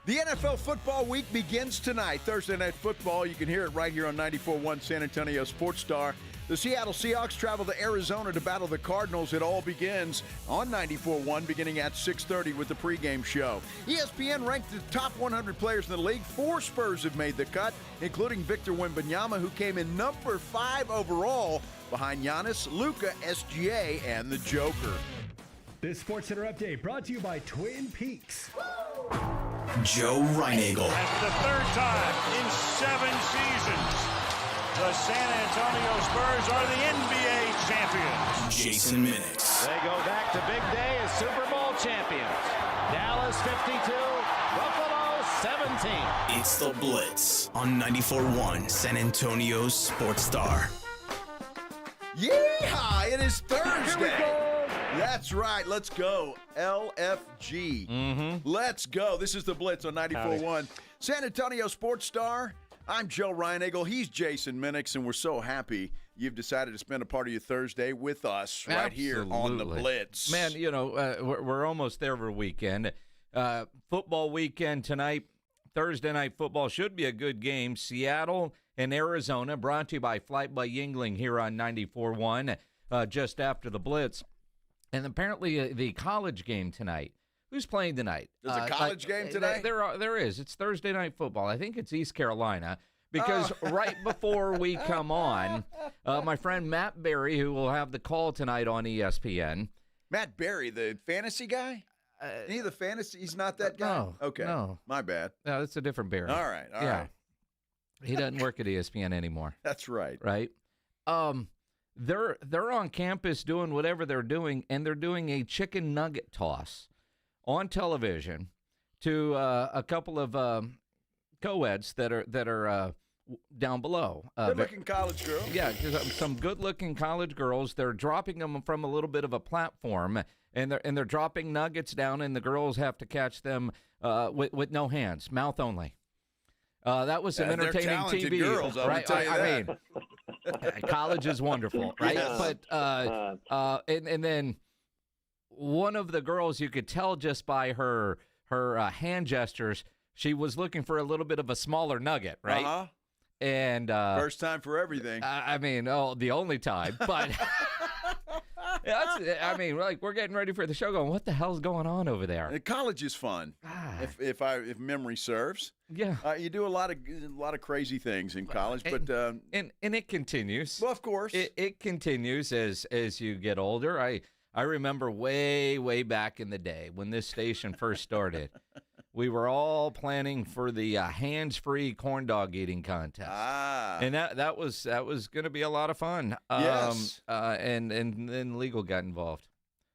The NFL football week begins tonight. Thursday Night Football. You can hear it right here on 94.1 San Antonio Sports Star. The Seattle Seahawks travel to Arizona to battle the Cardinals. It all begins on 94.1 beginning at 6:30 with the pregame show. ESPN ranked the top 100 players in the league. 4 Spurs have made the cut, including Victor Wembanyama, who came in number 5 overall behind Giannis, Luka, SGA, and the Joker. This SportsCenter update brought to you by Twin Peaks. Joe Reinagel. And for the third time in 7 seasons, the San Antonio Spurs are the NBA champions. Jason Minix. They go back to big day as Super Bowl champions. Dallas 52, Buffalo 17. It's the Blitz on 94.1 San Antonio Sports Star. Yeehaw! It is Thursday. Here we go. That's right. Let's go. LFG. Let's go. This is the Blitz on 94.1 San Antonio Sports Star. I'm Joe Reinagel. He's Jason Minix, and we're so happy you've decided to spend a part of your Thursday with us right here on the Blitz. Man, you know, we're almost there for weekend. Football weekend tonight. Thursday Night Football should be a good game. Seattle and Arizona, brought to you by Flight by Yingling here on 94.1 just after the Blitz. And apparently the college game tonight. Who's playing tonight? There's a college game tonight? There is. It's Thursday Night Football. I think it's East Carolina. Because right before we come on, my friend Matt Berry, who will have the call tonight on ESPN. Matt Berry, the fantasy guy? Isn't he the fantasy? He's not that guy? No. Okay. No. My bad. No, that's a different Berry. All right. All right. He doesn't work at ESPN anymore. That's right. Right? They're on campus doing whatever they're doing, and they're doing a chicken nugget toss on television to a couple of co-eds that are down below. Good-looking college girls. Yeah, some good-looking college girls. They're dropping them from a little bit of a platform, and they're dropping nuggets down, and the girls have to catch them with no hands, mouth only. That was some entertaining TV. Girls, right? Tell you I mean, college is wonderful, right? Yes. But and then one of the girls, you could tell just by her hand gestures, she was looking for a little bit of a smaller nugget, right? Uh-huh. And first time for everything. I mean, the only time, but. Like we're getting ready for the show. Going, what the hell's going on over there? College is fun, if memory serves. Yeah, you do a lot of crazy things in college, but and it continues. Well, of course, it continues as you get older. I remember way back in the day when this station first started. We were all planning for the hands-free corn dog eating contest, and that was going to be a lot of fun. Yes, and then legal got involved,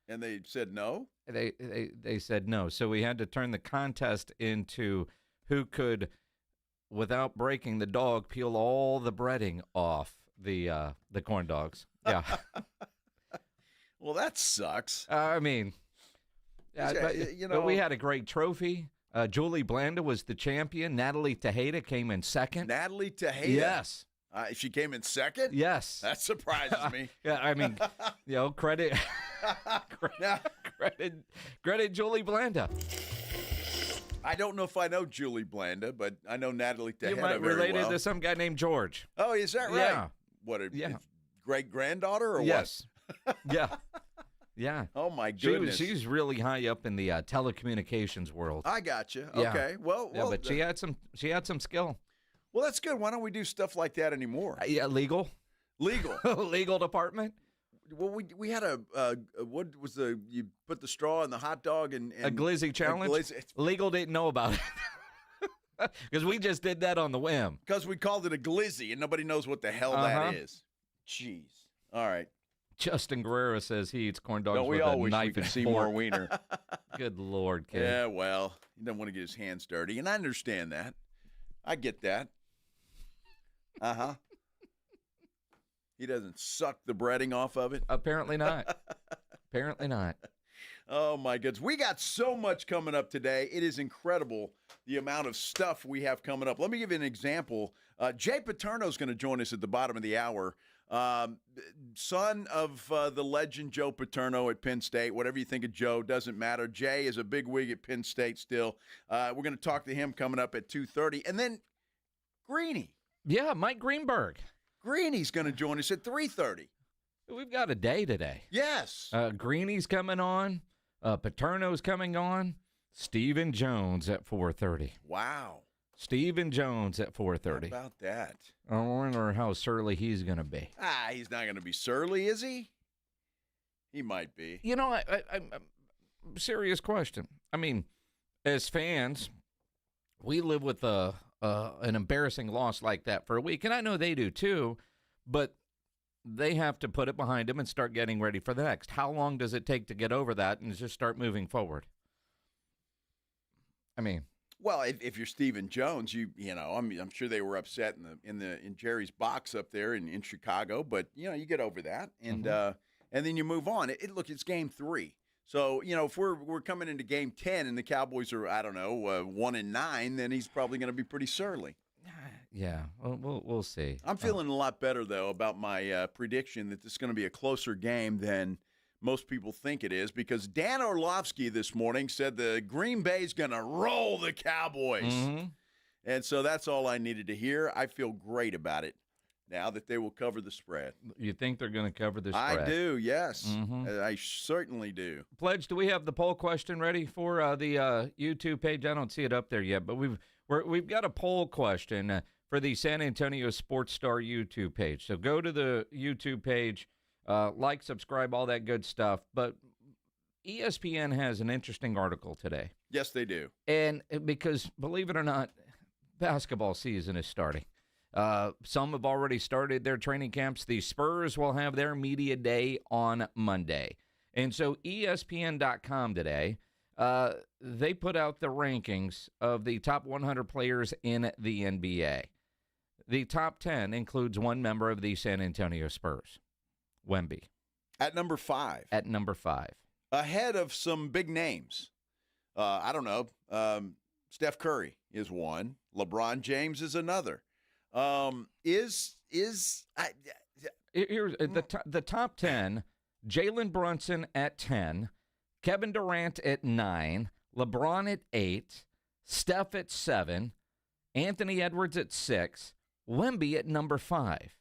and they said no. They said no, so we had to turn the contest into who could, without breaking the dog, peel all the breading off the corn dogs. Yeah. Well, that sucks. I mean, but we had a great trophy. Julie Blanda was the champion. Natalie Tejeda came in second. Natalie Tejeda? Yes. She came in second? Yes. That surprises me. Yeah, I mean, credit Julie Blanda. I don't know if I know Julie Blanda, but I know Natalie Tejeda very well. You might related to some guy named George. Oh, is that right? Yeah. What, great-granddaughter or yes. What? Yeah. Yeah. Oh, my goodness. She's really high up in the telecommunications world. I got you. Yeah. Okay. Well, but she had some skill. Well, that's good. Why don't we do stuff like that anymore? Yeah, legal. Legal department. Well, we had what was you put the straw in the hot dog and a glizzy challenge. Legal didn't know about it because we just did that on the whim. Because we called it a glizzy and nobody knows what the hell that is. Jeez. All right. Justin Guerrero says he eats corn dogs with a wish knife we could and see fork. more wiener. Good Lord, kid. Yeah, well, he doesn't want to get his hands dirty, and I understand that. I get that. Uh-huh. He doesn't suck the breading off of it? Apparently not. Apparently not. Oh, my goodness. We got so much coming up today. It is incredible the amount of stuff we have coming up. Let me give you an example. Jay Paterno is going to join us at the bottom of the hour. Son of the legend Joe Paterno at Penn State. Whatever you think of Joe, doesn't matter. Jay is a big wig at Penn State still. We're going to talk to him coming up at 2:30. And then Greeny. Yeah, Mike Greenberg. Greeny's going to join us at 3:30. We've got a day today. Yes. Greeny's coming on. Paterno's coming on. Stephen Jones at 4:30. Wow. Stephen Jones at 4:30. How about that? I wonder how surly he's going to be. He's not going to be surly, is he? He might be. You know, I'm serious question. I mean, as fans, we live with an embarrassing loss like that for a week, and I know they do too, but they have to put it behind them and start getting ready for the next. How long does it take to get over that and just start moving forward? I mean, well, if you're Stephen Jones, you know, I'm sure they were upset in Jerry's box up there in Chicago, but you know, you get over that and then you move on. Look, it's game 3. So, you know, if we're coming into game 10 and the Cowboys are, I don't know, 1-9, then he's probably going to be pretty surly. Yeah, we'll see. I'm feeling a lot better, though, about my prediction that this is going to be a closer game than most people think it is, because Dan Orlovsky this morning said the Green Bay's going to roll the Cowboys. Mm-hmm. And so that's all I needed to hear. I feel great about it now that they will cover the spread. You think they're going to cover the spread? I do, yes. Mm-hmm. I certainly do. Pledge, do we have the poll question ready for the YouTube page? I don't see it up there yet, but we've got a poll question for the San Antonio Sports Star YouTube page. So go to the YouTube page, like, subscribe, all that good stuff. But ESPN has an interesting article today. Yes, they do. And because, believe it or not, basketball season is starting. Some have already started their training camps. The Spurs will have their media day on Monday. And so ESPN.com today, they put out the rankings of the top 100 players in the NBA. The top 10 includes one member of the San Antonio Spurs, Wemby. At number 5. At number 5. Ahead of some big names. I don't know. Steph Curry is one. LeBron James is another. Here's the top 10: Jalen Brunson at 10, Kevin Durant at 9, LeBron at 8, Steph at 7, Anthony Edwards at 6, Wemby at number 5,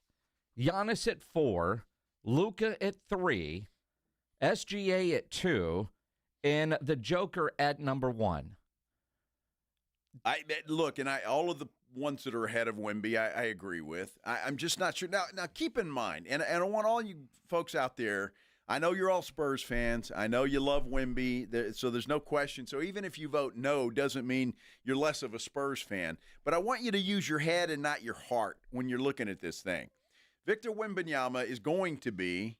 Giannis at 4, Luka at 3, SGA at 2, and the Joker at number 1. All of the ones that are ahead of Wemby, I agree with. I'm just not sure. Now keep in mind, and I want all you folks out there, I know you're all Spurs fans. I know you love Wemby, so there's no question. So even if you vote no, doesn't mean you're less of a Spurs fan. But I want you to use your head and not your heart when you're looking at this thing. Victor Wembanyama is going to be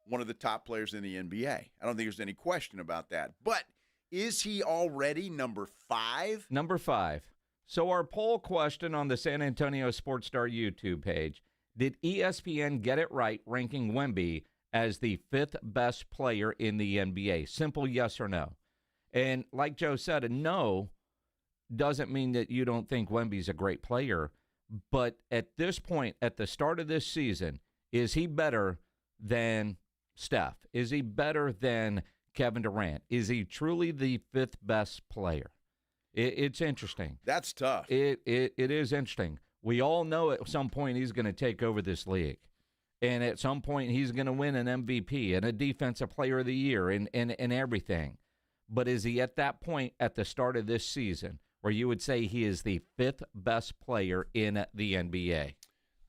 one of the top players in the NBA. I don't think there's any question about that. But is he already number 5? Number 5. So our poll question on the San Antonio Sports Star YouTube page, did ESPN get it right ranking Wemby as the 5th best player in the NBA? Simple yes or no. And like Joe said, a no doesn't mean that you don't think Wemby's a great player. But at this point, at the start of this season, is he better than Steph? Is he better than Kevin Durant? Is he truly the 5th best player? It's interesting. That's tough. It is interesting. We all know at some point he's going to take over this league. And at some point he's going to win an MVP and a Defensive Player of the Year and everything. But is he at that point at the start of this season where you would say he is the 5th best player in the NBA?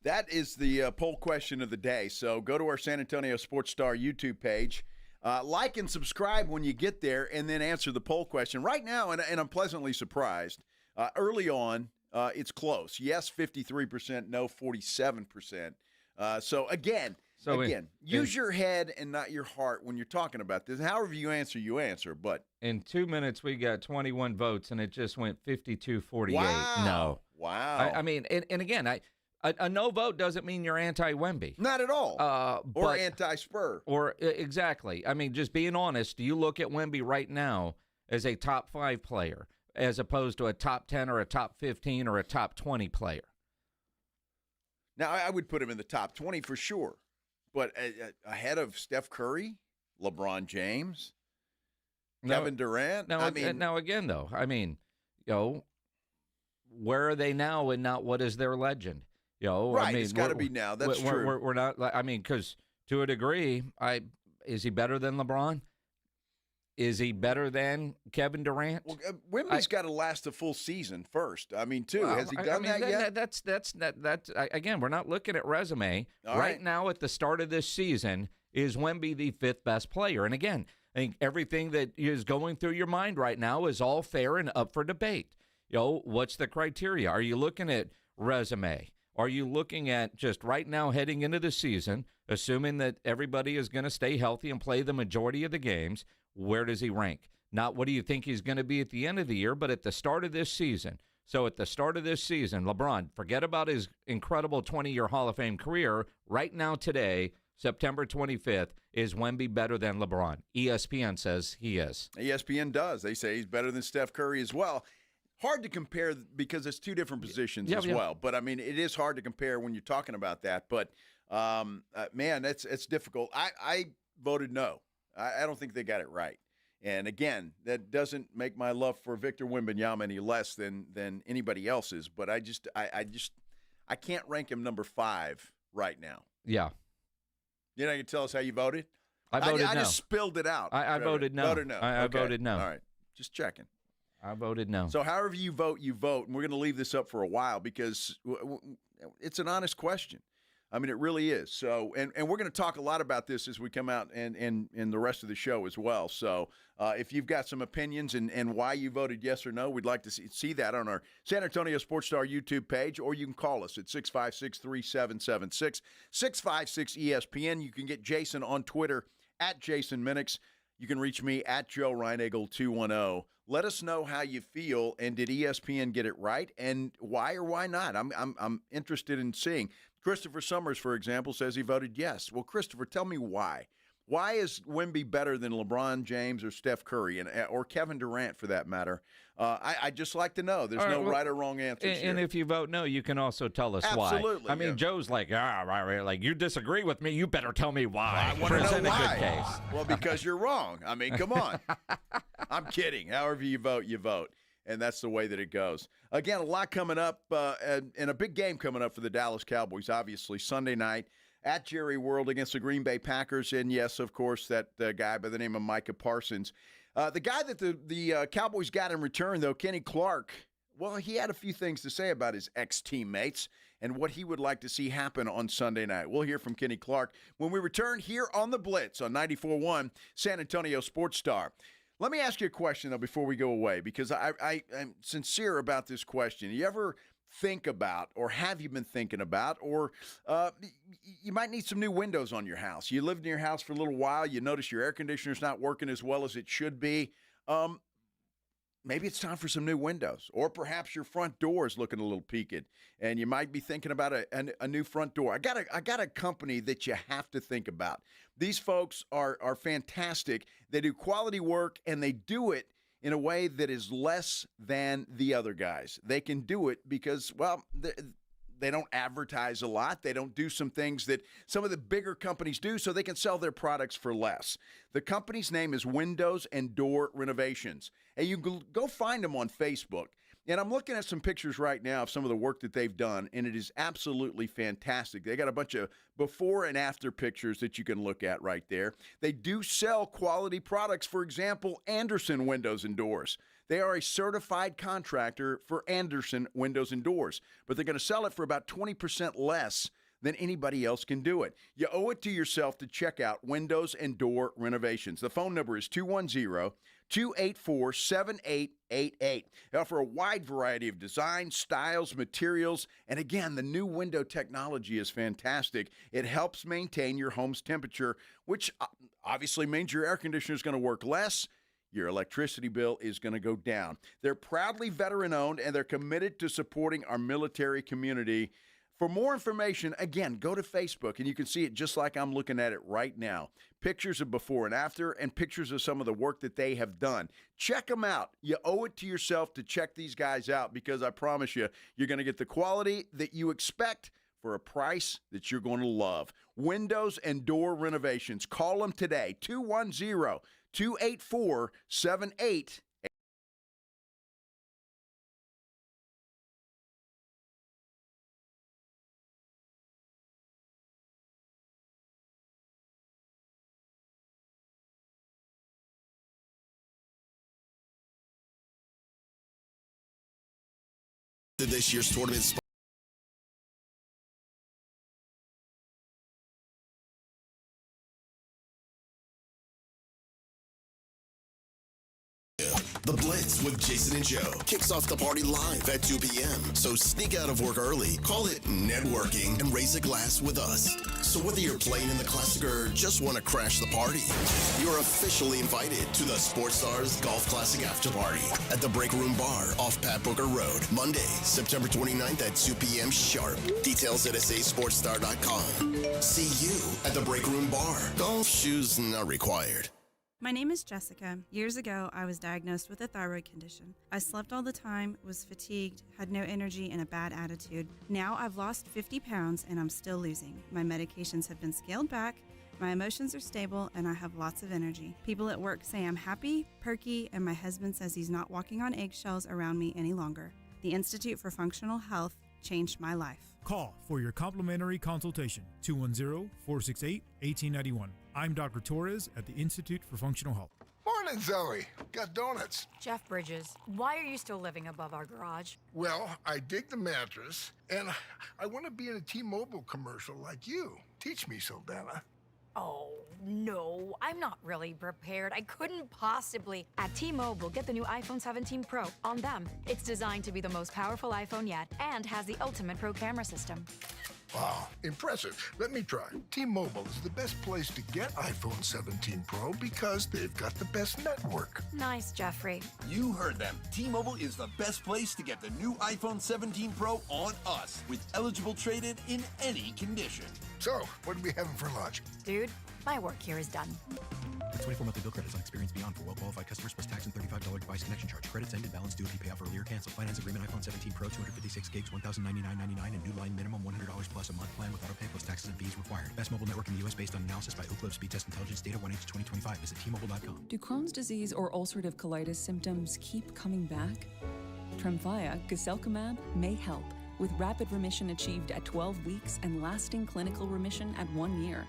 That is the poll question of the day. So go to our San Antonio Sports Star YouTube page. Like and subscribe when you get there, and then answer the poll question. Right now, and I'm pleasantly surprised, early on, it's close. Yes, 53%, no, 47%. So again, use your head and not your heart when you're talking about this. However you answer. But in 2 minutes, we got 21 votes, and it just went 52-48. Wow. No. Wow. I mean, and again, a no vote doesn't mean you're anti-Wemby. Not at all. Or anti-Spur. Or exactly. I mean, just being honest, do you look at Wemby right now as a top 5 player as opposed to a top 10 or a top 15 or a top 20 player? Now, I would put him in the top 20 for sure, but ahead of Steph Curry, LeBron James, Kevin Durant. Now again, though, I mean, where are they now and not what is their legend? Right, I mean, it's got to be now. That's true. We're not. I mean, because to a degree, is he better than LeBron? Is he better than Kevin Durant? Well, Wemby's got to last a full season first. I mean, has he done that yet? That's again, we're not looking at resume. Right now, at the start of this season, is Wemby the fifth best player? And again, I think everything that is going through your mind right now is all fair and up for debate. What's the criteria? Are you looking at resume? Are you looking at just right now heading into the season, assuming that everybody is going to stay healthy and play the majority of the games? Where does he rank? Not what do you think he's going to be at the end of the year, but at the start of this season. So at the start of this season, LeBron, forget about his incredible 20-year Hall of Fame career. Right now today, September 25th, is Wemby better than LeBron? ESPN says he is. ESPN does. They say he's better than Steph Curry as well. Hard to compare because it's two different positions as well. But, I mean, it is hard to compare when you're talking about that. But, man, it's difficult. I voted no. I don't think they got it right. And, again, that doesn't make my love for Victor Wembanyama any less than anybody else's. But I can't rank him number 5 right now. Yeah. You know, you can tell us how you voted? I voted no. I just spilled it out. I voted no. Voted no. I voted no. All right. Just checking. I voted no. So however you vote, you vote. And we're going to leave this up for a while because it's an honest question. I mean, it really is. So, and we're going to talk a lot about this as we come out and in the rest of the show as well. So if you've got some opinions and why you voted yes or no, we'd like to see that on our San Antonio Sports Star YouTube page, or you can call us at 656-3776, 656-ESPN. You can get Jason on Twitter at Jason Minix. You can reach me at Joe Reinagle 210. Let us know how you feel, and did ESPN get it right, and why or why not? I'm interested in seeing. Christopher Summers, for example, says he voted yes. Well, Christopher, tell me why. Why is Wemby better than LeBron James or Steph Curry or Kevin Durant, for that matter? I just like to know. There's no right or wrong answers here. And if you vote no, you can also tell us why. Absolutely. I mean, Joe's like, right, like you disagree with me. You better tell me why. I want to know why. A good case. Well, because you're wrong. I mean, come on. I'm kidding. However you vote, you vote. And that's the way that it goes. Again, a lot coming up and a big game coming up for the Dallas Cowboys, obviously, Sunday night at Jerry World against the Green Bay Packers. And, yes, of course, that guy by the name of Micah Parsons. The guy that the Cowboys got in return, though, Kenny Clark, well, he had a few things to say about his ex-teammates and what he would like to see happen on Sunday night. We'll hear from Kenny Clark when we return here on The Blitz on 94.1 San Antonio Sports Star. Let me ask you a question, though, before we go away, because I'm sincere about this question. You ever think about, or have you been thinking about, or you might need some new windows on your house. You lived in your house for a little while. You notice your air conditioner's not working as well as it should be. Maybe it's time for some new windows, or perhaps your front door is looking a little peaked, and you might be thinking about a new front door. I got a company that you have to think about. These folks are fantastic. They do quality work, and they do it in a way that is less than the other guys. They can do it because, well, they don't advertise a lot. They don't do some things that some of the bigger companies do, so they can sell their products for less. The company's name is Windows and Door Renovations, and you can go find them on Facebook. And I'm looking at some pictures right now of some of the work that they've done, and it is absolutely fantastic. They got a bunch of before and after pictures that you can look at right there. They do sell quality products. For example, Anderson Windows and Doors. They are a certified contractor for Anderson Windows and Doors, but they're going to sell it for about 20% less than anybody else can do it. You owe it to yourself to check out Windows and Door Renovations. The phone number is 210-284-7888. They offer a wide variety of designs, styles, materials, and again, the new window technology is fantastic. It helps maintain your home's temperature, which obviously means your air conditioner is going to work less. Your electricity bill is going to go down. They're proudly veteran-owned, and they're committed to supporting our military community. For more information, again, go to Facebook, and you can see it just like I'm looking at it right now. Pictures of before and after, and pictures of some of the work that they have done. Check them out. You owe it to yourself to check these guys out, because I promise you, you're going to get the quality that you expect for a price that you're going to love. Windows and door renovations. Call them today, 210-284-7888. This year's tournament The Blitz with Jason and Joe kicks off the party live at 2 p.m. So sneak out of work early, call it networking, and raise a glass with us. So whether you're playing in the Classic or just want to crash the party, you're officially invited to the Sports Stars Golf Classic After Party at the Break Room Bar off Pat Booker Road, Monday, September 29th at 2 p.m. sharp. Details at sasportstar.com. See you at the Break Room Bar. Golf shoes not required. My name is Jessica. Years ago, I was diagnosed with a thyroid condition. I slept all the time, was fatigued, had no energy, and a bad attitude. Now I've lost 50 pounds and I'm still losing. My medications have been scaled back, my emotions are stable, and I have lots of energy. People at work say I'm happy, perky, and my husband says he's not walking on eggshells around me any longer. The Institute for Functional Health changed my life. Call for your complimentary consultation, 210-468-1891. I'm Dr. Torres at the Institute for Functional Health. Morning, Zoe. Got donuts. Jeff Bridges, why are you still living above our garage? Well, I dig the mattress, and I want to be in a T-Mobile commercial like you. Teach me, Saldana. Oh, no, I'm not really prepared. I couldn't possibly. At T-Mobile, get the new iPhone 17 Pro. On them, it's designed to be the most powerful iPhone yet and has the ultimate pro camera system. Wow, impressive. Let me try. T-Mobile is the best place to get iPhone 17 Pro because they've got the best network. Nice, Jeffrey. You heard them. T-Mobile is the best place to get the new iPhone 17 Pro on us with eligible trade-in in any condition. So, what are we having for lunch? Dude, my work here is done. The 24 monthly bill credits on experience beyond for well-qualified customers plus tax and $35 device connection charge. Credits end and balance due if you pay off earlier. Cancel. Finance agreement iPhone 17 Pro 256 gigs, $1,099.99 and new line minimum $100 plus a month plan with auto pay plus taxes and fees required. Best mobile network in the U.S. based on analysis by Ookla Speed Test Intelligence data 1H 2025. Visit T-Mobile.com. Do Crohn's disease or ulcerative colitis symptoms keep coming back? Tremfya, guselkumab, may help, with rapid remission achieved at 12 weeks and lasting clinical remission at 1 year.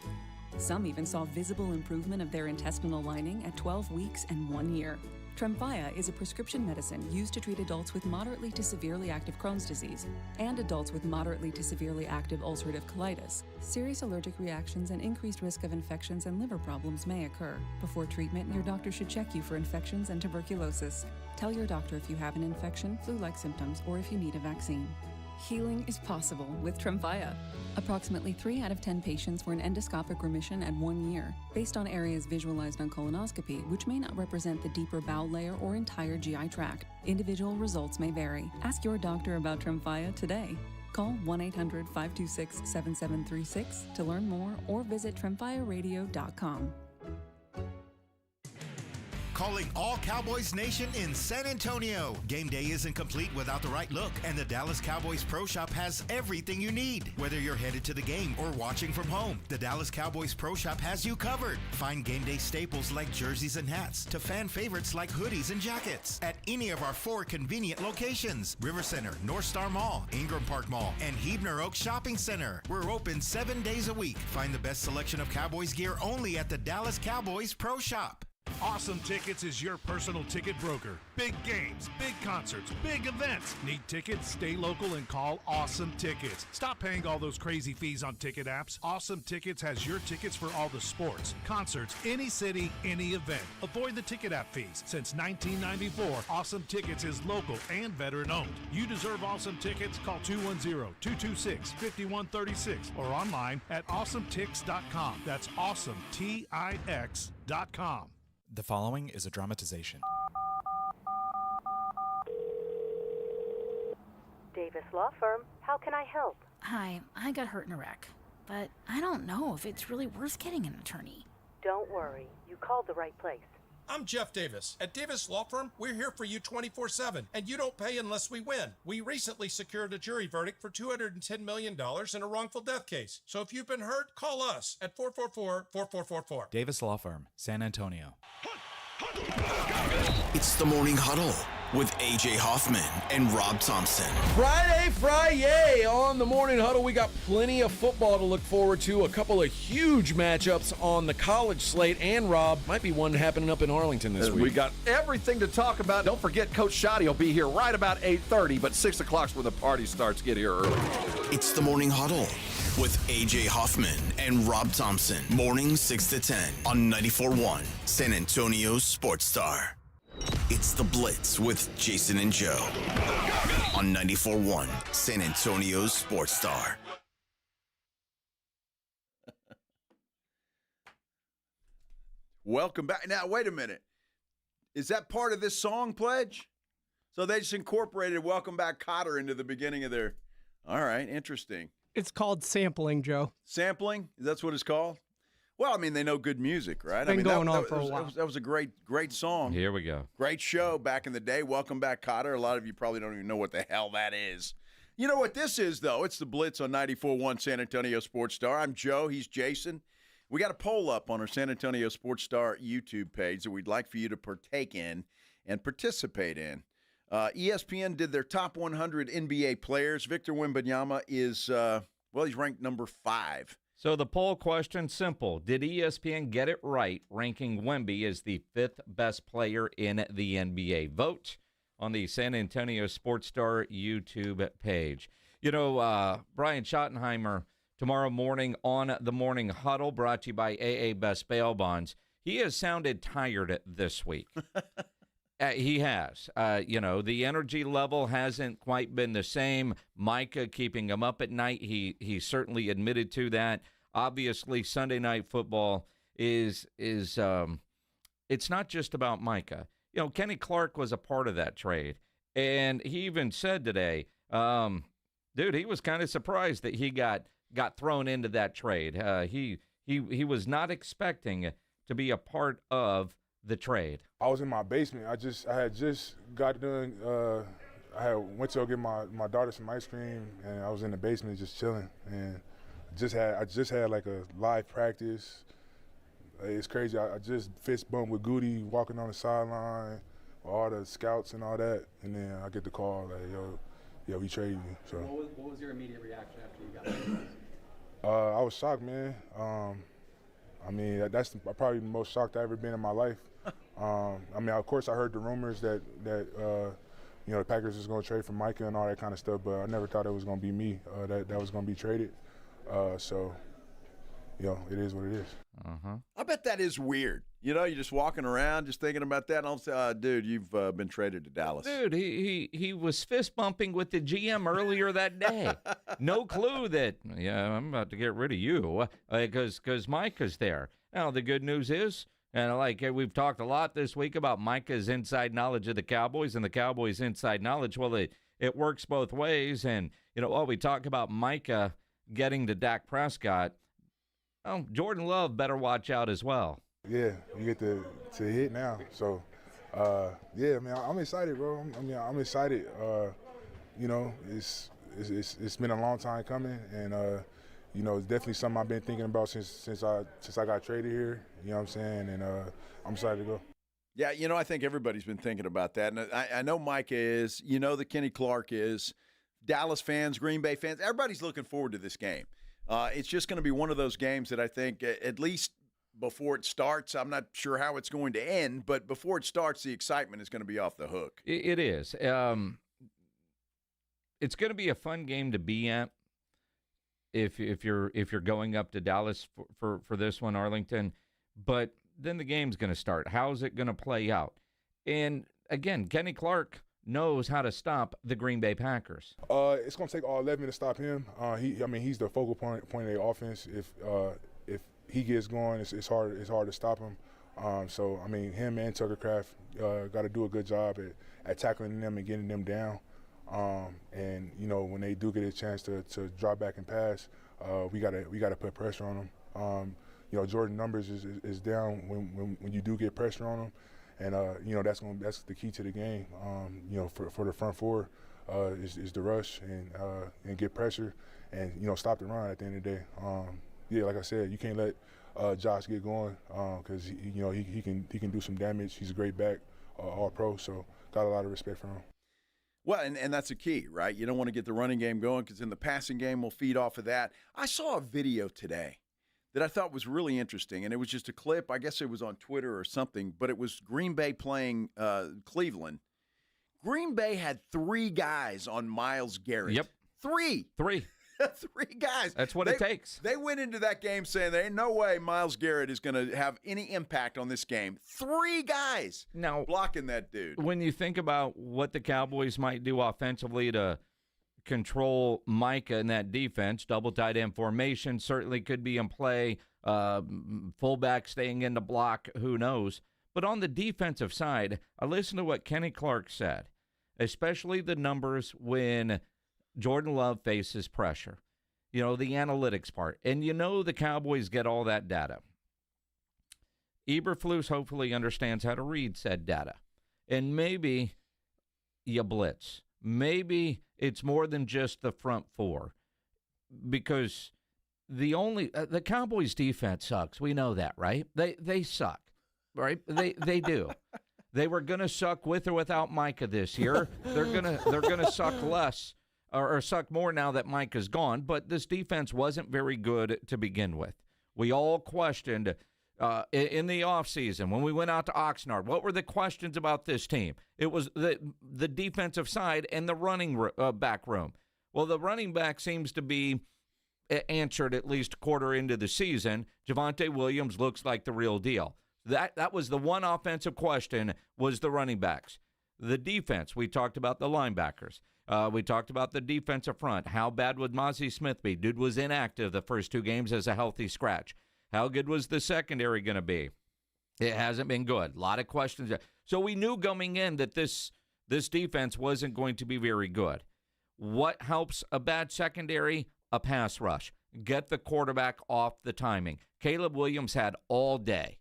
Some even saw visible improvement of their intestinal lining at 12 weeks and 1 year. Tremfya is a prescription medicine used to treat adults with moderately to severely active Crohn's disease and adults with moderately to severely active ulcerative colitis. Serious allergic reactions and increased risk of infections and liver problems may occur. Before treatment, your doctor should check you for infections and tuberculosis. Tell your doctor if you have an infection, flu-like symptoms, or if you need a vaccine. Healing is possible with Tremfya. Approximately 3 out of 10 patients were in endoscopic remission at 1 year, based on areas visualized on colonoscopy, which may not represent the deeper bowel layer or entire GI tract. Individual results may vary. Ask your doctor about Tremfya today. Call 1-800-526-7736 to learn more or visit tremfyaradio.com. Calling all Cowboys Nation in San Antonio. Game day isn't complete without the right look, and the Dallas Cowboys Pro Shop has everything you need. Whether you're headed to the game or watching from home, the Dallas Cowboys Pro Shop has you covered. Find game day staples like jerseys and hats to fan favorites like hoodies and jackets at any of our 4 convenient locations: River Center, North Star Mall, Ingram Park Mall, and Huebner Oaks Shopping Center. We're open 7 days a week. Find the best selection of Cowboys gear only at the Dallas Cowboys Pro Shop. Awesome Tickets is your personal ticket broker. Big games, big concerts, big events. Need tickets? Stay local and call Awesome Tickets. Stop paying all those crazy fees on ticket apps. Awesome Tickets has your tickets for all the sports, concerts, any city, any event. Avoid the ticket app fees. Since 1994, Awesome Tickets is local and veteran-owned. You deserve Awesome Tickets. Call 210-226-5136 or online at awesometix.com. That's awesometix.com. The following is a dramatization. Davis Law Firm, how can I help? Hi, I got hurt in a wreck, but I don't know if it's really worth getting an attorney. Don't worry, you called the right place. I'm Jeff Davis. At Davis Law Firm, we're here for you 24/7, and you don't pay unless we win. We recently secured a jury verdict for $210 million in a wrongful death case. So if you've been hurt, call us at 444-4444. Davis Law Firm, San Antonio. It's the Morning Huddle with A.J. Hoffman and Rob Thompson. Friday on the Morning Huddle. We got plenty of football to look forward to. A couple of huge matchups on the college slate. And, Rob, might be one happening up in Arlington this week. We got everything to talk about. Don't forget, Coach Shoddy will be here right about 8:30, but 6 o'clock's when the party starts. Get here early. It's the Morning Huddle with A.J. Hoffman and Rob Thompson. Mornings 6 to 10 on 94.1 San Antonio Sports Star. It's the Blitz with Jason and Joe on 94.1 San Antonio Sports Star. Welcome back. Now, wait a minute. Is that part of this song pledge? So they just incorporated Welcome Back Cotter into the beginning of their... All right, interesting. It's called sampling, Joe. Sampling? That's what it's called? Well, I mean, they know good music, right? It's been going on for a while. That was a great song. Here we go. Great show back in the day. Welcome Back, Cotter. A lot of you probably don't even know what the hell that is. You know what this is, though? It's the Blitz on 94.1 San Antonio Sports Star. I'm Joe. He's Jason. We got a poll up on our San Antonio Sports Star YouTube page that we'd like for you to partake in and participate in. ESPN did their top 100 NBA players. Victor Wembanyama is, he's ranked number 5. So the poll question, simple. Did ESPN get it right, ranking Wemby as the 5th best player in the NBA? Vote on the San Antonio Sports Star YouTube page. You know, Brian Schottenheimer, tomorrow morning on the Morning Huddle, brought to you by AA Best Bail Bonds. He has sounded tired this week. He has. The energy level hasn't quite been the same. Micah keeping him up at night. He certainly admitted to that. Obviously, Sunday Night Football is it's not just about Micah. You know, Kenny Clark was a part of that trade, and he even said today, he was kind of surprised that he got thrown into that trade. He was not expecting to be a part of the trade. I was in my basement. I had just got done. I went to go get my daughter some ice cream, and I was in the basement just chilling. And I just had like a live practice. It's crazy. I just fist bumped with Goody walking on the sideline, with all the scouts and all that. And then I get the call like, yo, we traded you. So what was your immediate reaction after you got the news? I was shocked, man. I mean, that's probably the most shocked I've ever been in my life. Of course, I heard the rumors that the Packers was going to trade for Micah and all that kind of stuff, but I never thought it was going to be me that was going to be traded. It is what it is. I bet that is weird. You know, you're just walking around, just thinking about that, and all of a sudden, dude, you've been traded to Dallas. Dude, he was fist bumping with the GM earlier that day. No clue that, I'm about to get rid of you because Micah's there. Now, the good news is, and we've talked a lot this week about Micah's inside knowledge of the Cowboys and the Cowboys' inside knowledge. Well, it works both ways. And, we talk about Micah getting to Dak Prescott. Oh, Jordan Love better watch out as well. Yeah, you get to hit now. So, man, I'm excited, bro. I'm excited. It's been a long time coming, and it's definitely something I've been thinking about since I got traded here. You know what I'm saying? And I'm excited to go. Yeah, I think everybody's been thinking about that, and I know Micah is. That Kenny Clark is. Dallas fans, Green Bay fans, everybody's looking forward to this game. It's just going to be one of those games that I think, at least before it starts, I'm not sure how it's going to end, but before it starts, the excitement is going to be off the hook. It is. It's going to be a fun game to be at if you're going up to Dallas for this one, Arlington. But then the game's going to start. How's it going to play out? And again, Kenny Clark knows how to stop the Green Bay Packers. It's going to take all 11 to stop him. He's the focal point of their offense. If he gets going, it's hard to stop him. Him and Tucker Kraft got to do a good job at tackling them and getting them down. When they do get a chance to drop back and pass, we got to put pressure on them. Jordan numbers is down when you do get pressure on them. And that's the key to the game. For the front four is the rush and get pressure and stop the run at the end of the day. Like I said, you can't let Josh get going because he can do some damage. He's a great back, all pro. So got a lot of respect for him. Well, and that's a key, right? You don't want to get the running game going because then the passing game will feed off of that. I saw a video today that I thought was really interesting, and it was just a clip. I guess it was on Twitter or something, but it was Green Bay playing Cleveland. Green Bay had 3 guys on Myles Garrett. Yep. 3. 3 guys. That's what it takes. They went into that game saying there ain't no way Myles Garrett is going to have any impact on this game. 3 guys now blocking that dude. When you think about what the Cowboys might do offensively to control Micah in that defense, double tight end formation certainly could be in play. Fullback staying in the block, who knows? But on the defensive side, I listened to what Kenny Clark said, especially the numbers when Jordan Love faces pressure, the analytics part. And the Cowboys get all that data. Eberflus hopefully understands how to read said data. And maybe you blitz. Maybe it's more than just the front four because the Cowboys defense sucks. We know that, right? They suck, right? They do. They were going to suck with or without Micah this year. They're gonna suck less. Or suck more now that Mike is gone, but this defense wasn't very good to begin with. We all questioned in the offseason when we went out to Oxnard, what were the questions about this team? It was the defensive side and the running back room. Well, the running back seems to be answered at least a quarter into the season. Javonte Williams looks like the real deal. That was the one offensive question, was the running backs. The defense, we talked about the linebackers. We talked about the defensive front. How bad would Mozzie Smith be? Dude was inactive the first 2 games as a healthy scratch. How good was the secondary going to be? It hasn't been good. A lot of questions. So we knew going in that this defense wasn't going to be very good. What helps a bad secondary? A pass rush. Get the quarterback off the timing. Caleb Williams had all day.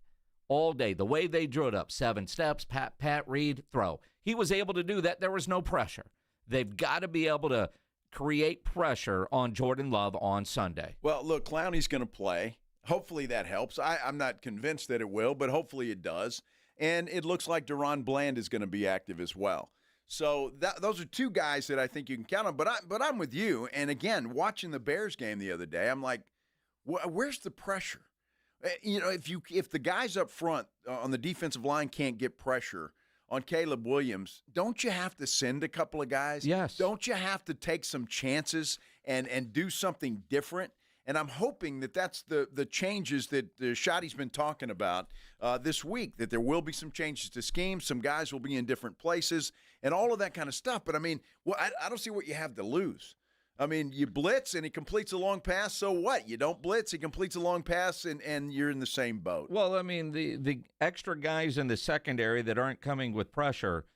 The way they drew it up, 7 steps, pat, read, throw. He was able to do that. There was no pressure. They've got to be able to create pressure on Jordan Love on Sunday. Well, look, Clowney's going to play. Hopefully that helps. I'm not convinced that it will, but hopefully it does. And it looks like Deron Bland is going to be active as well. So those are 2 guys that I think you can count on. But I'm with you. And, again, watching the Bears game the other day, I'm like, where's the pressure? If the guys up front on the defensive line can't get pressure on Caleb Williams, don't you have to send a couple of guys? Yes. Don't you have to take some chances and do something different? And I'm hoping that that's the changes that Shotty's been talking about this week, that there will be some changes to schemes, some guys will be in different places, and all of that kind of stuff. But, I don't see what you have to lose. You blitz and he completes a long pass, so what? You don't blitz, he completes a long pass, and you're in the same boat. Well, the extra guys in the secondary that aren't coming with pressure,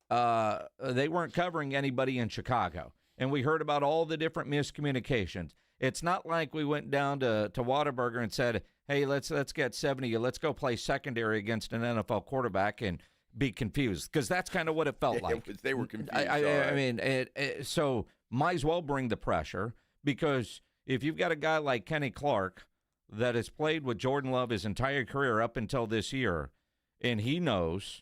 they weren't covering anybody in Chicago. And we heard about all the different miscommunications. It's not like we went down to Whataburger and said, hey, let's get 70, let's go play secondary against an NFL quarterback and be confused, because that's kind of what it felt like. They were confused. So might as well bring the pressure, because if you've got a guy like Kenny Clark that has played with Jordan Love his entire career up until this year, and he knows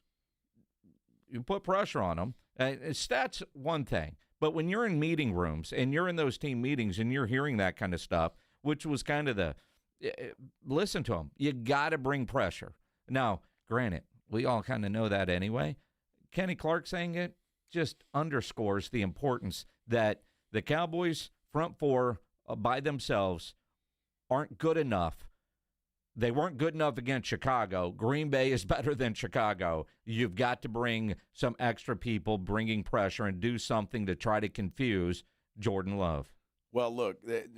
you put pressure on him. Stats one thing, but when you're in meeting rooms and you're in those team meetings and you're hearing that kind of stuff, which was kind of listen to him. You got to bring pressure. Now, granted, we all kind of know that anyway. Kenny Clark saying it just underscores the importance that the Cowboys front four by themselves aren't good enough. They weren't good enough against Chicago. Green Bay is better than Chicago. You've got to bring some extra people bringing pressure and do something to try to confuse Jordan Love. Well, look,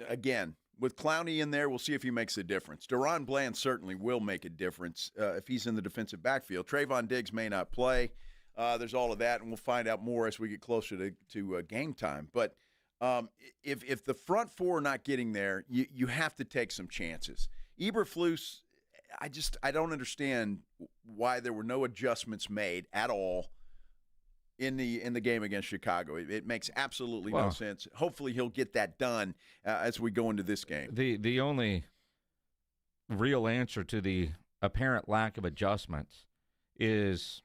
again, with Clowney in there, we'll see if he makes a difference. Deron Bland certainly will make a difference if he's in the defensive backfield. Trayvon Diggs may not play. There's all of that, and we'll find out more as we get closer to game time. But if the front four are not getting there, you have to take some chances. Eberflus I don't understand why there were no adjustments made at all in the game against Chicago. It makes absolutely no sense. Hopefully he'll get that done as we go into this game. The only real answer to the apparent lack of adjustments is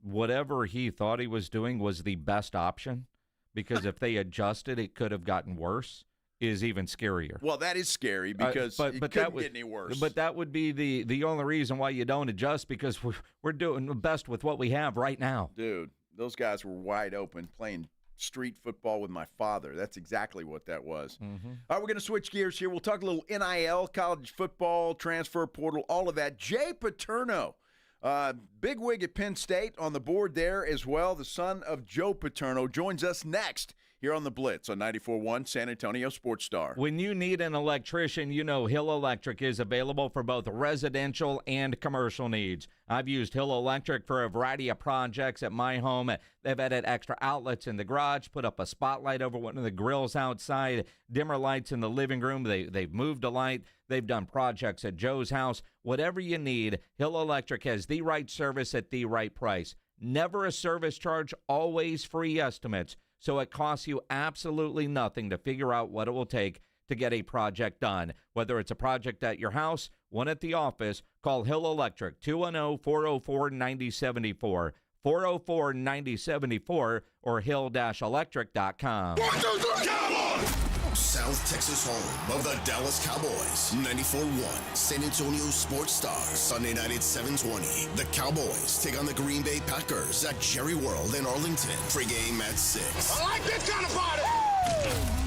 whatever he thought he was doing was the best option, because if they adjusted, it could have gotten worse, is even scarier. Well, that is scary because it couldn't get any worse. But that would be the only reason why you don't adjust, because we're doing the best with what we have right now. Dude, those guys were wide open playing street football with my father. That's exactly what that was. Mm-hmm. All right, we're going to switch gears here. We'll talk a little NIL, college football, transfer portal, all of that. Jay Paterno, big wig at Penn State, on the board there as well. The son of Joe Paterno joins us next here on the Blitz on 94.1 San Antonio Sports Star. When you need an electrician, you know Hill Electric is available for both residential and commercial needs. I've used Hill Electric for a variety of projects at my home. They've added extra outlets in the garage, put up a spotlight over one of the grills outside, dimmer lights in the living room. They've moved a light. They've done projects at Joe's house. Whatever you need, Hill Electric has the right service at the right price. Never a service charge, always free estimates. So it costs you absolutely nothing to figure out what it will take to get a project done. Whether it's a project at your house, one at the office, call Hill Electric, 210-404-9074, 404-9074, or hill-electric.com. 1, 2, 3, South Texas home of the Dallas Cowboys, 94.1 San Antonio Sports Star, Sunday night at 7:20. The Cowboys take on the Green Bay Packers at Jerry World in Arlington. Pre-game at 6. I like this kind of party!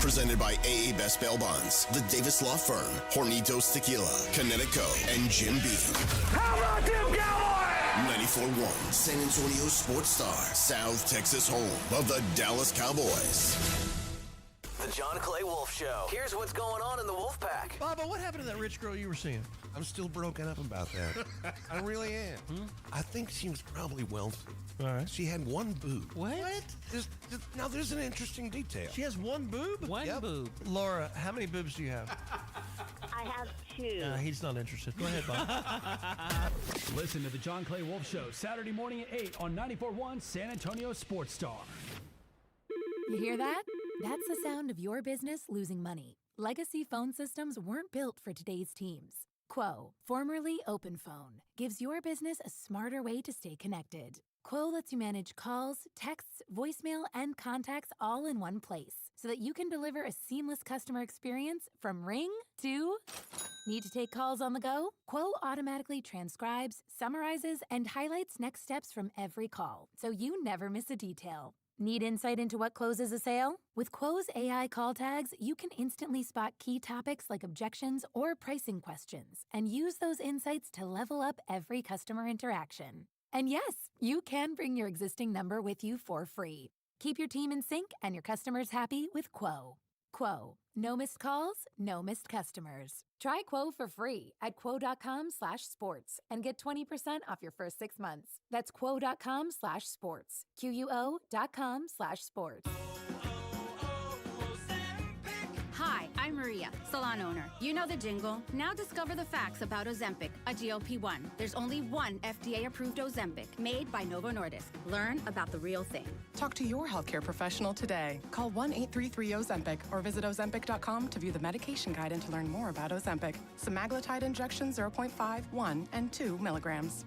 Presented by AA Best Bail Bonds, the Davis Law Firm, Hornitos Tequila, Connecticut, and Jim Beam. How about them Cowboys? 94.1 San Antonio Sports Star, South Texas home of the Dallas Cowboys. The John Clay Wolf Show. Here's what's going on in the Wolf Pack. Bubba, what happened to that rich girl you were seeing? I'm still broken up about that. I really am. I think she was probably wealthy. All right. She had one boob. What? Now, there's an interesting detail. She has one boob? One boob. Laura, how many boobs do you have? I have 2. He's not interested. Go ahead, Bob. Listen to the John Clay Wolf Show, Saturday morning at 8 on 94.1 San Antonio Sports Star. You hear that? That's the sound of your business losing money. Legacy phone systems weren't built for today's teams. Quo, formerly OpenPhone, gives your business a smarter way to stay connected. Quo lets you manage calls, texts, voicemail, and contacts all in one place so that you can deliver a seamless customer experience from ring to... Need to take calls on the go? Quo automatically transcribes, summarizes, and highlights next steps from every call, so you never miss a detail. Need insight into what closes a sale? With Quo's AI call tags, you can instantly spot key topics like objections or pricing questions and use those insights to level up every customer interaction. And yes, you can bring your existing number with you for free. Keep your team in sync and your customers happy with Quo. Quo. No missed calls, no missed customers. Try Quo for free at quo.com/sports and get 20% off your first 6 months. That's quo.com/sports. QUO.com/sports. Hi, I'm Maria, salon owner. You know the jingle. Now discover the facts about Ozempic, a GLP-1. There's only one FDA-approved Ozempic, made by Novo Nordisk. Learn about the real thing. Talk to your healthcare professional today. Call 1-833-OZEMPIC or visit Ozempic.com to view the medication guide and to learn more about Ozempic. Semaglutide injection 0.5, 1, and 2 milligrams.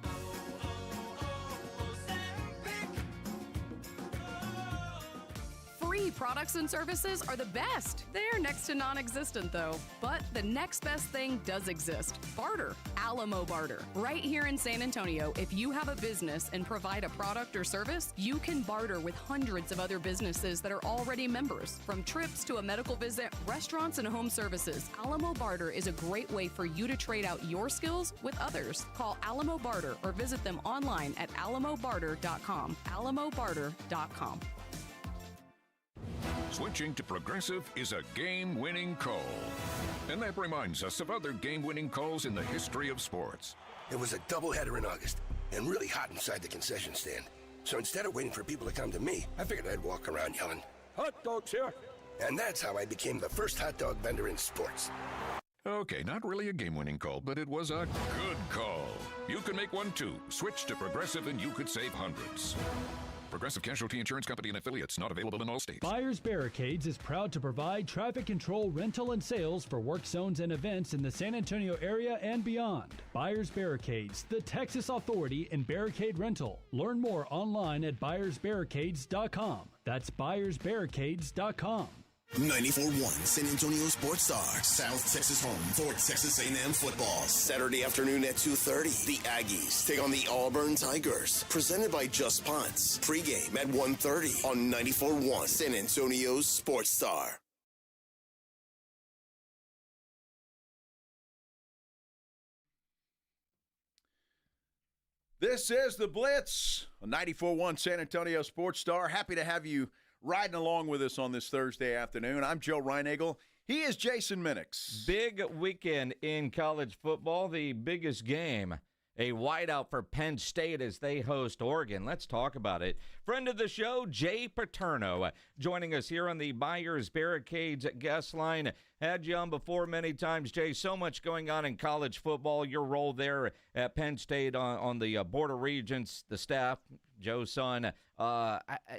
Free products and services are the best. They're next to non-existent, though. But the next best thing does exist. Barter. Alamo Barter. Right here in San Antonio, if you have a business and provide a product or service, you can barter with hundreds of other businesses that are already members. From trips to a medical visit, restaurants and home services, Alamo Barter is a great way for you to trade out your skills with others. Call Alamo Barter or visit them online at alamobarter.com. alamobarter.com. Switching to Progressive is a game-winning call. And that reminds us of other game-winning calls in the history of sports. It was a doubleheader in August and really hot inside the concession stand. So instead of waiting for people to come to me, I figured I'd walk around yelling, "Hot dogs here!" And that's how I became the first hot dog vendor in sports. Okay, not really a game-winning call, but it was a good call. You can make one too. Switch to Progressive and you could save hundreds. Progressive Casualty Insurance Company and affiliates, not available in all states. Buyers Barricades is proud to provide traffic control, rental, and sales for work zones and events in the San Antonio area and beyond. Buyers Barricades, the Texas authority in barricade rental. Learn more online at buyersbarricades.com. That's buyersbarricades.com. 94.1 San Antonio Sports Star, South Texas home for Texas A&M football. Saturday afternoon at 2:30, the Aggies take on the Auburn Tigers. Presented by Just Ponts. Pregame at 1:30 on 94.1 San Antonio Sports Star. This is the Blitz on 94.1 San Antonio Sports Star. Happy to have you riding along with us on this Thursday afternoon. I'm Joe Reinagel. He is Jason Minix. Big weekend in college football. The biggest game, a whiteout for Penn State as they host Oregon. Let's talk about it. Friend of the show, Jay Paterno, joining us here on the Buyers Barricades guest line. Had you on before many times, Jay. So much going on in college football. Your role there at Penn State on the Board of Regents, the staff, Joe's son.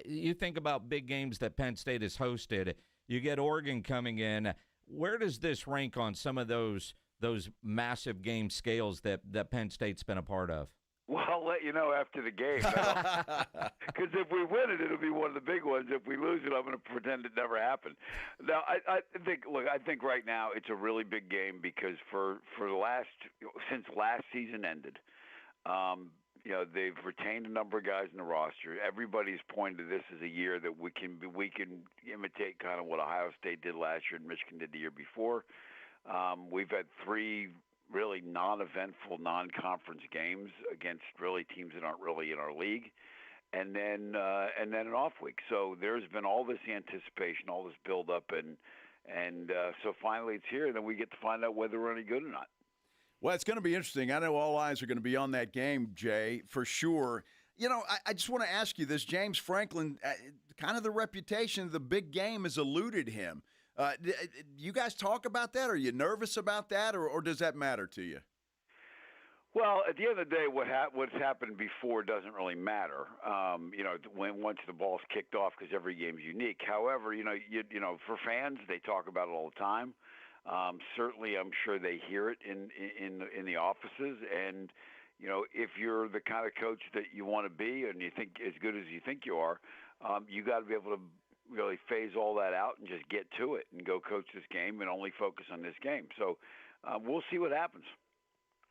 You think about big games that Penn State has hosted. You get Oregon coming in. Where does this rank on some of those massive game scales that Penn State's been a part of? Well, I'll let you know after the game. Because if we win it, it'll be one of the big ones. If we lose it, I'm going to pretend it never happened. Now, I think right now it's a really big game because since last season ended, they've retained a number of guys in the roster. Everybody's pointed to this as a year that we can imitate kind of what Ohio State did last year and Michigan did the year before. We've had 3 really non-eventful non-conference games against really teams that aren't really in our league, and then an off week. So there's been all this anticipation, all this build-up, and so finally it's here, and then we get to find out whether we're any good or not. Well, it's going to be interesting. I know all eyes are going to be on that game, Jay, for sure. You know, I just want to ask you this. James Franklin, kind of the reputation of the big game has eluded him. You guys talk about that? Are you nervous about that, or does that matter to you? Well, at the end of the day, what's happened before doesn't really matter. Once the ball's kicked off, because every game's unique. However, for fans, they talk about it all the time. Certainly, I'm sure they hear it in the offices, and if you're the kind of coach that you want to be, and you think as good as you think you are, you got to be able to really phase all that out and just get to it and go coach this game and only focus on this game. So we'll see what happens.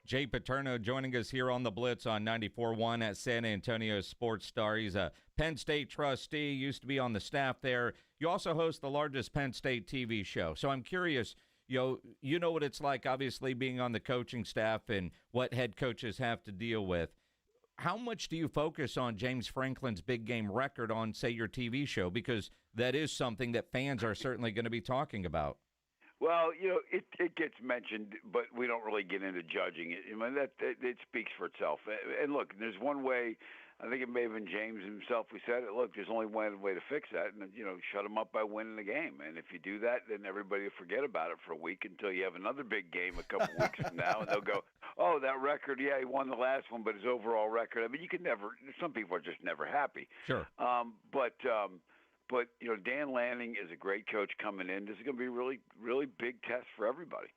Jay Paterno joining us here on the Blitz on 94.1 at San Antonio Sports Star. He's a Penn State trustee, used to be on the staff there. You also host the largest Penn State TV show. So I'm curious, you know what it's like, obviously, being on the coaching staff and what head coaches have to deal with. How much do you focus on James Franklin's big game record on, say, your TV show? Because that is something that fans are certainly going to be talking about. Well, it gets mentioned, but we don't really get into judging it. I mean, it speaks for itself. And look, there's one way. I think it may have been James himself who said it. Look, there's only one way to fix that, and shut them up by winning the game. And if you do that, then everybody will forget about it for a week until you have another big game a couple weeks from now, and they'll go, "Oh, that record, yeah, he won the last one, but his overall record." I mean, you can never. Some people are just never happy. Sure. But Dan Lanning is a great coach coming in. This is going to be a really, really big test for everybody.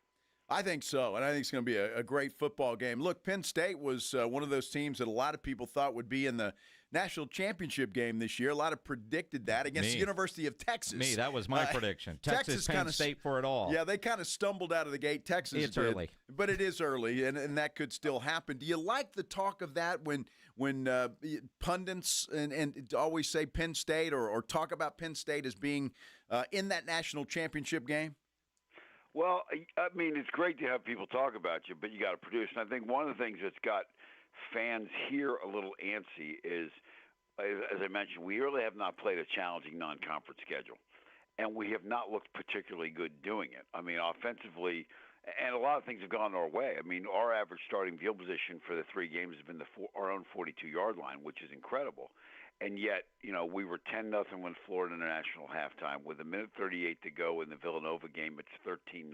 I think so, and I think it's going to be a great football game. Look, Penn State was one of those teams that a lot of people thought would be in the national championship game this year. A lot of predicted that against the University of Texas. That was my prediction. Texas Penn State for it all. Yeah, they kind of stumbled out of the gate. Texas It's did, early. But it is early, and that could still happen. Do you like the talk of that when pundits and always say Penn State or talk about Penn State as being in that national championship game? Well, I mean, it's great to have people talk about you, but you got to produce. And I think one of the things that's got fans here a little antsy is, as I mentioned, we really have not played a challenging non-conference schedule, and we have not looked particularly good doing it. I mean, offensively, and a lot of things have gone our way. I mean, our average starting field position for the 3 games has been our own 42-yard line, which is incredible. And yet, we were 10-0 when Florida International halftime. With 1:38 to go in the Villanova game, it's 13-0.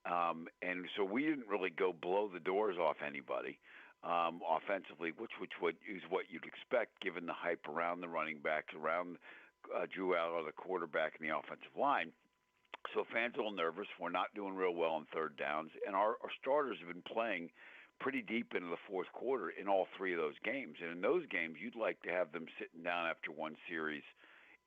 And so we didn't really go blow the doors off anybody offensively, which is what you'd expect given the hype around the running backs, around Drew Aller, the quarterback, and the offensive line. So fans are a little nervous. We're not doing real well on third downs, and our starters have been playing pretty deep into the fourth quarter in all three of those games. And in those games, you'd like to have them sitting down after one series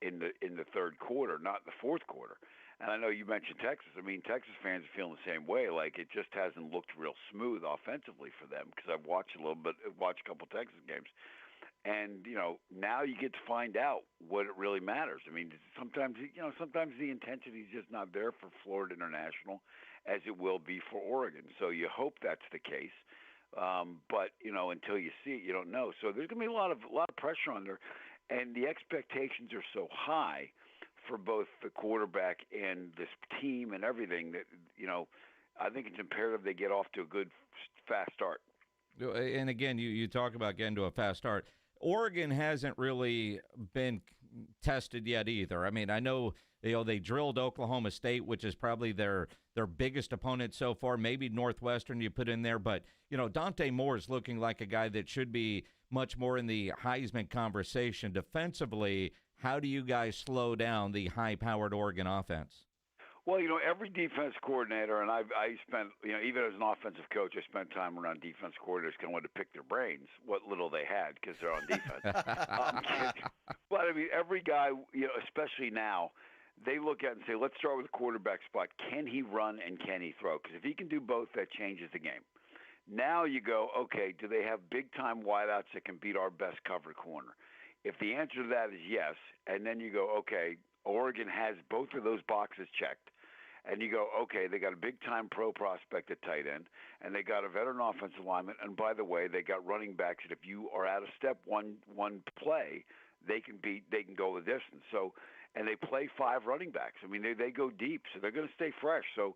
in the third quarter, not the fourth quarter. And I know you mentioned Texas. I mean, Texas fans are feeling the same way. Like, it just hasn't looked real smooth offensively for them, because I've watched a couple Texas games. And, now you get to find out what it really matters. I mean, sometimes the intensity is just not there for Florida International as it will be for Oregon. So you hope that's the case. But, until you see it, you don't know. So there's going to be a lot of pressure on there. And the expectations are so high for both the quarterback and this team and everything that, I think it's imperative they get off to a good, fast start. And again, you talk about getting to a fast start. Oregon hasn't really been tested yet either. I mean, I know they drilled Oklahoma State, which is probably their biggest opponent so far. Maybe Northwestern you put in there, but Dante Moore is looking like a guy that should be much more in the Heisman conversation. Defensively, how do you guys slow down the high-powered Oregon offense? Well, every defense coordinator, and I spent, even as an offensive coach, I spent time around defense coordinators kind of wanted to pick their brains, what little they had, because they're on defense. But, I mean, every guy, especially now, they look at it and say, let's start with the quarterback spot. Can he run and can he throw? Because if he can do both, that changes the game. Now you go, okay, do they have big-time wideouts that can beat our best cover corner? If the answer to that is yes, and then you go, okay, Oregon has both of those boxes checked, and you go, okay, they got a big-time pro prospect at tight end, and they got a veteran offensive lineman, and by the way, they got running backs that if you are out of step one play, they can go the distance. So, and they play 5 running backs. I mean, they go deep, so they're going to stay fresh. So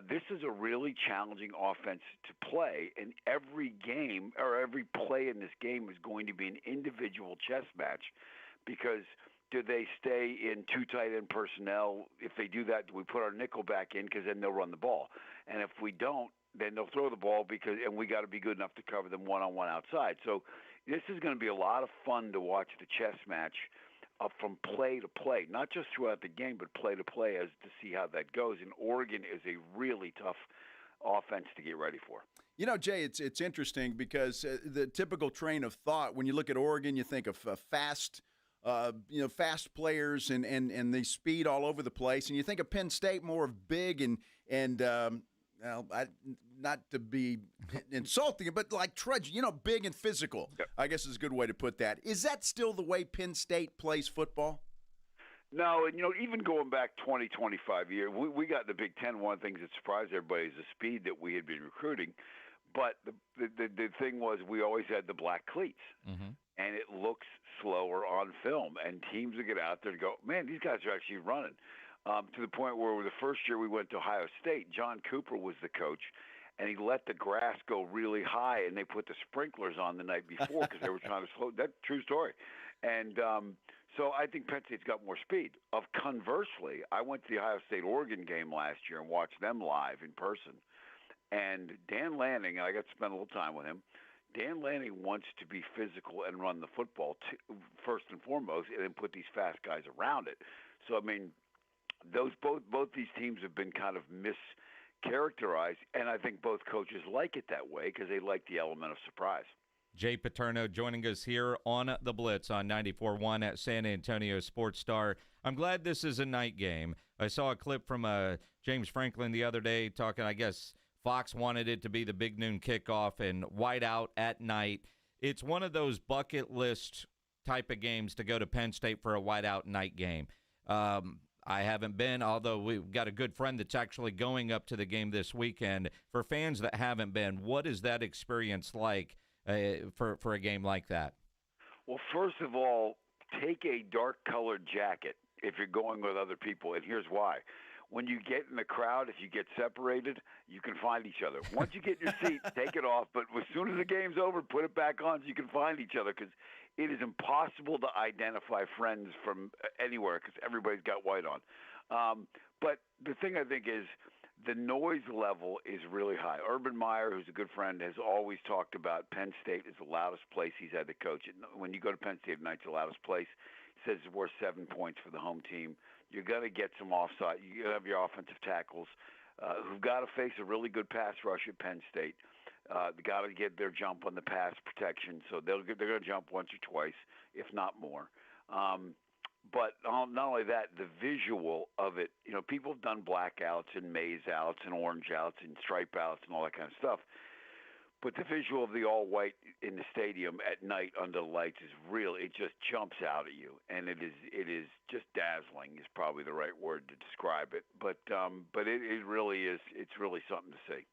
this is a really challenging offense to play, and every game or every play in this game is going to be an individual chess match, because do they stay in 2 tight end personnel? If they do that, do we put our nickel back in, because then they'll run the ball? And if we don't, then they'll throw the ball, and we got to be good enough to cover them one-on-one outside. So this is going to be a lot of fun to watch the chess match from play to play, not just throughout the game, but play to play, as to see how that goes. And Oregon is a really tough offense to get ready for. Jay, it's interesting because the typical train of thought, when you look at Oregon, you think of fast players and the speed all over the place. And you think of Penn State more of big and not to be insulting, but like trudge, big and physical, Yep. I guess is a good way to put that. Is that still the way Penn State plays football? No, and even going back 20, 25 years, we got in the Big Ten. One of the things that surprised everybody is the speed that we had been recruiting. But the thing was, we always had the black cleats. Mm-hmm. And it looks slower on film. And teams would get out there and go, man, these guys are actually running. To the point where the first year we went to Ohio State, John Cooper was the coach, and he let the grass go really high, and they put the sprinklers on the night before because they were trying to slow. That's a true story. And so I think Penn State's got more speed. Conversely, I went to the Ohio State-Oregon game last year and watched them live in person. And Dan Lanning, I got to spend a little time with him, Dan Lanning wants to be physical and run the football first and foremost, and then put these fast guys around it. So, I mean, both these teams have been kind of mischaracterized, and I think both coaches like it that way because they like the element of surprise. Jay Paterno joining us here on The Blitz on 94.1 at San Antonio Sports Star. I'm glad this is a night game. I saw a clip from James Franklin the other day talking, I guess, Fox wanted it to be the big noon kickoff and whiteout at night. It's one of those bucket list type of games to go to Penn State for a whiteout night game. I haven't been, although we've got a good friend that's actually going up to the game this weekend. For fans that haven't been, what is that experience like for a game like that? Well, first of all, take a dark-colored jacket if you're going with other people, and here's why. When you get in the crowd, if you get separated, you can find each other. Once you get in your seat, take it off. But as soon as the game's over, put it back on so you can find each other, because it is impossible to identify friends from anywhere because everybody's got white on. But the thing I think is the noise level is really high. Urban Meyer, who's a good friend, has always talked about Penn State is the loudest place he's had to coach. When you go to Penn State tonight, it's the loudest place. He says it's worth 7 points for the home team. You're going to get some offside. You have your offensive tackles who've got to face a really good pass rush at Penn State. They got to get their jump on the pass protection, so they're going to jump once or twice, if not more. But not only that, the visual of it, people have done blackouts and maze outs and orange outs and stripe outs and all that kind of stuff. But the visual of the all-white in the stadium at night under the lights is real. It just jumps out at you, and it is just dazzling is probably the right word to describe it. But it really is. It's really something to see.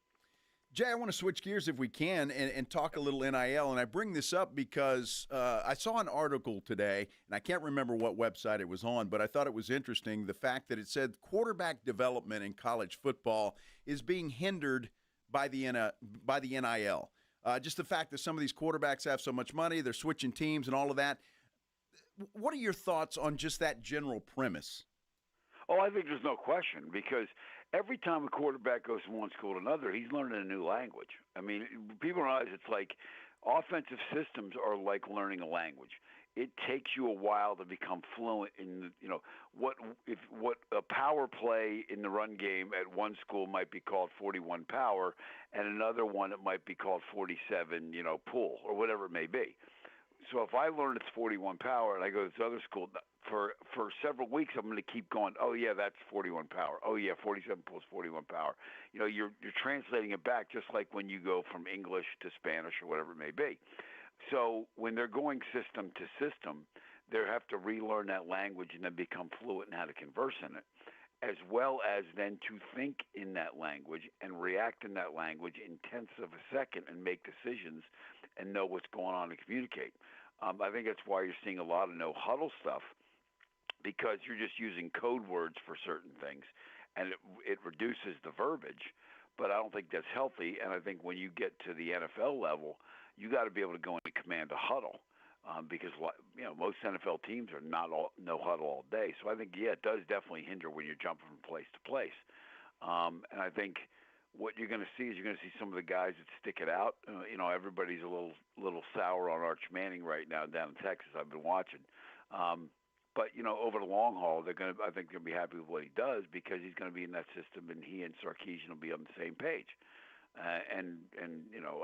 Jay, I want to switch gears if we can and talk a little NIL. And I bring this up because I saw an article today, and I can't remember what website it was on, but I thought it was interesting, the fact that it said quarterback development in college football is being hindered by the NIL. Just the fact that some of these quarterbacks have so much money, they're switching teams and all of that. What are your thoughts on just that general premise? Oh, I think there's no question, because every time a quarterback goes from one school to another, he's learning a new language. I mean, people realize it's like offensive systems are like learning a language. It takes you a while to become fluent in, what a power play in the run game at one school might be called 41 power, and another one it might be called 47, pull, or whatever it may be. So if I learn it's 41 power and I go to this other school, for several weeks I'm going to keep going, oh, yeah, that's 41 power. Oh, yeah, 47 plus 41 power. You're translating it back just like when you go from English to Spanish or whatever it may be. So when they're going system to system, they have to relearn that language and then become fluent in how to converse in it, as well as then to think in that language and react in that language in tenths of a second and make decisions and know what's going on and communicate. I think that's why you're seeing a lot of no-huddle stuff, because you're just using code words for certain things, and it reduces the verbiage. But I don't think that's healthy, and I think when you get to the NFL level, you got to be able to go in and command a huddle, because most NFL teams are not no huddle all day. So I think, it does definitely hinder when you're jumping from place to place. And I think what you're going to see is some of the guys that stick it out. Everybody's a little sour on Arch Manning right now down in Texas. I've been watching. But over the long haul, I think they're going to be happy with what he does, because he's going to be in that system, and he and Sarkisian will be on the same page, and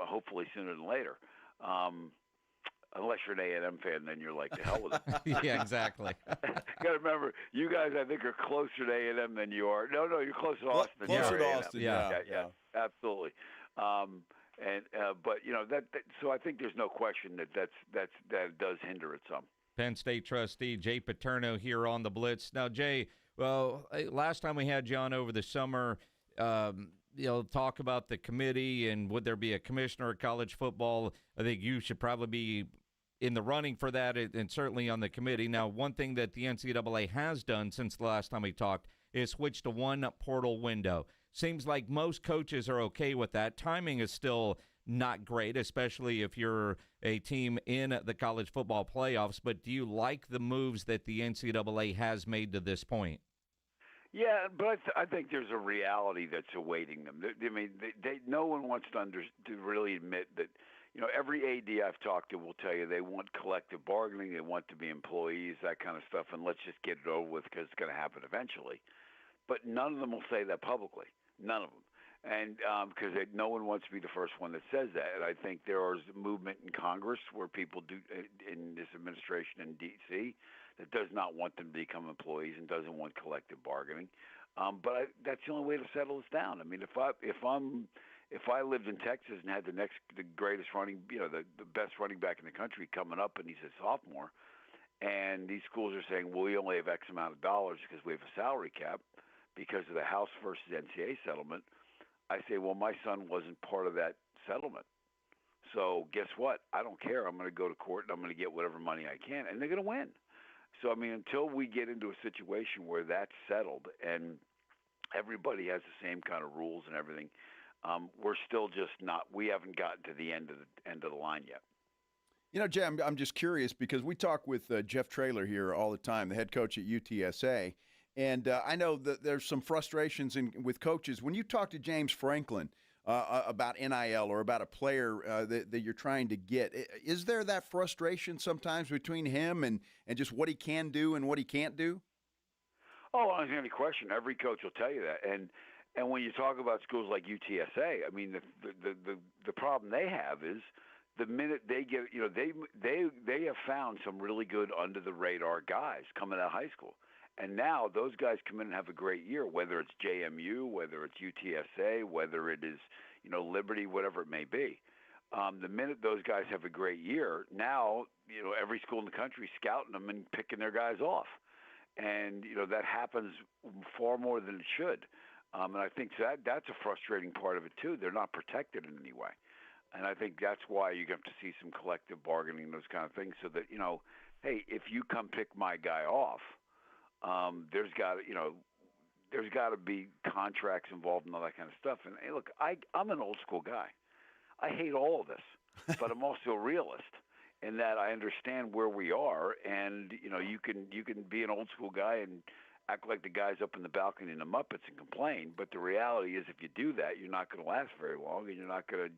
hopefully sooner than later. Unless you're an A&M fan, then you're like, the hell with it. Yeah, exactly. Got to remember, you guys, I think, are closer to A&M than you are. No, you're closer to Austin than you are. Closer to Austin, yeah, absolutely. But so I think there's no question that does hinder it some. Penn State trustee Jay Paterno here on the Blitz. Now, Jay, last time we had you on over the summer, talk about the committee and would there be a commissioner of college football. I think you should probably be in the running for that, and certainly on the committee. Now, one thing that the NCAA has done since the last time we talked is switch to one portal window. Seems like most coaches are okay with that. Timing is still not great, especially if you're a team in the college football playoffs. But do you like the moves that the NCAA has made to this point? Yeah, but I think there's a reality that's awaiting them. I mean, no one wants to really admit that. Every AD I've talked to will tell you they want collective bargaining, they want to be employees, that kind of stuff, and let's just get it over with because it's going to happen eventually. But none of them will say that publicly. None of them. And because no one wants to be the first one that says that. And I think there is a movement in Congress where people do, in this administration in D.C., that does not want them to become employees and doesn't want collective bargaining. But that's the only way to settle this down. I mean, if I lived in Texas and had the greatest running, the best running back in the country coming up, and he's a sophomore, and these schools are saying, well, we only have X amount of dollars because we have a salary cap because of the House versus NCAA settlement, I say, well, my son wasn't part of that settlement. So guess what? I don't care. I'm going to go to court, and I'm going to get whatever money I can, and they're going to win. So, I mean, until we get into a situation where that's settled and everybody has the same kind of rules and everything, we're still just not – we haven't gotten to the end of the line yet. Jay, I'm just curious because we talk with Jeff Traylor here all the time, the head coach at UTSA, And I know that there's some frustrations with coaches. When you talk to James Franklin about NIL or about a player that you're trying to get, is there that frustration sometimes between him and just what he can do and what he can't do? Oh, I don't have any question. Every coach will tell you that. And when you talk about schools like UTSA, I mean, the problem they have is the minute they get, they have found some really good under the radar guys coming out of high school. And now those guys come in and have a great year, whether it's JMU, whether it's UTSA, whether it is, Liberty, whatever it may be. The minute those guys have a great year, now, every school in the country is scouting them and picking their guys off. And, that happens far more than it should. And I think that's a frustrating part of it, too. They're not protected in any way. And I think that's why you have to see some collective bargaining, those kind of things, so that, hey, if you come pick my guy off, there's got to be contracts involved and all that kind of stuff. And hey, look, I'm an old school guy. I hate all of this, but I'm also a realist in that I understand where we are. And you can be an old school guy and act like the guys up in the balcony in the Muppets and complain. But the reality is, if you do that, you're not going to last very long, and you're not going to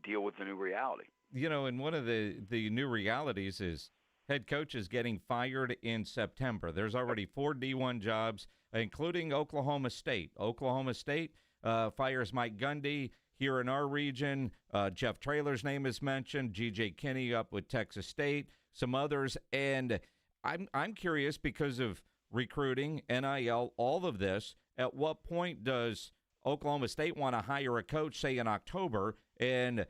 deal with the new reality. And one of the new realities is head coaches getting fired in September. There's already 4 D1 jobs, including Oklahoma State. Oklahoma State fires Mike Gundy here in our region. Jeff Traylor's name is mentioned. G.J. Kinney up with Texas State, some others. And I'm curious, because of recruiting, NIL, all of this, at what point does Oklahoma State want to hire a coach, say in October, and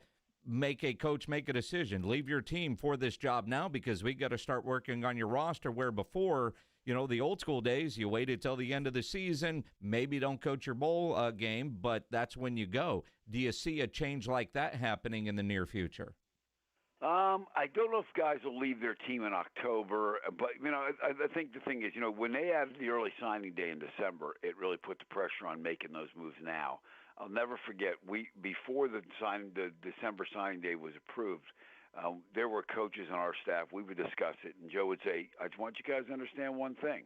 make a decision, leave your team for this job now because we got to start working on your roster, where before, the old school days, you waited till the end of the season, maybe don't coach your bowl game, but that's when you go. Do you see a change like that happening in the near future? I don't know if guys will leave their team in October, but, I think the thing is, when they added the early signing day in December, it really put the pressure on making those moves now. I'll never forget, before the December signing day was approved, there were coaches on our staff. We would discuss it, and Joe would say, I just want you guys to understand one thing.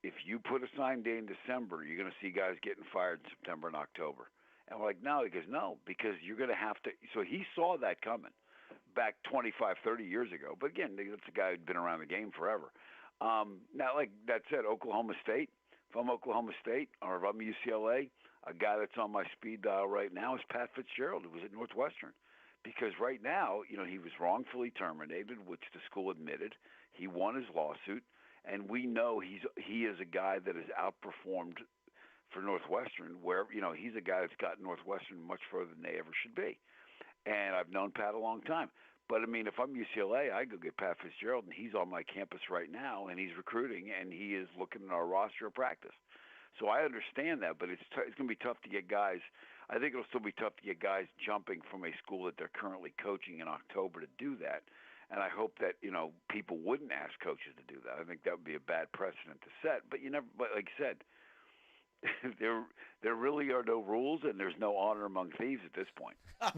If you put a signing day in December, you're going to see guys getting fired in September and October. And we're like, no. He goes, no, because you're going to have to. So he saw that coming back 25, 30 years ago. But again, that's a guy who'd been around the game forever. Now, like that said, Oklahoma State, if I'm Oklahoma State or if I'm UCLA, a guy that's on my speed dial right now is Pat Fitzgerald, who was at Northwestern. Because right now, he was wrongfully terminated, which the school admitted. He won his lawsuit, and we know he is a guy that has outperformed for Northwestern, where, he's a guy that's gotten Northwestern much further than they ever should be. And I've known Pat a long time. But, if I'm UCLA, I go get Pat Fitzgerald, and he's on my campus right now, and he's recruiting, and he is looking at our roster of practice. So I understand that, but it's going to be tough to get guys. I think it'll still be tough to get guys jumping from a school that they're currently coaching in October to do that. And I hope that, people wouldn't ask coaches to do that. I think that would be a bad precedent to set. But but like I said, there really are no rules, and there's no honor among thieves at this point.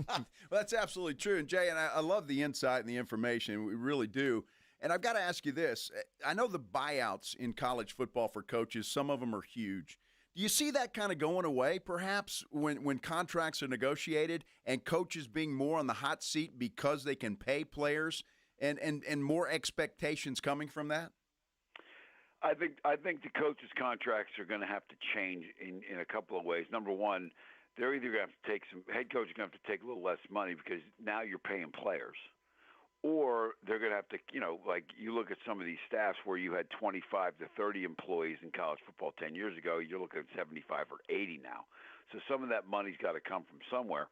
Well, that's absolutely true. And Jay, and I love the insight and the information. We really do. And I've got to ask you this. I know the buyouts in college football for coaches, some of them are huge. Do you see that kind of going away, perhaps, when contracts are negotiated and coaches being more on the hot seat because they can pay players and more expectations coming from that? I think the coaches' contracts are going to have to change in a couple of ways. Number one, they're either going to have to take head coach is going to have to take a little less money because now you're paying players. Or they're going to have to, like you look at some of these staffs where you had 25 to 30 employees in college football 10 years ago, you're looking at 75 or 80 now. So some of that money's got to come from somewhere.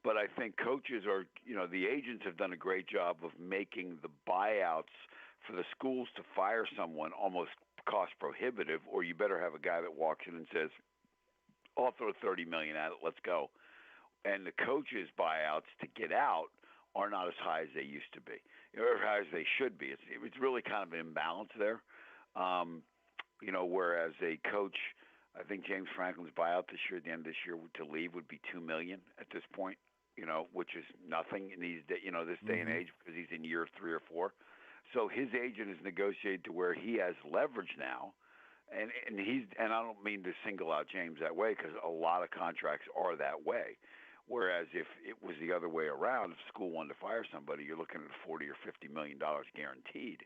But I think coaches are, the agents have done a great job of making the buyouts for the schools to fire someone almost cost prohibitive, or you better have a guy that walks in and says, I'll throw $30 million at it, let's go. And the coaches' buyouts to get out are not as high as they used to be, or as high as they should be. It's really kind of an imbalance there. Whereas a coach, I think James Franklin's buyout this year, at the end of this year, to leave would be $2 million at this point, which is nothing in these this day and age because he's in year 3 or 4. So his agent is negotiated to where he has leverage now. And I don't mean to single out James that way, because a lot of contracts are that way. Whereas if it was the other way around, if school wanted to fire somebody, you're looking at $40 or $50 million guaranteed.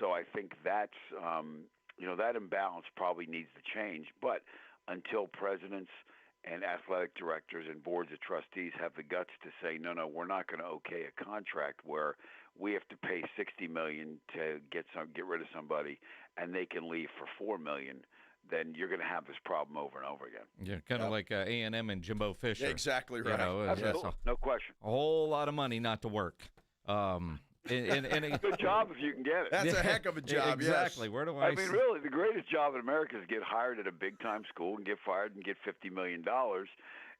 So I think that's that imbalance probably needs to change. But until presidents and athletic directors and boards of trustees have the guts to say, no, we're not going to okay a contract where we have to pay $60 million to get rid of somebody, and they can leave for $4 million, then you're going to have this problem over and over again. Yeah, kind of like A&M and Jimbo Fisher. Yeah, exactly right. Absolutely. No question. A whole lot of money not to work. Good job if you can get it. That's a heck of a job. Exactly. Yes. Where do I mean, really, the greatest job in America is get hired at a big-time school and get fired and get $50 million,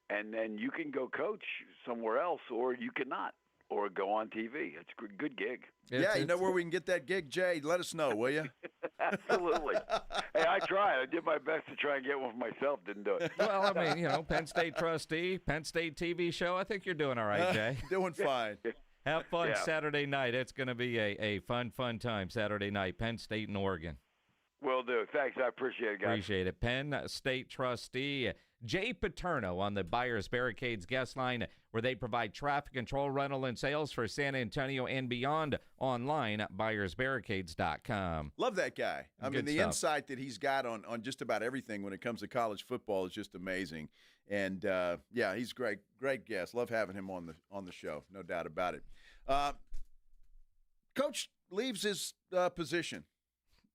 and then you can go coach somewhere else, or you cannot, or go on TV. It's a good gig. You know where we can get that gig, Jay? Let us know, will you? Absolutely. Hey, I tried. I did my best to try and get one for myself. Didn't do it. Well, I mean, Penn State trustee, Penn State TV show. I think you're doing all right, Jay. Doing fine. Have fun Saturday night. It's going to be a fun time Saturday night. Penn State and Oregon. Will do. Thanks. I appreciate it, guys. Appreciate it. Penn State trustee Jay Paterno on the Buyers Barricades guest line, where they provide traffic control, rental, and sales for San Antonio and beyond, online at buyersbarricades.com. Love that guy. I mean, the stuff. insight that he's got on just about everything when it comes to college football is just amazing. And, he's great guest. Love having him on the show, no doubt about it. Coach leaves his position.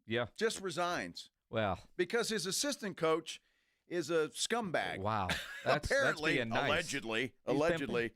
Yeah. Just resigns. Well. Because his assistant coach is a scumbag. Wow. Apparently, that's nice. allegedly.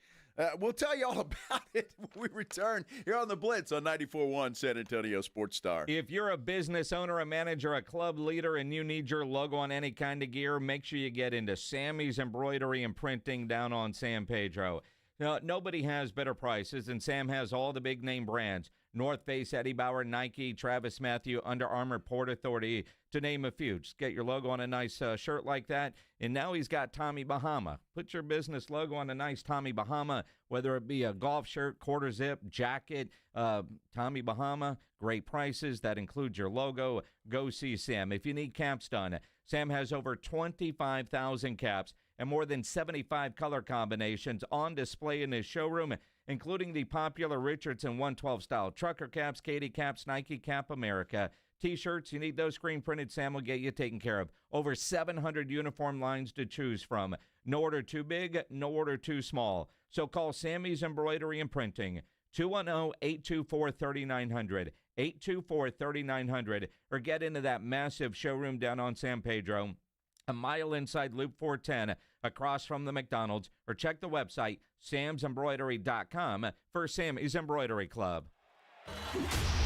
We'll tell you all about it when we return here on the Blitz on 94.1 San Antonio Sports Star. If you're a business owner, a manager, a club leader, and you need your logo on any kind of gear, make sure you get into Sammy's Embroidery and Printing down on San Pedro. Now, nobody has better prices, and Sam has all the big-name brands. North Face, Eddie Bauer, Nike, Travis Mathew, Under Armour, Port Authority, to name a few. Just get your logo on a nice shirt like that. And now he's got Tommy Bahama. Put your business logo on a nice Tommy Bahama, whether it be a golf shirt, quarter zip, jacket, Tommy Bahama, great prices. That includes your logo. Go see Sam. If you need caps done, Sam has over 25,000 caps and more than 75 color combinations on display in his showroom, including the popular Richardson 112 style trucker caps, Katie caps, Nike Cap America, T-shirts. You need those screen printed, Sam will get you taken care of. Over 700 uniform lines to choose from. No order too big, no order too small. So call Sammy's Embroidery and Printing, 210-824-3900, 824-3900, or get into that massive showroom down on San Pedro, a mile inside Loop 410, across from the McDonald's, or check the website, samsembroidery.com, for Sammy's Embroidery Club.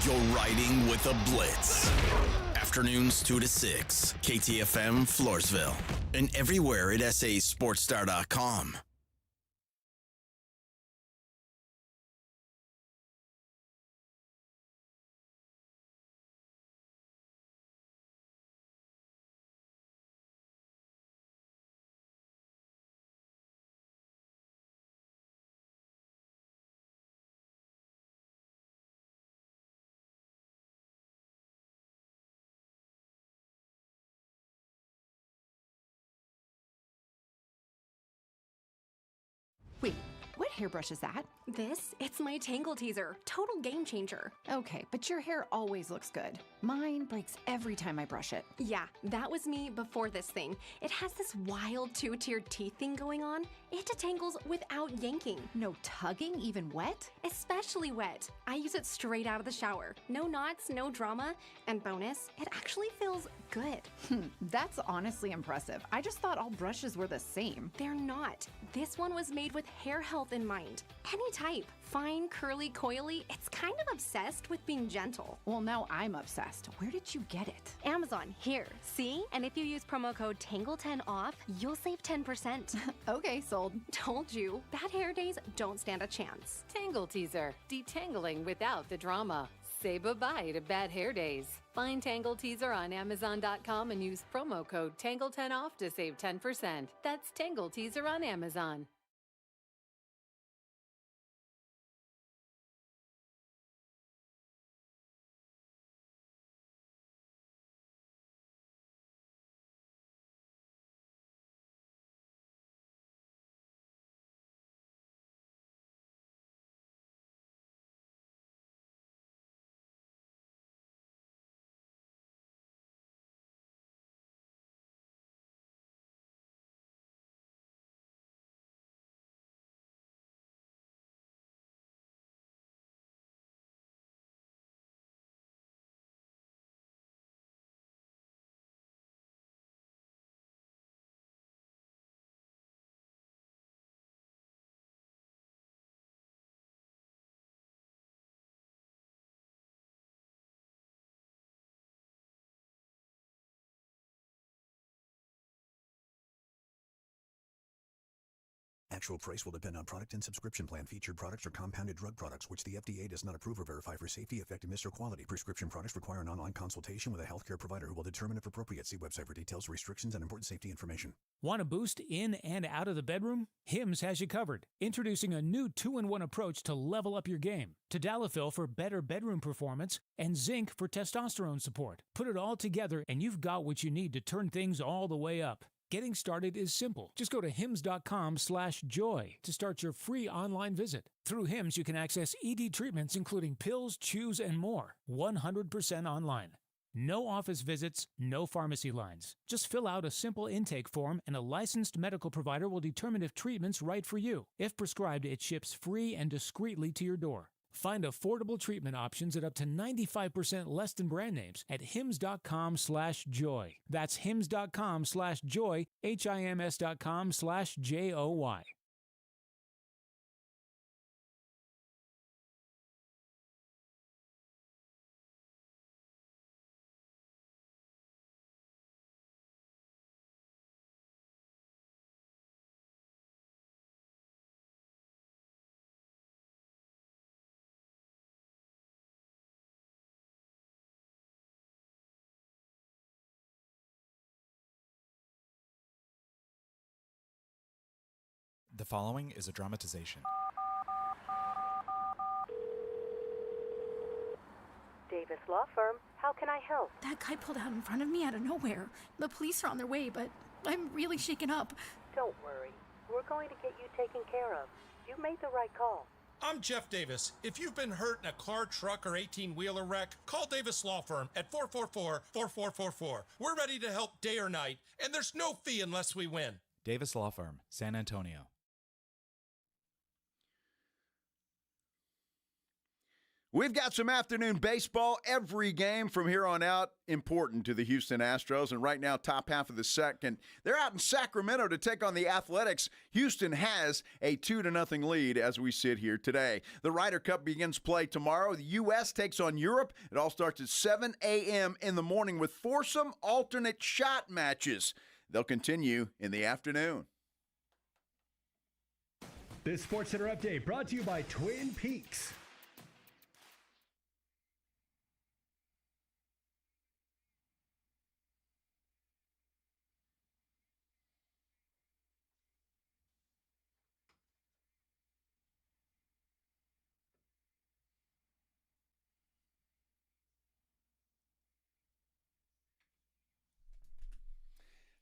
You're riding with a Blitz. Afternoons 2 to 6, KTFM Floresville, and everywhere at sasportstar.com. Wait, what hairbrush is that? This? It's my Tangle Teaser. Total game changer. Okay, but your hair always looks good. Mine breaks every time I brush it. Yeah, that was me before this thing. It has this wild two-tiered teeth thing going on. It detangles without yanking. No tugging, even wet? Especially wet. I use it straight out of the shower. No knots, no drama. And bonus, it actually feels good. That's honestly impressive. I just thought all brushes were the same. They're not. This one was made with hair health in mind. Any type. Fine, curly, coily. It's kind of obsessed with being gentle. Well, now I'm obsessed. Where did you get it? Amazon. Here. See? And if you use promo code TANGLE10OFF, you'll save 10%. Okay, sold. Told you. Bad hair days don't stand a chance. Tangle Teaser. Detangling without the drama. Say bye-bye to bad hair days. Find Tangle Teaser on Amazon.com and use promo code TANGLE10OFF to save 10%. That's Tangle Teaser on Amazon. Actual price will depend on product and subscription plan. Featured products are compounded drug products, which the FDA does not approve or verify for safety, effectiveness, or quality. Prescription products require an online consultation with a healthcare provider who will determine if appropriate. See website for details, restrictions, and important safety information. Want a boost in and out of the bedroom? Hims has you covered. Introducing a new 2-in-1 approach to level up your game. Tadalafil for better bedroom performance and zinc for testosterone support. Put it all together and you've got what you need to turn things all the way up. Getting started is simple. Just go to hims.com/joy to start your free online visit. Through Hims, you can access ED treatments including pills, chews, and more. 100% online. No office visits, no pharmacy lines. Just fill out a simple intake form and a licensed medical provider will determine if treatment's right for you. If prescribed, it ships free and discreetly to your door. Find affordable treatment options at up to 95% less than brand names at hims.com/joy. That's hims.com/joy, HIMS.com/JOY. The following is a dramatization. Davis Law Firm, how can I help? That guy pulled out in front of me out of nowhere. The police are on their way, but I'm really shaken up. Don't worry. We're going to get you taken care of. You made the right call. I'm Jeff Davis. If you've been hurt in a car, truck, or 18-wheeler wreck, call Davis Law Firm at 444-4444. We're ready to help day or night, and there's no fee unless we win. Davis Law Firm, San Antonio. We've got some afternoon baseball. Every game from here on out important to the Houston Astros. And right now, top half of the second, they're out in Sacramento to take on the Athletics. Houston has a 2-0 lead as we sit here today. The Ryder Cup begins play tomorrow. The U.S. takes on Europe. It all starts at 7 a.m. in the morning with foursome alternate shot matches. They'll continue in the afternoon. This SportsCenter update brought to you by Twin Peaks.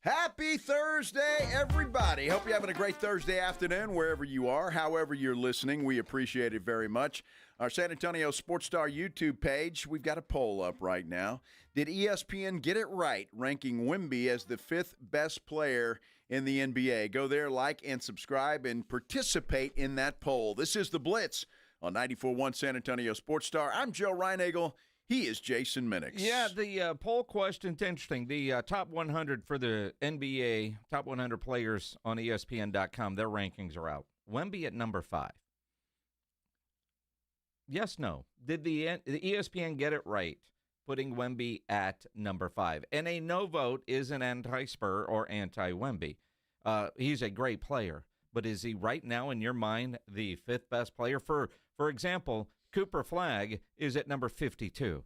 Happy Thursday, everybody. Hope you're having a great Thursday afternoon wherever you are, however you're listening. We appreciate it very much. Our San Antonio Sports Star YouTube page, we've got a poll up right now. Did ESPN get it right, ranking Wemby as the 5th best player in the NBA? Go there, like, and subscribe, and participate in that poll. This is The Blitz on 94.1 San Antonio Sports Star. I'm Joe Reinagel. He is Jason Minix. Yeah, the poll question's interesting. The top 100 for the NBA, top 100 players on ESPN.com, their rankings are out. Wemby at number 5. Yes, no. Did the ESPN get it right, putting Wemby at number 5? And a no vote is an anti-Spur or anti-Wemby. He's a great player, but is he right now in your mind the 5th best player? For example, Cooper Flagg is at number 52.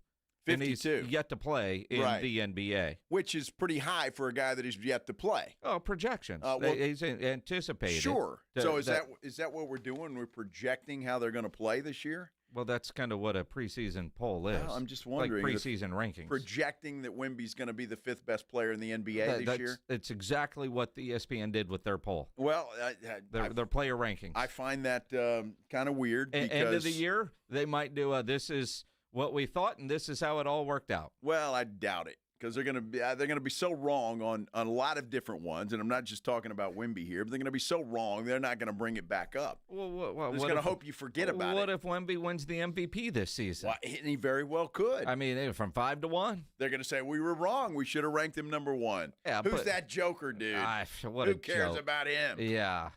52. And he's yet to play in the NBA. Which is pretty high for a guy that is yet to play. Oh, projections. He's anticipated. Sure. So is that what we're doing? We're projecting how they're going to play this year? Well, that's kind of what a preseason poll is. Well, I'm just wondering. Like preseason rankings. Projecting that Wemby's going to be the 5th best player in the NBA this year? It's exactly what the ESPN did with their poll. Well, their player rankings. I find that kind of weird. Because end of the year, they might do this is what we thought, and this is how it all worked out. Well, I doubt it. Because they're going to be so wrong on a lot of different ones, and I'm not just talking about Wemby here, but they're going to be so wrong they're not going to bring it back up. Well, they're going to hope you forget about it. What if Wemby wins the MVP this season? Well, he very well could. I mean, from 5 to 1. They're going to say we were wrong. We should have ranked him number 1. Yeah, who's that joker, dude? Who cares about him? Yeah.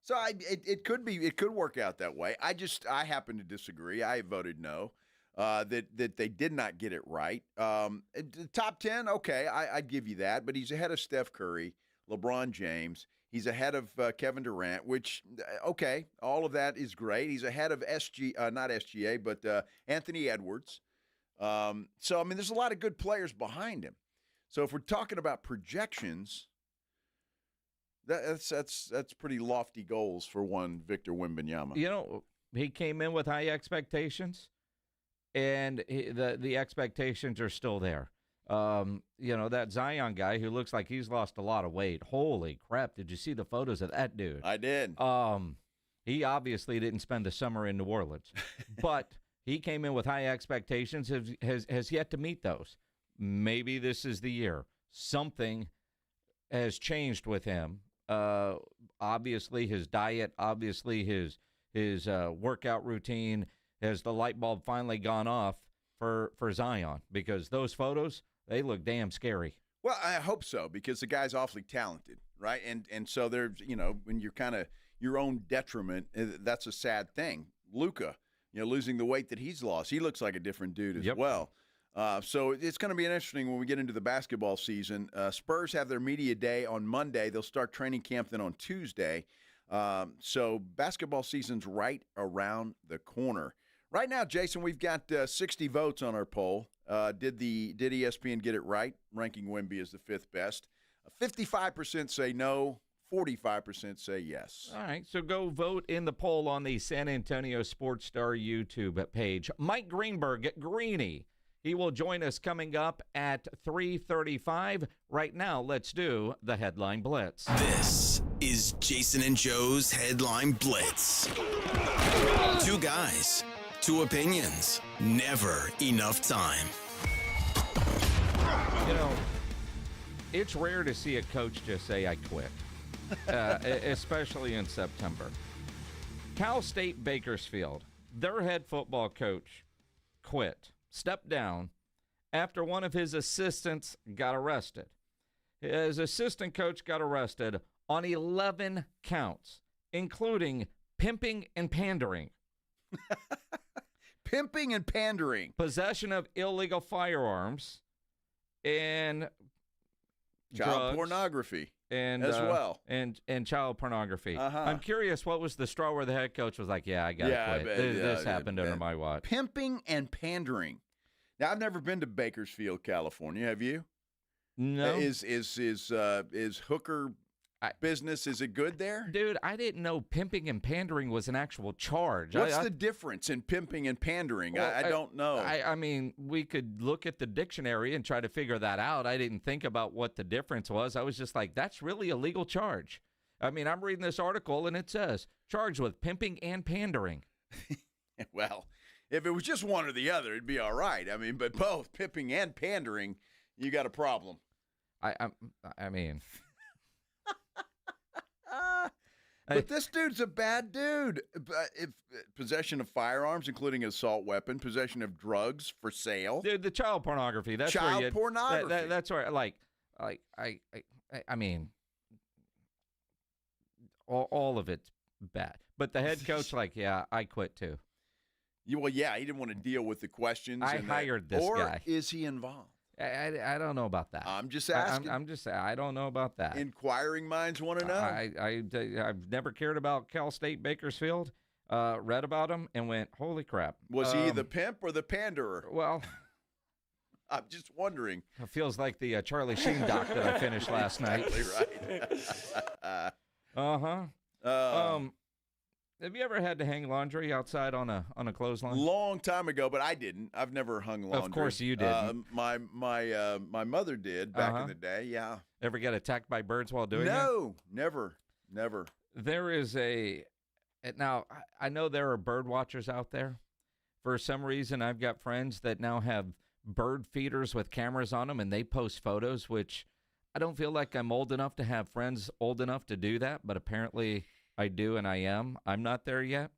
So it could work out that way. I happen to disagree. I voted no. That they did not get it right. The top 10, okay, I'd give you that, but he's ahead of Steph Curry, LeBron James. He's ahead of Kevin Durant, which, okay, all of that is great. He's ahead of not SGA, but Anthony Edwards. So, I mean, there's a lot of good players behind him. So if we're talking about projections, that's pretty lofty goals for one Victor Wembanyama. You know, he came in with high expectations, and the expectations are still there. You know, that Zion guy who looks like he's lost a lot of weight. Holy crap, did you see the photos of that dude? I did. He obviously didn't spend the summer in New Orleans, but he came in with high expectations, has yet to meet those. Maybe this is the year. Something has changed with him. Obviously his diet, obviously his workout routine. Has the light bulb finally gone off for Zion? Because those photos, they look damn scary. Well, I hope so, because the guy's awfully talented, right? And so there's, you know, when you're kind of your own detriment, that's a sad thing. Luka, you know, losing the weight that he's lost, he looks like a different dude as well. So it's going to be interesting when we get into the basketball season. Spurs have their media day on Monday. They'll start training camp then on Tuesday. So basketball season's right around the corner. Right now, Jason, we've got 60 votes on our poll. Did ESPN get it right, ranking Wemby as the fifth best? 55% say no, 45% say yes. All right, so go vote in the poll on the San Antonio Sports Star YouTube page. Mike Greenberg at Greeny. He will join us coming up at 3:35. Right now, let's do the Headline Blitz. This is Jason and Joe's Headline Blitz. Two guys, two opinions, never enough time. You know, it's rare to see a coach just say, I quit, especially in September. Cal State Bakersfield, their head football coach, quit. Stepped down after one of his assistants got arrested. His assistant coach got arrested on 11 counts, including pimping and pandering. Pimping and pandering. Possession of illegal firearms and child pornography and as well. And child pornography. Uh-huh. I'm curious, what was the straw where the head coach was like, I got to quit. This happened under my watch. Pimping and pandering. Now, I've never been to Bakersfield, California. Have you? No. Is hooker business, is it good there? Dude, I didn't know pimping and pandering was an actual charge. What's the difference in pimping and pandering? Well, I don't know. I mean, we could look at the dictionary and try to figure that out. I didn't think about what the difference was. I was just like, that's really a legal charge. I mean, I'm reading this article, and it says, charged with pimping and pandering. Well, if it was just one or the other, it'd be all right. I mean, but both pimping and pandering, you got a problem. I mean... But this dude's a bad dude. If possession of firearms, including assault weapon, possession of drugs for sale. Dude, the child pornography. That's child pornography. That's right. I mean, all of it's bad. But the head coach, I quit too. He didn't want to deal with the questions. I hired this guy. Or is he involved? I don't know about that. I'm just asking. I'm just saying, I don't know about that. Inquiring minds want to know. I've never cared about Cal State Bakersfield. Read about him and went, holy crap. Was he the pimp or the panderer? Well, I'm just wondering. It feels like the Charlie Sheen doc that I finished last night. Exactly right. Have you ever had to hang laundry outside on a clothesline? Long time ago, but I didn't. I've never hung laundry. Of course you didn't. My mother did back in the day. Yeah. Ever get attacked by birds while doing it? No, never. There is now I know there are bird watchers out there. For some reason, I've got friends that now have bird feeders with cameras on them, and they post photos, which I don't feel like I'm old enough to have friends old enough to do that, but apparently I do, and I am. I'm not there yet.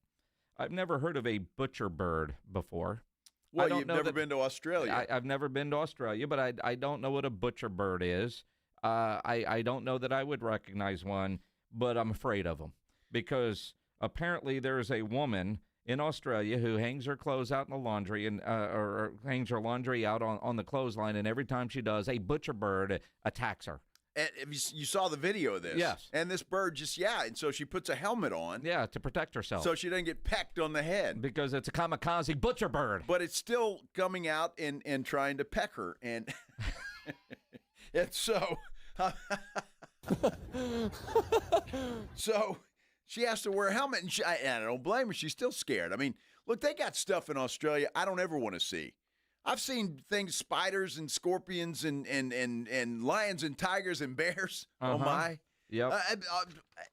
I've never heard of a butcher bird before. Well, you've never been to Australia. I've never been to Australia, but I don't know what a butcher bird is. I don't know that I would recognize one, but I'm afraid of them because apparently there's a woman in Australia who hangs her clothes out in the laundry or hangs her laundry out on the clothesline, and every time she does, a butcher bird attacks her. And you saw the video of this. Yes. And this bird just, and so she puts a helmet on. Yeah, to protect herself. So she doesn't get pecked on the head. Because it's a kamikaze butcher bird. But it's still coming out and trying to peck her. And, and so, so she has to wear a helmet. And I don't blame her. She's still scared. I mean, look, they got stuff in Australia I don't ever want to see. I've seen things, spiders and scorpions and lions and tigers and bears. Oh my! Yep.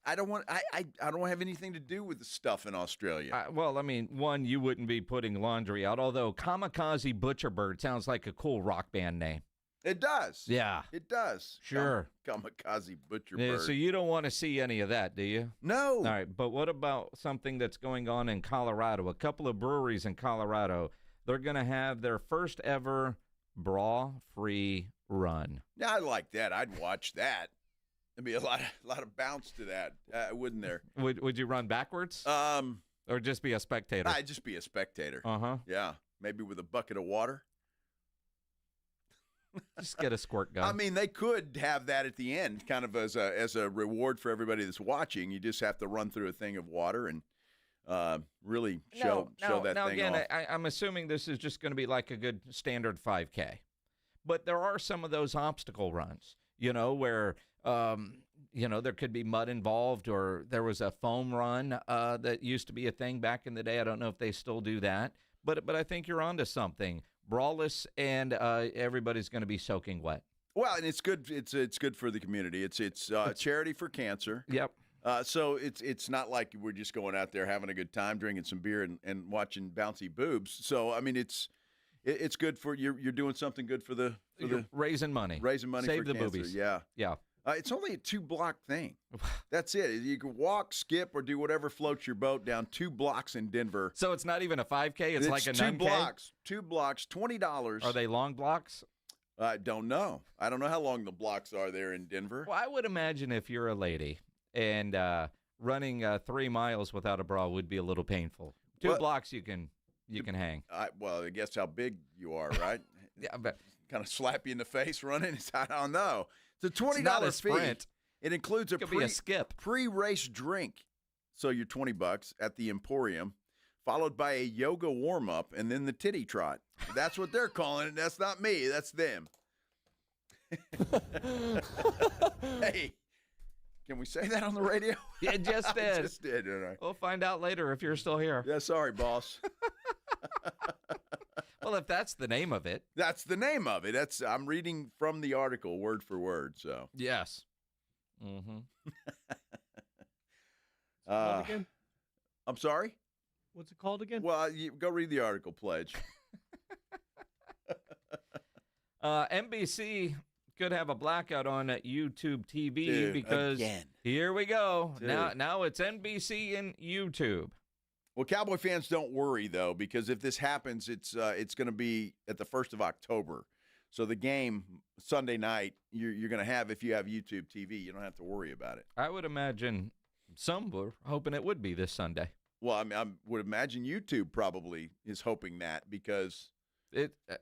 I don't want. I don't have anything to do with the stuff in Australia. Well, I mean, one, you wouldn't be putting laundry out. Although Kamikaze Butcher Bird sounds like a cool rock band name. It does. Yeah. It does. Sure. Kamikaze Butcher Bird. So you don't want to see any of that, do you? No. All right. But what about something that's going on in Colorado? A couple of breweries in Colorado. They're going to have their first ever bra-free run. Yeah, I like that. I'd watch that. There'd be a lot of bounce to that, wouldn't there? Would you run backwards? Or just be a spectator? I'd just be a spectator. Uh-huh. Yeah, maybe with a bucket of water. Just get a squirt gun. I mean, they could have that at the end, kind of as a reward for everybody that's watching. You just have to run through a thing of water and really show that now thing again, off. I'm assuming this is just going to be like a good standard 5K. But there are some of those obstacle runs, where, there could be mud involved, or there was a foam run that used to be a thing back in the day. I don't know if they still do that. But I think you're onto something. Braless, and everybody's going to be soaking wet. Well, and it's good. It's good for the community. It's charity for cancer. Yep. So it's not like we're just going out there having a good time, drinking some beer and watching bouncy boobs. So I mean, it's good for you're doing something good for the raising money. Save for the cancer. boobies. Yeah. Yeah. It's only a 2-block thing. That's it. You can walk, skip, or do whatever floats your boat down 2 blocks in Denver. So it's not even a 5K. It's like a 2 9K? blocks. 2 blocks. $20. Are they long blocks? I don't know. I don't know how long the blocks are there in Denver. Well, I would imagine if you're a lady and running 3 miles without a bra would be a little painful. 2 blocks you can hang. I guess how big you are, right? Yeah, but kind of slap you in the face running. I don't know. It's a $20 it's not a fee. sprint. It includes It could be a skip. pre-race drink. So you're $20 at the Emporium, followed by a yoga warm-up, and then the titty trot. That's what they're calling it. That's not me. That's them. Hey, can we say that on the radio? You just did. I just did, didn't I? We'll find out later if you're still here. Yeah, sorry, boss. Well, if that's the name of it. That's the name of it. I'm reading from the article word for word. So yes. Mm-hmm. Again? I'm sorry? What's it called again? Well, you go read the article, Pledge. NBC could have a blackout on YouTube TV. Dude, because again. Here we go. Dude. Now it's NBC and YouTube. Well, Cowboy fans, don't worry, though, because if this happens, it's going to be at the 1st of October. So the game Sunday night, you're going to have, if you have YouTube TV, you don't have to worry about it. I would imagine some were hoping it would be this Sunday. Well, I mean, I would imagine YouTube probably is hoping that because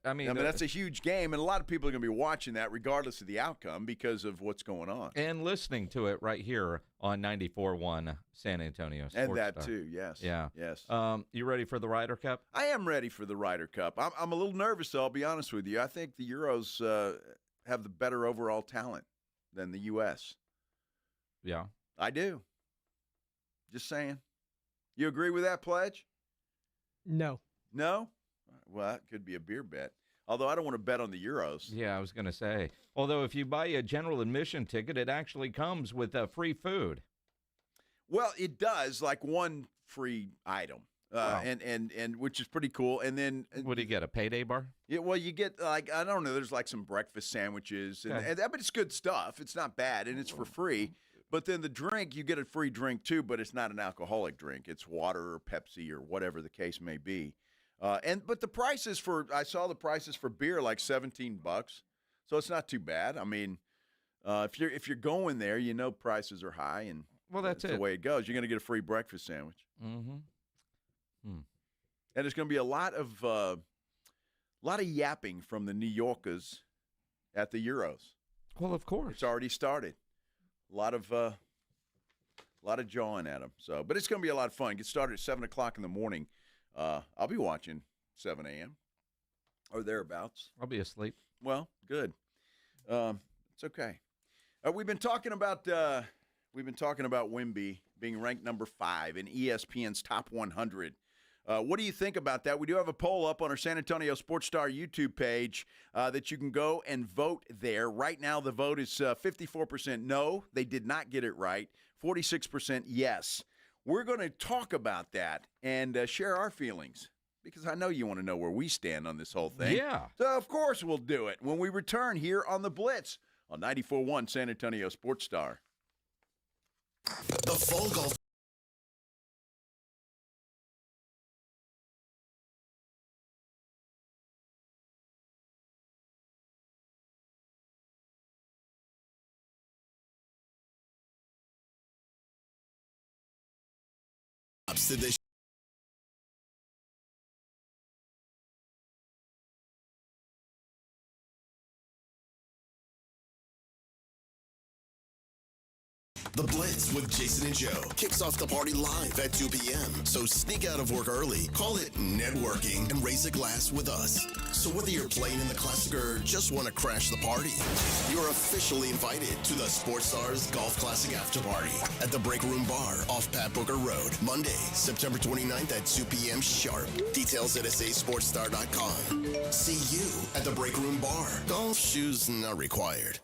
that's a huge game, and a lot of people are going to be watching that regardless of the outcome because of what's going on. And listening to it right here on 94.1 San Antonio Sports And that Star. too, yes. Yeah. Yes. You ready for the Ryder Cup? I am ready for the Ryder Cup. I'm a little nervous, though, I'll be honest with you. I think the Euros have the better overall talent than the U.S. Yeah. I do. Just saying. You agree with that, Pledge? No. No? Well, that could be a beer bet. Although I don't want to bet on the Euros. Yeah, I was going to say. Although if you buy a general admission ticket, it actually comes with free food. Well, it does, like one free item, Wow. and which is pretty cool. And then What do you get, a payday bar? Yeah, well, you get like I don't know. There's like some breakfast sandwiches, Okay. but it's good stuff. It's not bad, and it's for free. But then the drink, you get a free drink too, but it's not an alcoholic drink. It's water or Pepsi or whatever the case may be. But the prices I saw the prices for beer like $17, so it's not too bad. I mean, if you're going there, prices are high, and well, that's the way it goes. You're going to get a free breakfast sandwich. Mm-hmm. And there's going to be a lot of yapping from the New Yorkers at the Euros. Well, of course. It's already started. A lot of jawing at them. So, but it's going to be a lot of fun. Get started at 7 o'clock in the morning. I'll be watching 7 a.m. or thereabouts. I'll be asleep. Well, good. It's okay. We've been talking about Wemby being ranked number 5 in ESPN's top 100. What do you think about that? We do have a poll up on our San Antonio Sports Star YouTube page that you can go and vote there. Right now, the vote is 54% no, they did not get it right. 46% yes. We're going to talk about that and share our feelings because I know you want to know where we stand on this whole thing. Yeah. So, of course, we'll do it when we return here on The Blitz on 94.1 San Antonio Sports Star. The Fall Golf to this. The Blitz with Jason and Joe kicks off the party live at 2 p.m. So sneak out of work early, call it networking, and raise a glass with us. So whether you're playing in the Classic or just want to crash the party, you're officially invited to the Sports Stars Golf Classic After Party at the Break Room Bar off Pat Booker Road, Monday, September 29th at 2 p.m. sharp. Details at sasportstar.com. See you at the Break Room Bar. Golf shoes not required.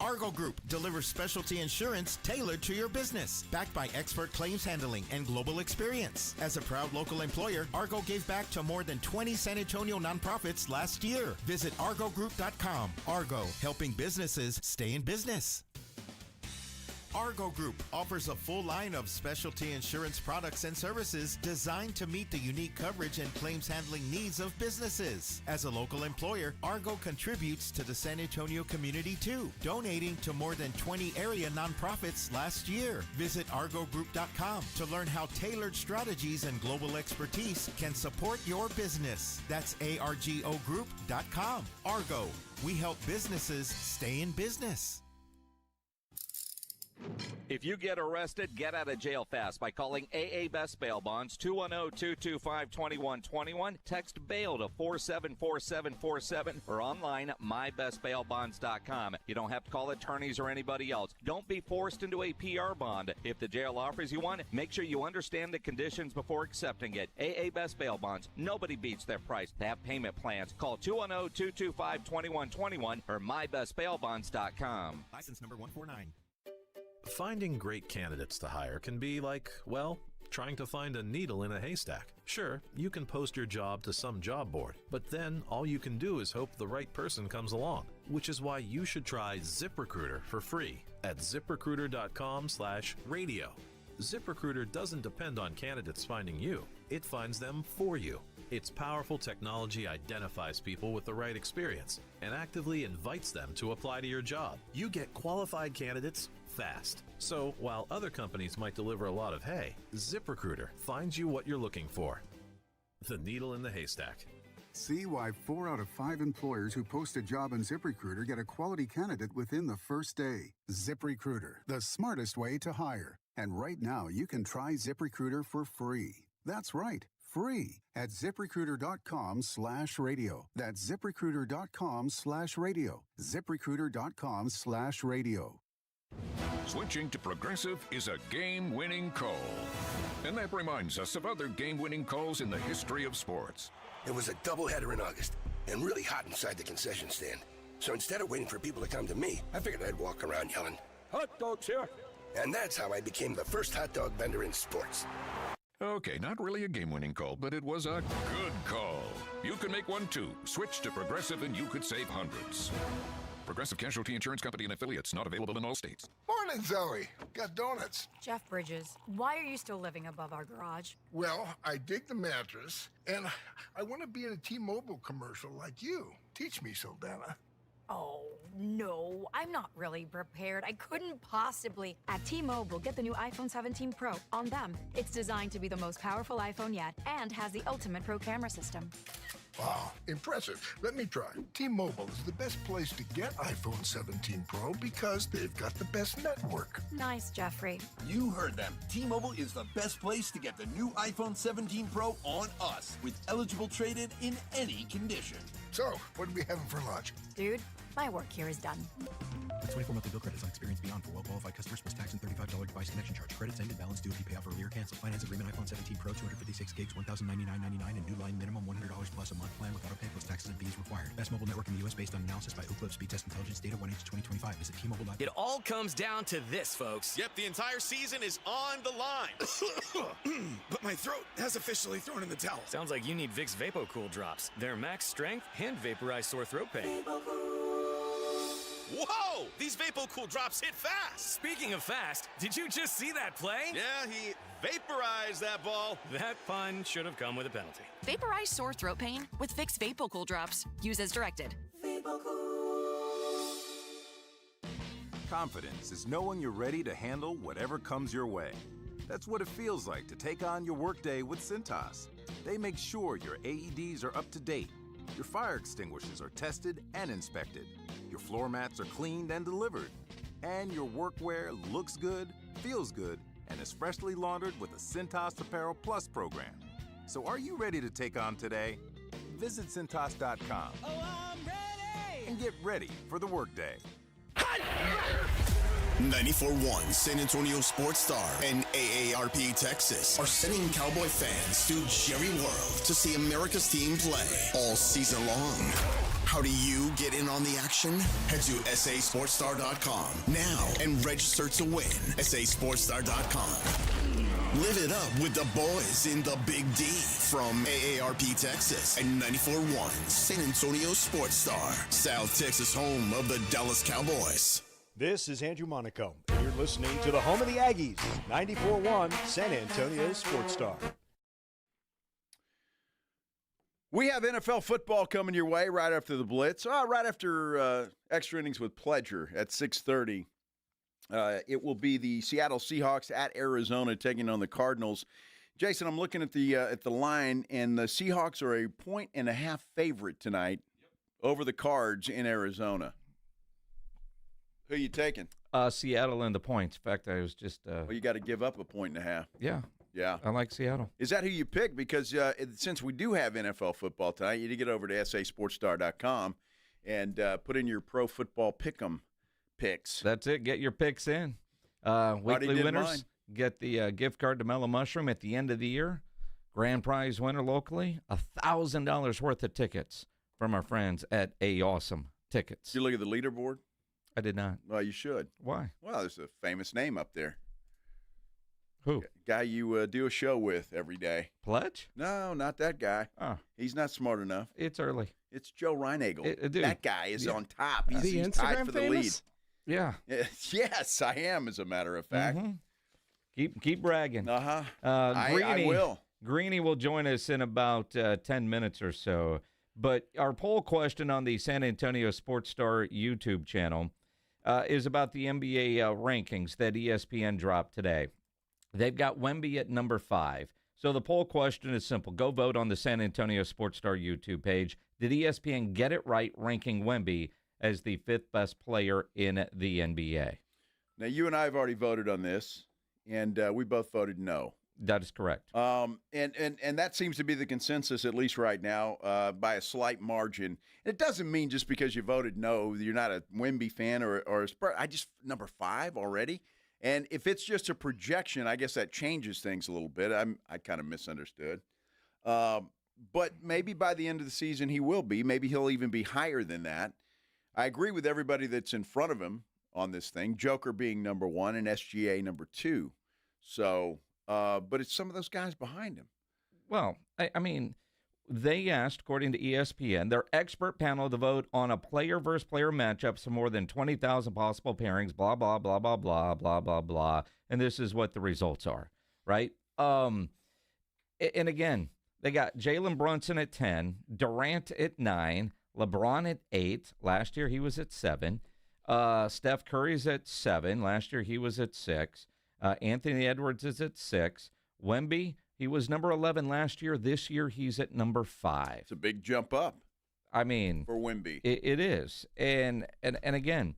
Argo Group delivers specialty insurance tailored to your business, backed by expert claims handling and global experience. As a proud local employer, Argo gave back to more than 20 San Antonio nonprofits last year. Visit argogroup.com. Argo, helping businesses stay in business. Argo Group offers a full line of specialty insurance products and services designed to meet the unique coverage and claims handling needs of businesses. As a local employer, Argo contributes to the San Antonio community too, donating to more than 20 area nonprofits last year. Visit argogroup.com to learn how tailored strategies and global expertise can support your business. That's argogroup.com. Argo, we help businesses stay in business. If you get arrested, get out of jail fast by calling AA Best Bail Bonds, 210-225-2121. Text bail to 474747 or online at mybestbailbonds.com. You don't have to call attorneys or anybody else. Don't be forced into a PR bond. If the jail offers you one, make sure you understand the conditions before accepting it. AA Best Bail Bonds. Nobody beats their price. They have payment plans. Call 210-225-2121 or mybestbailbonds.com. License number 149. Finding great candidates to hire can be like, well, trying to find a needle in a haystack. Sure, you can post your job to some job board, but then all you can do is hope the right person comes along, which is why you should try ZipRecruiter for free at ZipRecruiter.com/radio. ZipRecruiter doesn't depend on candidates finding you. It finds them for you. Its powerful technology identifies people with the right experience and actively invites them to apply to your job. You get qualified candidates fast. So while other companies might deliver a lot of hay, ZipRecruiter finds you what you're looking for. The needle in the haystack. See why 4 out of 5 employers who post a job on ZipRecruiter get a quality candidate within the first day. ZipRecruiter, the smartest way to hire. And right now, you can try ZipRecruiter for free. That's right, free at ZipRecruiter.com/radio. That's ZipRecruiter.com/radio. ZipRecruiter.com/radio. Switching to Progressive is a game-winning call. And that reminds us of other game-winning calls in the history of sports. It was a doubleheader in August and really hot inside the concession stand. So instead of waiting for people to come to me, I figured I'd walk around yelling, "Hot dogs here!" And that's how I became the first hot dog vendor in sports. Okay, not really a game-winning call, but it was a good call. You can make one too. Switch to Progressive and you could save hundreds. Progressive Casualty Insurance Company and affiliates, not available in all states. Morning, Zoe. Got donuts. Jeff Bridges, why are you still living above our garage? Well, I dig the mattress, and I want to be in a T-Mobile commercial like you. Teach me, Saldana. Oh, no, I'm not really prepared. I couldn't possibly. At T-Mobile, get the new iPhone 17 Pro. On them, it's designed to be the most powerful iPhone yet and has the ultimate pro camera system. Wow, impressive. Let me try. T-Mobile is the best place to get iPhone 17 Pro because they've got the best network. Nice, Jeffrey. You heard them. T-Mobile is the best place to get the new iPhone 17 Pro on us with eligible trade-in in any condition. So, what are we having for lunch? Dude, my work here is done. The 24 monthly bill credits on Experience Beyond for well-qualified customers plus tax and $35 device connection charge. Credits ended. Balance due if you pay off earlier. Cancel. Finance agreement. iPhone 17 Pro, 256 gigs, $1,099.99, and new line minimum $100 plus a month plan with auto pay plus taxes and fees required. Best mobile network in the U.S. based on analysis by Ookla Speed Test Intelligence data 1H 2025. Visit T-Mobile.com. It all comes down to this, folks. Yep, the entire season is on the line. But my throat has officially thrown in the towel. Sounds like you need Vicks VapoCool drops. They're max strength and vaporize sore throat pain. Whoa! These VapoCool drops hit fast. Speaking of fast, did you just see that play? Yeah, he vaporized that ball. That pun should have come with a penalty. Vaporize sore throat pain with Vicks VapoCool drops. Use as directed. Confidence is knowing you're ready to handle whatever comes your way. That's what it feels like to take on your workday with Cintas. They make sure your AEDs are up to date, your fire extinguishers are tested and inspected, your floor mats are cleaned and delivered, and your workwear looks good, feels good, and is freshly laundered with a Cintas Apparel Plus program. So are you ready to take on today? Visit Cintas.com and get ready for the workday. 94.1 San Antonio Sports Star and AARP Texas are sending Cowboy fans to Jerry World to see America's team play all season long. How do you get in on the action? Head to sasportstar.com now and register to win. sasportstar.com. Live it up with the boys in the Big D from AARP Texas and 94.1 San Antonio Sports Star, South Texas home of the Dallas Cowboys. This is Andrew Monaco, and you're listening to the home of the Aggies, 94.1 San Antonio Sports Star. We have NFL football coming your way right after the Blitz, right after extra innings with Pledger at 6:30. It will be the Seattle Seahawks at Arizona taking on the Cardinals. Jason, I'm looking at the line, and the Seahawks are a 1.5 favorite tonight over the Cards in Arizona. Who are you taking? Seattle and the points. In fact, I was just well, you got to give up a 1.5. Yeah. Yeah. I like Seattle. Is that who you picked? Because since we do have NFL football tonight, you need to get over to sasportstar.com and put in your pro football pick'em picks. That's it. Get your picks in. Weekly winners get the gift card to Mellow Mushroom at the end of the year. Grand prize winner locally, $1,000 worth of tickets from our friends at A Awesome Tickets. Did you look at the leaderboard? I did not. Well, you should. Why? Well, there's a famous name up there. Who? Guy you do a show with every day. Pledge? No, not that guy. Oh. He's not smart enough. It's early. It's Joe Reinagel. Dude. That guy is on top. He's Instagram tied for the famous? lead. Yeah. Yes, I am, as a matter of fact. Mm-hmm. Keep bragging. Uh-huh. I will. Greeny will join us in about 10 minutes or so. But our poll question on the San Antonio Sports Star YouTube channel is about the NBA rankings that ESPN dropped today. They've got Wemby at number 5. So the poll question is simple. Go vote on the San Antonio Sports Star YouTube page. Did ESPN get it right ranking Wemby as the 5th best player in the NBA? Now, you and I have already voted on this, and we both voted no. That is correct. And that seems to be the consensus, at least right now, by a slight margin. It doesn't mean just because you voted no, you're not a Wemby fan or a Spurs. I just number 5 already. And if it's just a projection, I guess that changes things a little bit. I kind of misunderstood. But maybe by the end of the season he will be. Maybe he'll even be higher than that. I agree with everybody that's in front of him on this thing, Joker being number 1 and SGA number 2. So, but it's some of those guys behind him. Well, I mean, they asked, according to ESPN, their expert panel to vote on a player versus player matchups for more than 20,000 possible pairings, blah, blah, blah, blah, blah, blah, blah, blah. And this is what the results are, right? And again, they got Jalen Brunson at 10, Durant at 9, LeBron at 8. Last year he was at 7. Steph Curry's at 7. Last year he was at 6. Anthony Edwards is at 6. Wemby, He was number 11 last year. This year, he's at number 5. It's a big jump up. I mean, for Wemby. It is. And again,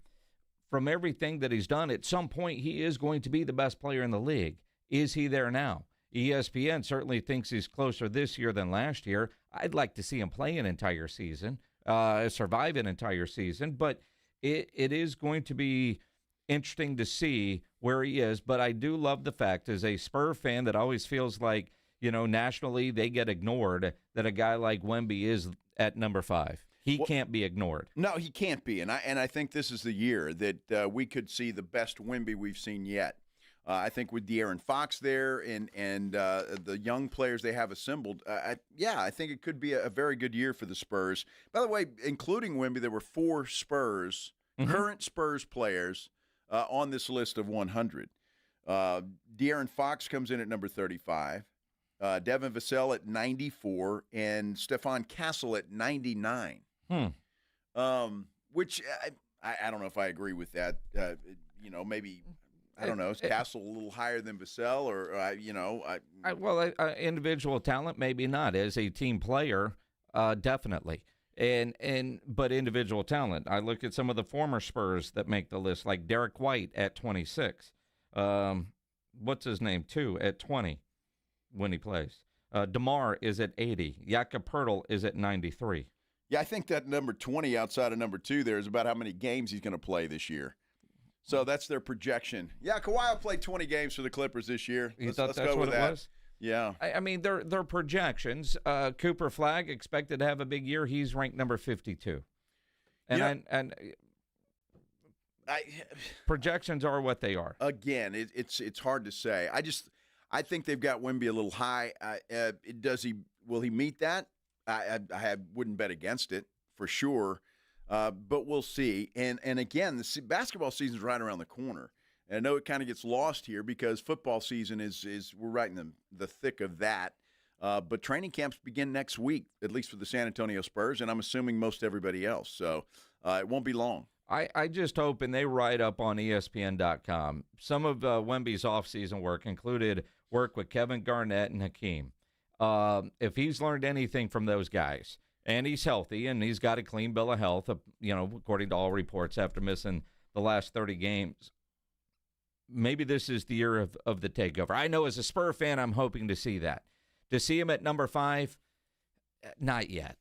from everything that he's done, at some point, he is going to be the best player in the league. Is he there now? ESPN certainly thinks he's closer this year than last year. I'd like to see him play an entire season, survive an entire season, but it is going to be interesting to see where he is. But I do love the fact, as a Spur fan that always feels like, nationally they get ignored, that a guy like Wemby is at number 5. He can't be ignored. No, he can't be. And I think this is the year that we could see the best Wemby we've seen yet. I think with De'Aaron Fox there and the young players they have assembled, I think it could be a very good year for the Spurs. By the way, including Wemby, there were 4 Spurs, current Spurs players on this list of 100. De'Aaron Fox comes in at number 35. Devin Vassell at 94, and Stephon Castle at 99. Which I don't know if I agree with that. Maybe, I don't know, is Castle a little higher than Vassell, or, individual talent, maybe not. As a team player, definitely. But individual talent. I look at some of the former Spurs that make the list, like Derek White at 26. What's his name, too, at 20. When he plays. DeMar is at 80. Jakob Poeltl is at 93. Yeah, I think that number 20 outside of number 2 there is about how many games he's going to play this year. So that's their projection. Yeah, Kawhi will play 20 games for the Clippers this year. Let's go with what that. It was? Yeah. I mean, they're projections. Cooper Flagg expected to have a big year. He's ranked number 52. Projections are what they are. Again, it's hard to say. I think they've got Wemby a little high. Will he meet that? I wouldn't bet against it for sure, but we'll see. And again, the basketball season is right around the corner. And I know it kind of gets lost here because football season is we're right in the thick of that. But training camps begin next week, at least for the San Antonio Spurs, and I'm assuming most everybody else. So it won't be long. I just hope, and they write up on ESPN.com, some of Wemby's offseason work included work with Kevin Garnett and Hakeem. If he's learned anything from those guys, and he's healthy, and he's got a clean bill of health, according to all reports after missing the last 30 games, maybe this is the year of the takeover. I know as a Spur fan, I'm hoping to see that. To see him at number 5, not yet.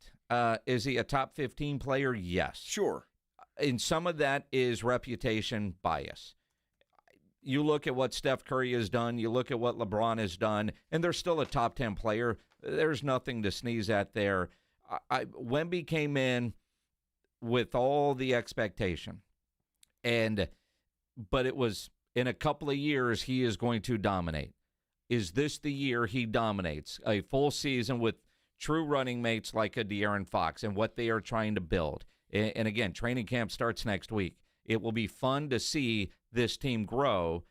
Is he a top 15 player? Yes. Sure. And some of that is reputation bias. You look at what Steph Curry has done, you look at what LeBron has done, and they're still a top 10 player. There's nothing to sneeze at there. Wemby came in with all the expectation, but it was in a couple of years he is going to dominate. Is this the year he dominates? A full season with true running mates like a De'Aaron Fox and what they are trying to build. And again, training camp starts next week. It will be fun to see this team grow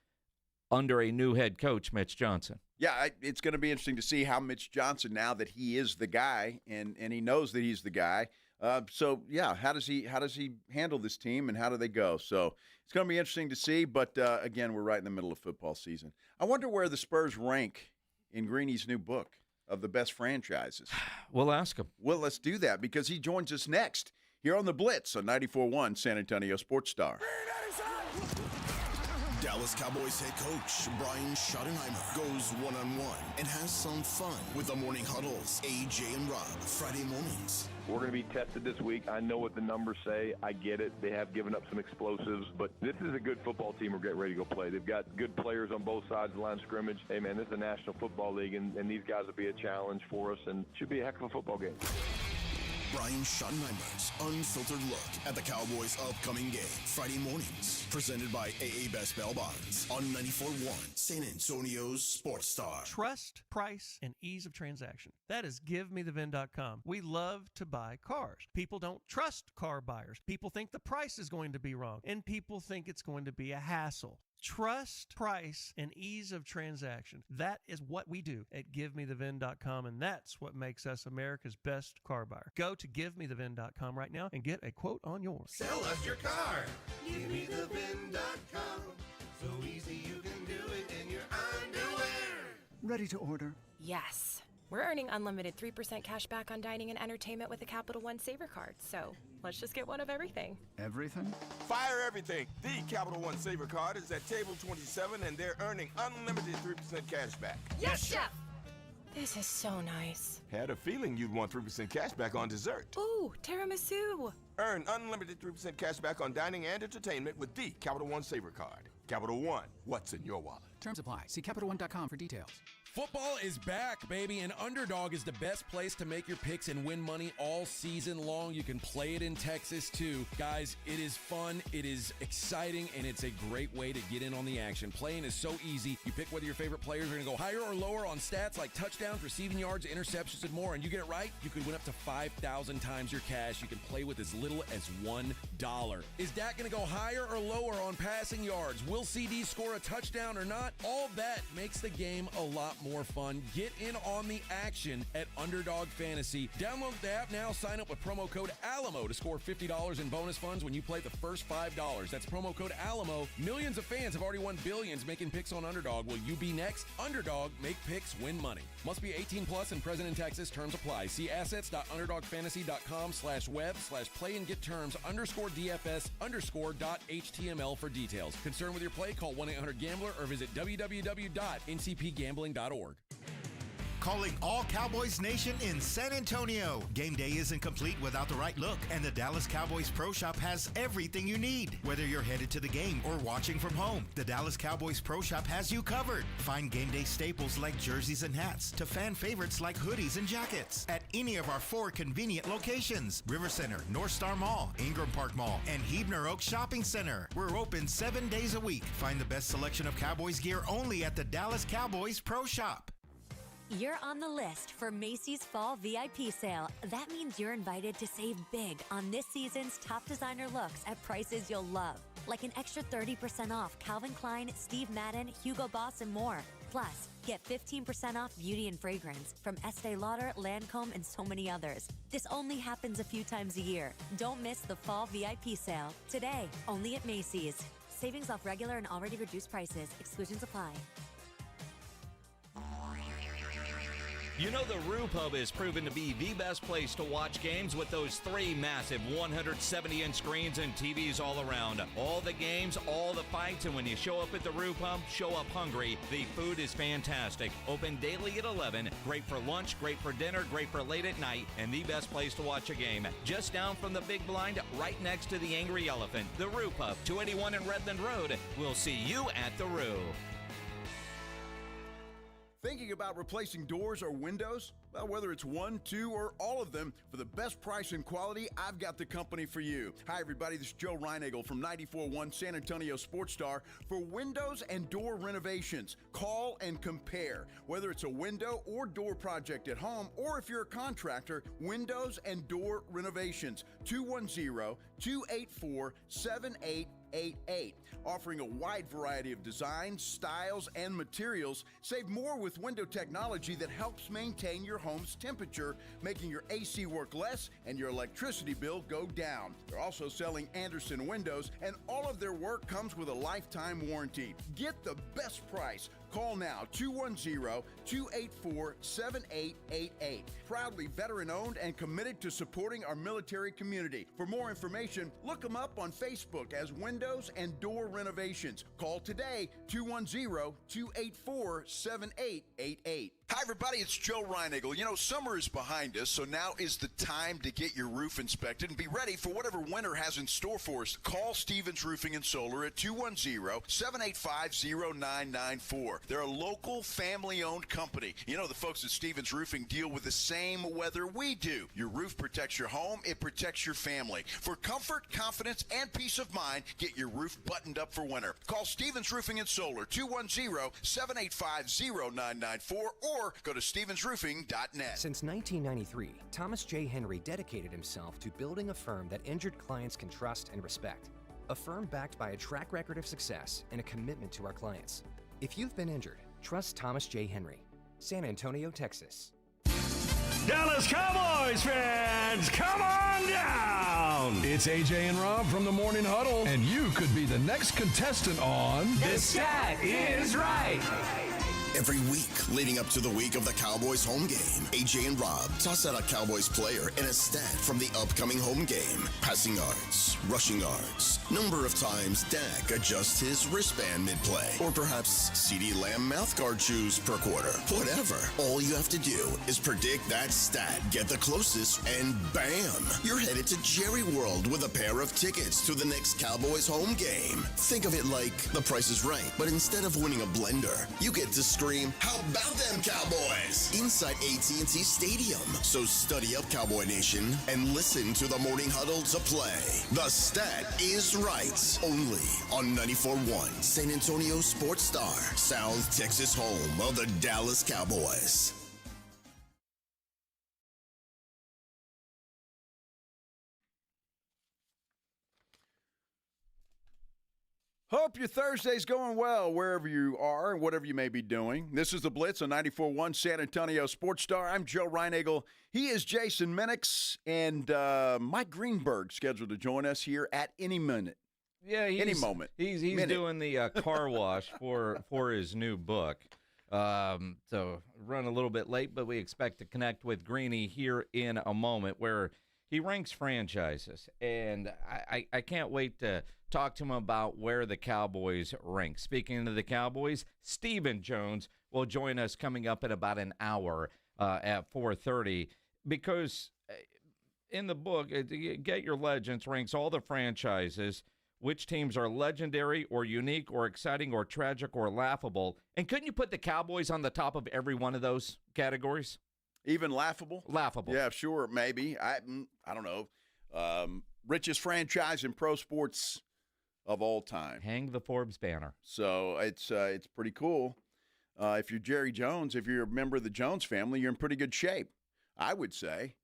under a new head coach, Mitch Johnson. Yeah, it's going to be interesting to see how Mitch Johnson, now that he is the guy and he knows that he's the guy. How does he handle this team and how do they go? So it's going to be interesting to see. But again, we're right in the middle of football season. I wonder where the Spurs rank in Greeny's new book of the best franchises. We'll ask him. Well, let's do that because he joins us next here on the Blitz on 94.1 San Antonio Sports Star. Dallas Cowboys head coach Brian Schottenheimer goes one-on-one and has some fun with the Morning Huddles. AJ and Rob, Friday mornings. We're going to be tested this week. I know what the numbers say. I get it. They have given up some explosives, but this is a good football team we're getting ready to go play. They've got good players on both sides of the line of scrimmage. Hey, man, this is a National Football League, and these guys will be a challenge for us, and should be a heck of a football game. Brian Schottenheimer's unfiltered look at the Cowboys' upcoming game. Friday mornings, presented by AA Best Bail Bonds on 94.1 San Antonio's Sports Star. Trust, price, and ease of transaction. That is GiveMeTheVin.com. We love to buy cars. People don't trust car buyers. People think the price is going to be wrong, and people think it's going to be a hassle. Trust, price, and ease of transaction. That is what we do at GiveMeTheVin.com, and that's what makes us America's best car buyer. Go to GiveMeTheVin.com right now and get a quote on yours. Sell us your car. GiveMeTheVin.com. So easy you can do it in your underwear. Ready to order. Yes. We're earning unlimited 3% cash back on dining and entertainment with a Capital One Saver card, so let's just get one of everything. Everything? Fire everything. The Capital One Saver card is at table 27, and they're earning unlimited 3% cash back. Yes, Chef! This is so nice. Had a feeling you'd want 3% cash back on dessert. Ooh, tiramisu. Earn unlimited 3% cash back on dining and entertainment with the Capital One Saver card. Capital One, what's in your wallet? Terms apply. See CapitalOne.com for details. Football is back, baby, and Underdog is the best place to make your picks and win money all season long. You can play it in Texas, too. Guys, it is fun, it is exciting, and it's a great way to get in on the action. Playing is so easy. You pick whether your favorite players are going to go higher or lower on stats like touchdowns, receiving yards, interceptions, and more. And you get it right, you could win up to 5,000 times your cash. You can play with as little as $1. Is Dak going to go higher or lower on passing yards? Will CD score a touchdown or not? All that makes the game a lot more fun. Get in on the action at Underdog Fantasy. Download the app now. Sign up with promo code ALAMO to score $50 in bonus funds when you play the first $5. That's promo code ALAMO. Millions of fans have already won billions making picks on Underdog. Will you be next? Underdog, make picks, win money. Must be 18 plus and present in Texas. Terms apply. See assets.underdogfantasy.com/web/play and get terms _DFS_.html for details. Concerned with your play? Call 1-800-GAMBLER or visit www.ncpgambling.org. Calling all Cowboys Nation in San Antonio. Game day isn't complete without the right look, and the Dallas Cowboys Pro Shop has everything you need. Whether you're headed to the game or watching from home, the Dallas Cowboys Pro Shop has you covered. Find game day staples like jerseys and hats to fan favorites like hoodies and jackets at any of our 4 convenient locations: River Center, North Star Mall, Ingram Park Mall, and Huebner Oaks Shopping Center. We're open 7 days a week. Find the best selection of Cowboys gear only at the Dallas Cowboys Pro Shop. You're on the list for Macy's Fall VIP Sale. That means you're invited to save big on this season's top designer looks at prices you'll love. Like an extra 30% off Calvin Klein, Steve Madden, Hugo Boss, and more. Plus, get 15% off beauty and fragrance from Estee Lauder, Lancome, and so many others. This only happens a few times a year. Don't miss the Fall VIP Sale. Today, only at Macy's. Savings off regular and already reduced prices. Exclusions apply. You know the Roo Pub has proven to be the best place to watch games with those 3 massive 170-inch screens and TVs all around. All the games, all the fights, and when you show up at the Roo Pub, show up hungry. The food is fantastic. Open daily at 11. Great for lunch, great for dinner, great for late at night, and the best place to watch a game. Just down from the big blind, right next to the Angry Elephant. The Roo Pub, 281 in Redland Road. We'll see you at the Roo. Thinking about replacing doors or windows? Well, whether it's 1, 2, or all of them, for the best price and quality, I've got the company for you. Hi, everybody. This is Joe Reinagle from 94.1 San Antonio Sports Star. For windows and door renovations, call and compare. Whether it's a window or door project at home, or if you're a contractor, windows and door renovations. 210-284-7888. Offering a wide variety of designs, styles, and materials. Save more with window technology that helps maintain your home's temperature, making your AC work less and your electricity bill go down. They're also selling Anderson windows, and all of their work comes with a lifetime warranty. Get the best price. Call now, 210-284-7888. Proudly veteran-owned and committed to supporting our military community. For more information, look them up on Facebook as Windows and Door Renovations. Call today, 210-284-7888. Hi, everybody. It's Joe Reinagle. You know, summer is behind us, so now is the time to get your roof inspected and be ready for whatever winter has in store for us. Call Stevens Roofing and Solar at 210-785-0994. They're a local, family-owned company. You know, the folks at Stevens Roofing deal with the same weather we do. Your roof protects your home. It protects your family. For comfort, confidence, and peace of mind, get your roof buttoned up for winter. Call Stevens Roofing and Solar, 210-785-0994, or go to stevensroofing.net. Since 1993, Thomas J. Henry dedicated himself to building a firm that injured clients can trust and respect. A firm backed by a track record of success and a commitment to our clients. If you've been injured, trust Thomas J. Henry. San Antonio, Texas. Dallas Cowboys fans, come on down! It's AJ and Rob from the Morning Huddle, and you could be the next contestant on The Stat Is Right. Every week leading up to the week of the Cowboys home game, AJ and Rob toss out a Cowboys player and a stat from the upcoming home game. Passing yards, rushing yards, number of times Dak adjusts his wristband mid-play, or perhaps CeeDee Lamb mouthguard chews per quarter. Whatever. All you have to do is predict that stat, get the closest, and bam! You're headed to Jerry World with a pair of tickets to the next Cowboys home game. Think of it like The Price is Right, but instead of winning a blender, you get to scream, "How about them Cowboys?" inside AT&T Stadium. So study up, Cowboy Nation, and listen to the Morning Huddle to play. The Stat is Right. Only on 94.1 San Antonio Sports Star, South Texas home of the Dallas Cowboys. Hope your Thursday's going well wherever you are and whatever you may be doing. This is the Blitz on 94.1 San Antonio Sports Star. I'm Joe Reinagle. He is Jason Minix, and Mike Greenberg scheduled to join us here at any minute. Yeah, any moment. He's doing the car wash for his new book. So run a little bit late, but we expect to connect with Greeny here in a moment, where he ranks franchises, and I can't wait to talk to him about where the Cowboys rank. Speaking of the Cowboys, Stephen Jones will join us coming up in about an hour at 4:30, because in the book, Get Your Legends ranks all the franchises, which teams are legendary or unique or exciting or tragic or laughable. And couldn't you put the Cowboys on the top of every one of those categories? Even laughable? Laughable. Yeah, sure, maybe. I don't know. Richest franchise in pro sports of all time. Hang the Forbes banner. So it's pretty cool. If you're Jerry Jones, if you're a member of the Jones family, you're in pretty good shape, I would say.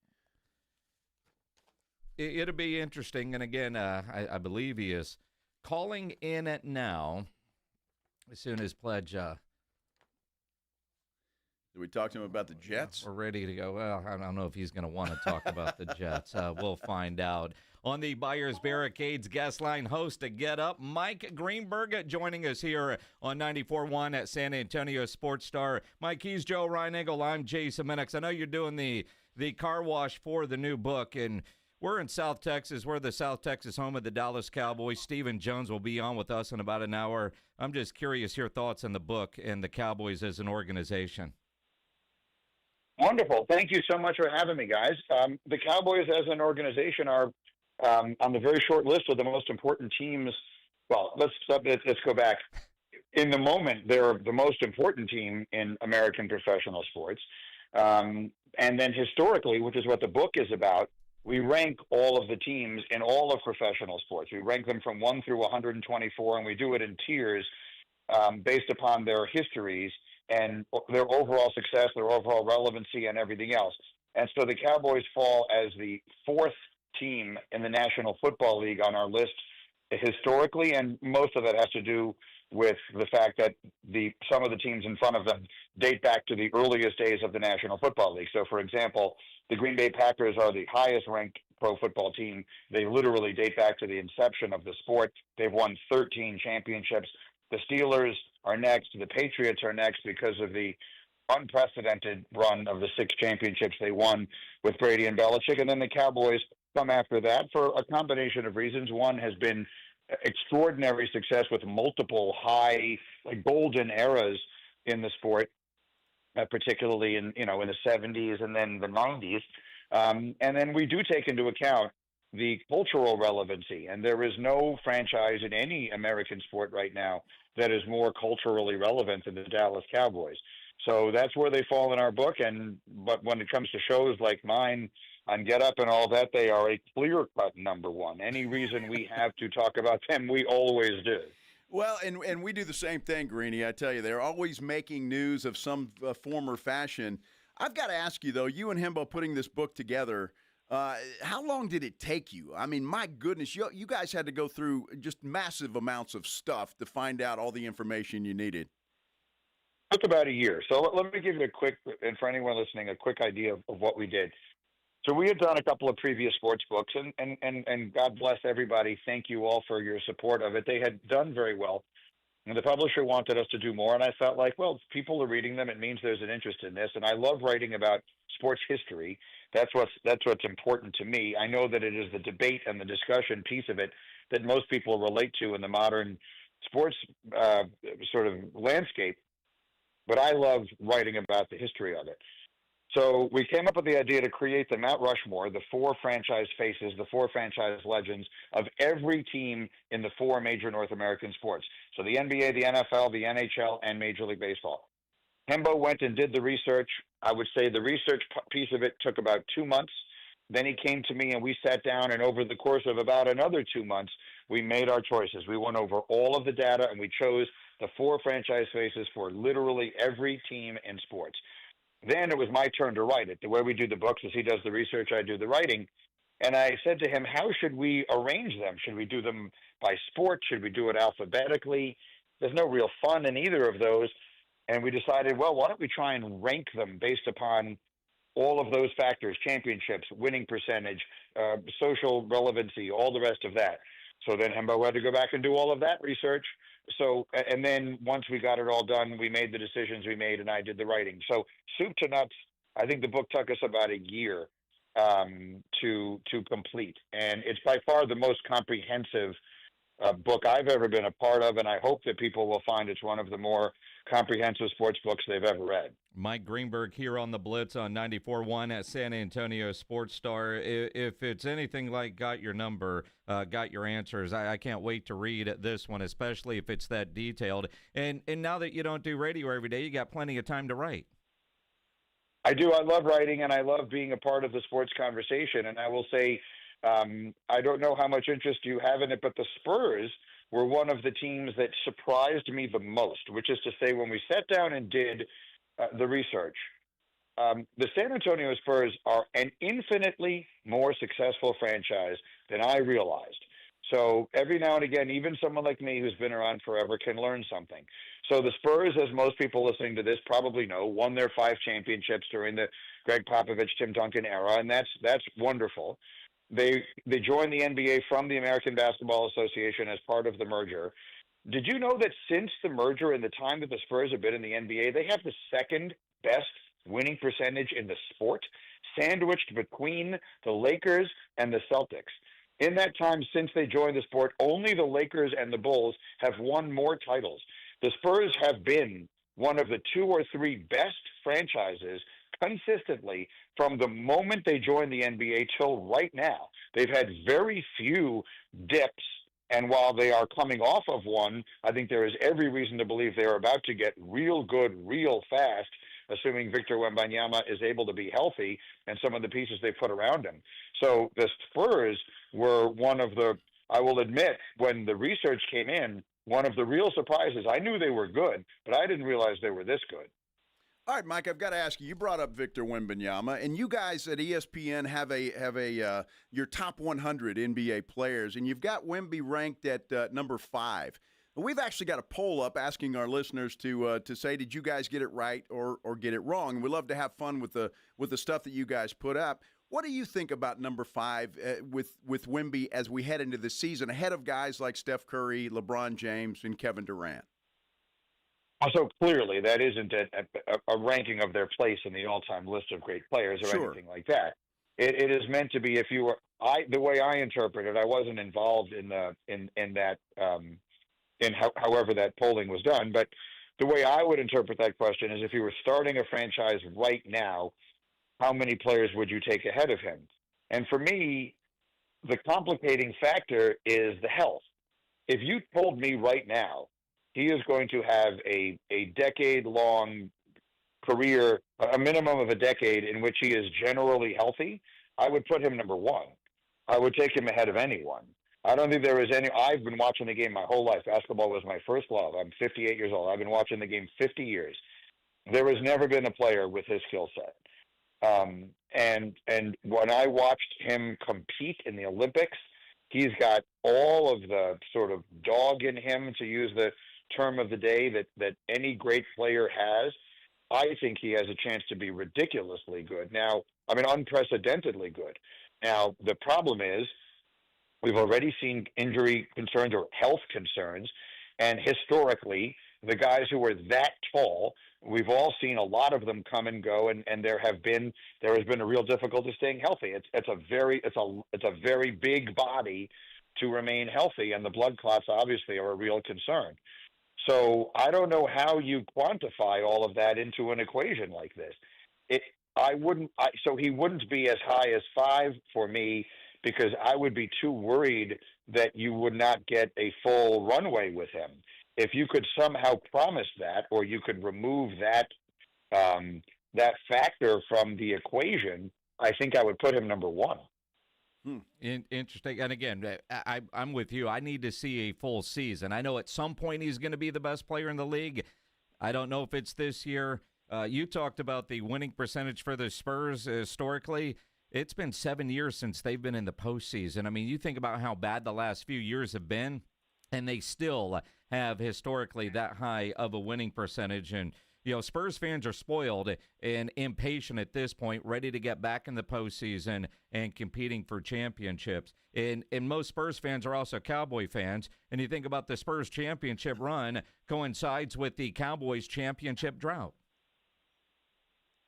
It'll be interesting. And again, I believe he is calling in it now as soon as Pledge. Did we talk to him about the Jets? We're ready to go. Well, I don't know if he's going to want to talk about the Jets. We'll find out. On the Buyers Barricades guest line, host to Get Up, Mike Greenberg, joining us here on 94.1 at San Antonio Sports Star. Mike, he's Joe Reinagle. I'm Jason Minix. I know you're doing the car wash for the new book, and we're in South Texas. We're the South Texas home of the Dallas Cowboys. Stephen Jones will be on with us in about an hour. I'm just curious your thoughts on the book and the Cowboys as an organization. Wonderful. Thank you so much for having me, guys. The Cowboys as an organization are on the very short list of the most important teams. Well, let's go back. In the moment, they're the most important team in American professional sports. And then historically, which is what the book is about, we rank all of the teams in all of professional sports. We rank them from 1 through 124, and we do it in tiers based upon their histories and their overall success, their overall relevancy, and everything else. And so the Cowboys fall as the 4th team in the National Football League on our list historically, and most of that has to do with the fact that some of the teams in front of them date back to the earliest days of the National Football League. So, for example, the Green Bay Packers are the highest-ranked pro football team. They literally date back to the inception of the sport. They've won 13 championships. The Steelers are next. The Patriots are next because of the unprecedented run of the 6 championships they won with Brady and Belichick. And then the Cowboys come after that for a combination of reasons. One has been extraordinary success with multiple high, golden eras in the sport, particularly in the 70s and then the 90s. And then we do take into account the cultural relevancy, and there is no franchise in any American sport right now that is more culturally relevant than the Dallas Cowboys. So that's where they fall in our book. But when it comes to shows like mine on Get Up and all that, they are a clear-cut number one. Any reason we have to talk about them, we always do. Well, and we do the same thing, Greeny. I tell you, they're always making news of some form or fashion. I've got to ask you, though, you and Himbo putting this book together, how long did it take you? I mean, my goodness, you guys had to go through just massive amounts of stuff to find out all the information you needed. It took about a year. So let me give you and for anyone listening, a quick idea of what we did. So we had done a couple of previous sports books, and God bless everybody. Thank you all for your support of it. They had done very well. And the publisher wanted us to do more, and I felt like, well, if people are reading them, it means there's an interest in this. And I love writing about sports history. That's what's important to me. I know that it is the debate and the discussion piece of it that most people relate to in the modern sports sort of landscape. But I love writing about the history of it. So we came up with the idea to create the Mount Rushmore, the 4 franchise faces, the 4 franchise legends of every team in the 4 major North American sports. So the NBA, the NFL, the NHL, and Major League Baseball. Hembo went and did the research. I would say the research piece of it took about 2 months. Then he came to me and we sat down, and over the course of about another 2 months, we made our choices. We went over all of the data and we chose the 4 franchise faces for literally every team in sports. Then it was my turn to write it. The way we do the books is he does the research, I do the writing. And I said to him, how should we arrange them? Should we do them by sport? Should we do it alphabetically? There's no real fun in either of those. And we decided, well, why don't we try and rank them based upon all of those factors, championships, winning percentage, social relevancy, all the rest of that. So then Hembo had to go back and do all of that research. So, and then once we got it all done, we made the decisions we made, and I did the writing. So soup to nuts, I think the book took us about a year to complete. And it's by far the most comprehensive book I've ever been a part of, and I hope that people will find it's one of the more comprehensive sports books they've ever read. Mike Greenberg here on the Blitz on 94.1 at San Antonio Sports Star. If it's anything like Got Your Number, Got Your Answers, I can't wait to read this one, especially if it's that detailed. And now that you don't do radio every day, you got plenty of time to write. I do. I love writing, and I love being a part of the sports conversation. And I will say, I don't know how much interest you have in it, but the Spurs were one of the teams that surprised me the most, which is to say when we sat down and did the research, the San Antonio Spurs are an infinitely more successful franchise than I realized. So every now and again, even someone like me who's been around forever can learn something. So the Spurs, as most people listening to this probably know, won their 5 championships during the Greg Popovich, Tim Duncan era, and that's wonderful. They joined the NBA from the American Basketball Association as part of the merger. Did you know that since the merger and the time that the Spurs have been in the NBA, they have the second best winning percentage in the sport, sandwiched between the Lakers and the Celtics? In that time since they joined the sport, only the Lakers and the Bulls have won more titles. The Spurs have been one of the 2 or 3 best franchises consistently from the moment they joined the NBA till right now. They've had very few dips, and while they are coming off of one, I think there is every reason to believe they are about to get real good real fast, assuming Victor Wembanyama is able to be healthy and some of the pieces they put around him. So the Spurs were one of the, I will admit, when the research came in, one of the real surprises. I knew they were good, but I didn't realize they were this good. All right, Mike, I've got to ask you. You brought up Victor Wembanyama, and you guys at ESPN have a your top 100 NBA players, and you've got Wemby ranked at number 5. We've actually got a poll up asking our listeners to say, did you guys get it right or get it wrong? And we love to have fun with the stuff that you guys put up. What do you think about number 5 with Wemby as we head into the season, ahead of guys like Steph Curry, LeBron James, and Kevin Durant? So clearly, that isn't a ranking of their place in the all-time list of great players or anything like that. It is meant to be. If you were, the way I interpret it, I wasn't involved in that, however that polling was done. But the way I would interpret that question is, if you were starting a franchise right now, how many players would you take ahead of him? And for me, the complicating factor is the health. If you told me right now he is going to have a decade-long career, a minimum of a decade in which he is generally healthy, I would put him number 1. I would take him ahead of anyone. I don't think there is any. I've been watching the game my whole life. Basketball was my first love. I'm 58 years old. I've been watching the game 50 years. There has never been a player with his skill set. And when I watched him compete in the Olympics, he's got all of the sort of dog in him, to use the term of the day, that any great player has. I think he has a chance to be ridiculously good. Now, I mean, unprecedentedly good. Now, the problem is we've already seen injury concerns or health concerns. And historically, the guys who are that tall, we've all seen a lot of them come and go, and there has been a real difficulty staying healthy. It's a very big body to remain healthy, and the blood clots obviously are a real concern. So I don't know how you quantify all of that into an equation like this. So he wouldn't be as high as 5 for me, because I would be too worried that you would not get a full runway with him. If you could somehow promise that, or you could remove that factor from the equation, I think I would put him number 1. Interesting. And again, I'm with you. I need to see a full season. I know at some point he's going to be the best player in the league. I don't know if it's this year. You talked about the winning percentage for the Spurs historically. It's been 7 years since they've been in the postseason. I mean, you think about how bad the last few years have been, and they still have historically that high of a winning percentage. And, Spurs fans are spoiled and impatient at this point, ready to get back in the postseason and competing for championships. And most Spurs fans are also Cowboy fans. And you think about the Spurs championship run coincides with the Cowboys championship drought.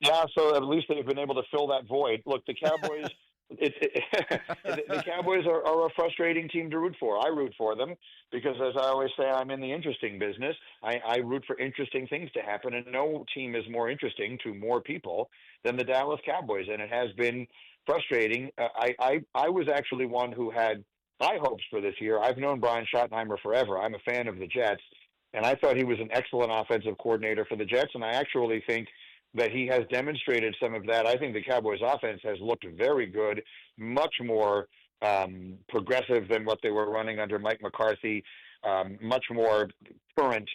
Yeah, so at least they've been able to fill that void. Look, the Cowboys, the Cowboys are a frustrating team to root for. I root for them because, as I always say, I'm in the interesting business. I root for interesting things to happen, and no team is more interesting to more people than the Dallas Cowboys, and it has been frustrating. I was actually one who had high hopes for this year. I've known Brian Schottenheimer forever. I'm a fan of the Jets, and I thought he was an excellent offensive coordinator for the Jets, and I actually think that he has demonstrated some of that. I think the Cowboys offense has looked very good, much more progressive than what they were running under Mike McCarthy, much more current,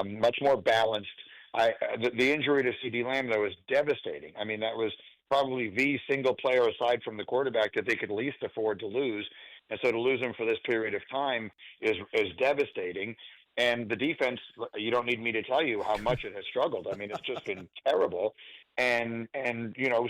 much more balanced. The injury to C.D. Lamb, though, was devastating. I mean, that was probably the single player aside from the quarterback that they could least afford to lose. And so to lose him for this period of time is devastating. And the defense, you don't need me to tell you how much it has struggled. I mean, it's just been terrible. And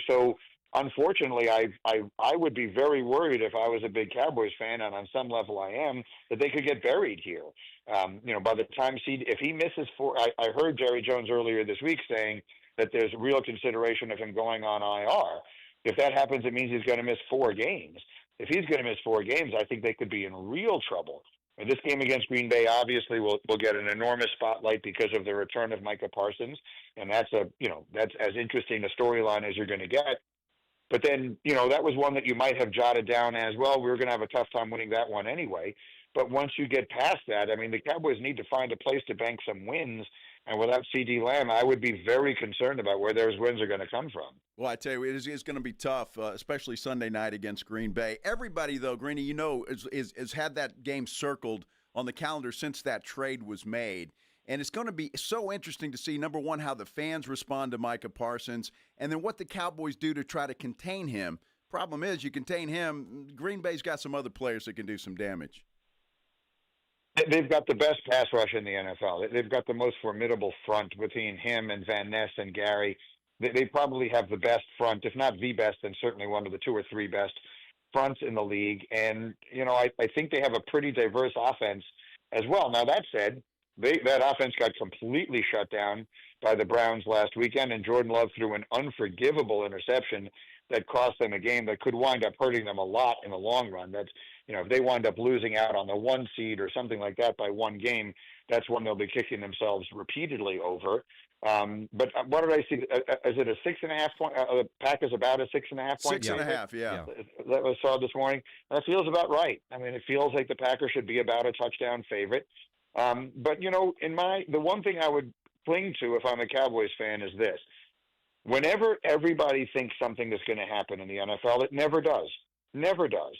so unfortunately, I would be very worried if I was a big Cowboys fan, and on some level I am, that they could get buried here. By the time if he misses 4, I heard Jerry Jones earlier this week saying that there's real consideration of him going on IR. If that happens, it means he's going to miss 4 games. If he's going to miss 4 games, I think they could be in real trouble. This game against Green Bay obviously will get an enormous spotlight because of the return of Micah Parsons, and that's as interesting a storyline as you're going to get. But then, that was one that you might have jotted down as, well, we were going to have a tough time winning that one anyway. But once you get past that, I mean, the Cowboys need to find a place to bank some wins. And without C.D. Lamb, I would be very concerned about where those wins are going to come from. Well, I tell you, it's going to be tough, especially Sunday night against Green Bay. Everybody, though, Greeny, has had that game circled on the calendar since that trade was made. And it's going to be so interesting to see, number one, how the fans respond to Micah Parsons, and then what the Cowboys do to try to contain him. Problem is, you contain him, Green Bay's got some other players that can do some damage. They've got the best pass rush in the NFL. They've got the most formidable front between him and Van Ness and Gary. They probably have the best front, if not the best, then certainly one of the 2 or 3 best fronts in the league. And, I think they have a pretty diverse offense as well. Now, that said, that offense got completely shut down by the Browns last weekend, and Jordan Love threw an unforgivable interception that cost them a game that could wind up hurting them a lot in the long run. That's, if they wind up losing out on the 1 seed or something like that by 1 game, that's when they'll be kicking themselves repeatedly over. But what did I see? Is it a 6.5 point? The Packers about a 6.5 point? 6.5, yeah. That was saw this morning. That feels about right. I mean, it feels like the Packers should be about a touchdown favorite. But the one thing I would cling to if I'm a Cowboys fan is this: whenever everybody thinks something is going to happen in the NFL, it never does. Never does.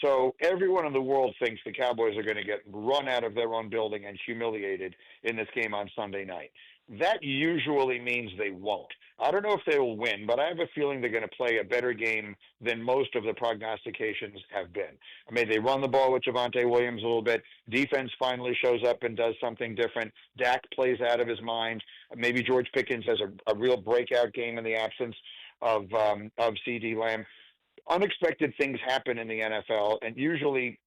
So everyone in the world thinks the Cowboys are going to get run out of their own building and humiliated in this game on Sunday night. That usually means they won't. I don't know if they will win, but I have a feeling they're going to play a better game than most of the prognostications have been. I mean, they run the ball with Javonte Williams a little bit. Defense finally shows up and does something different. Dak plays out of his mind. Maybe George Pickens has a real breakout game in the absence of C.D. Lamb. Unexpected things happen in the NFL, and usually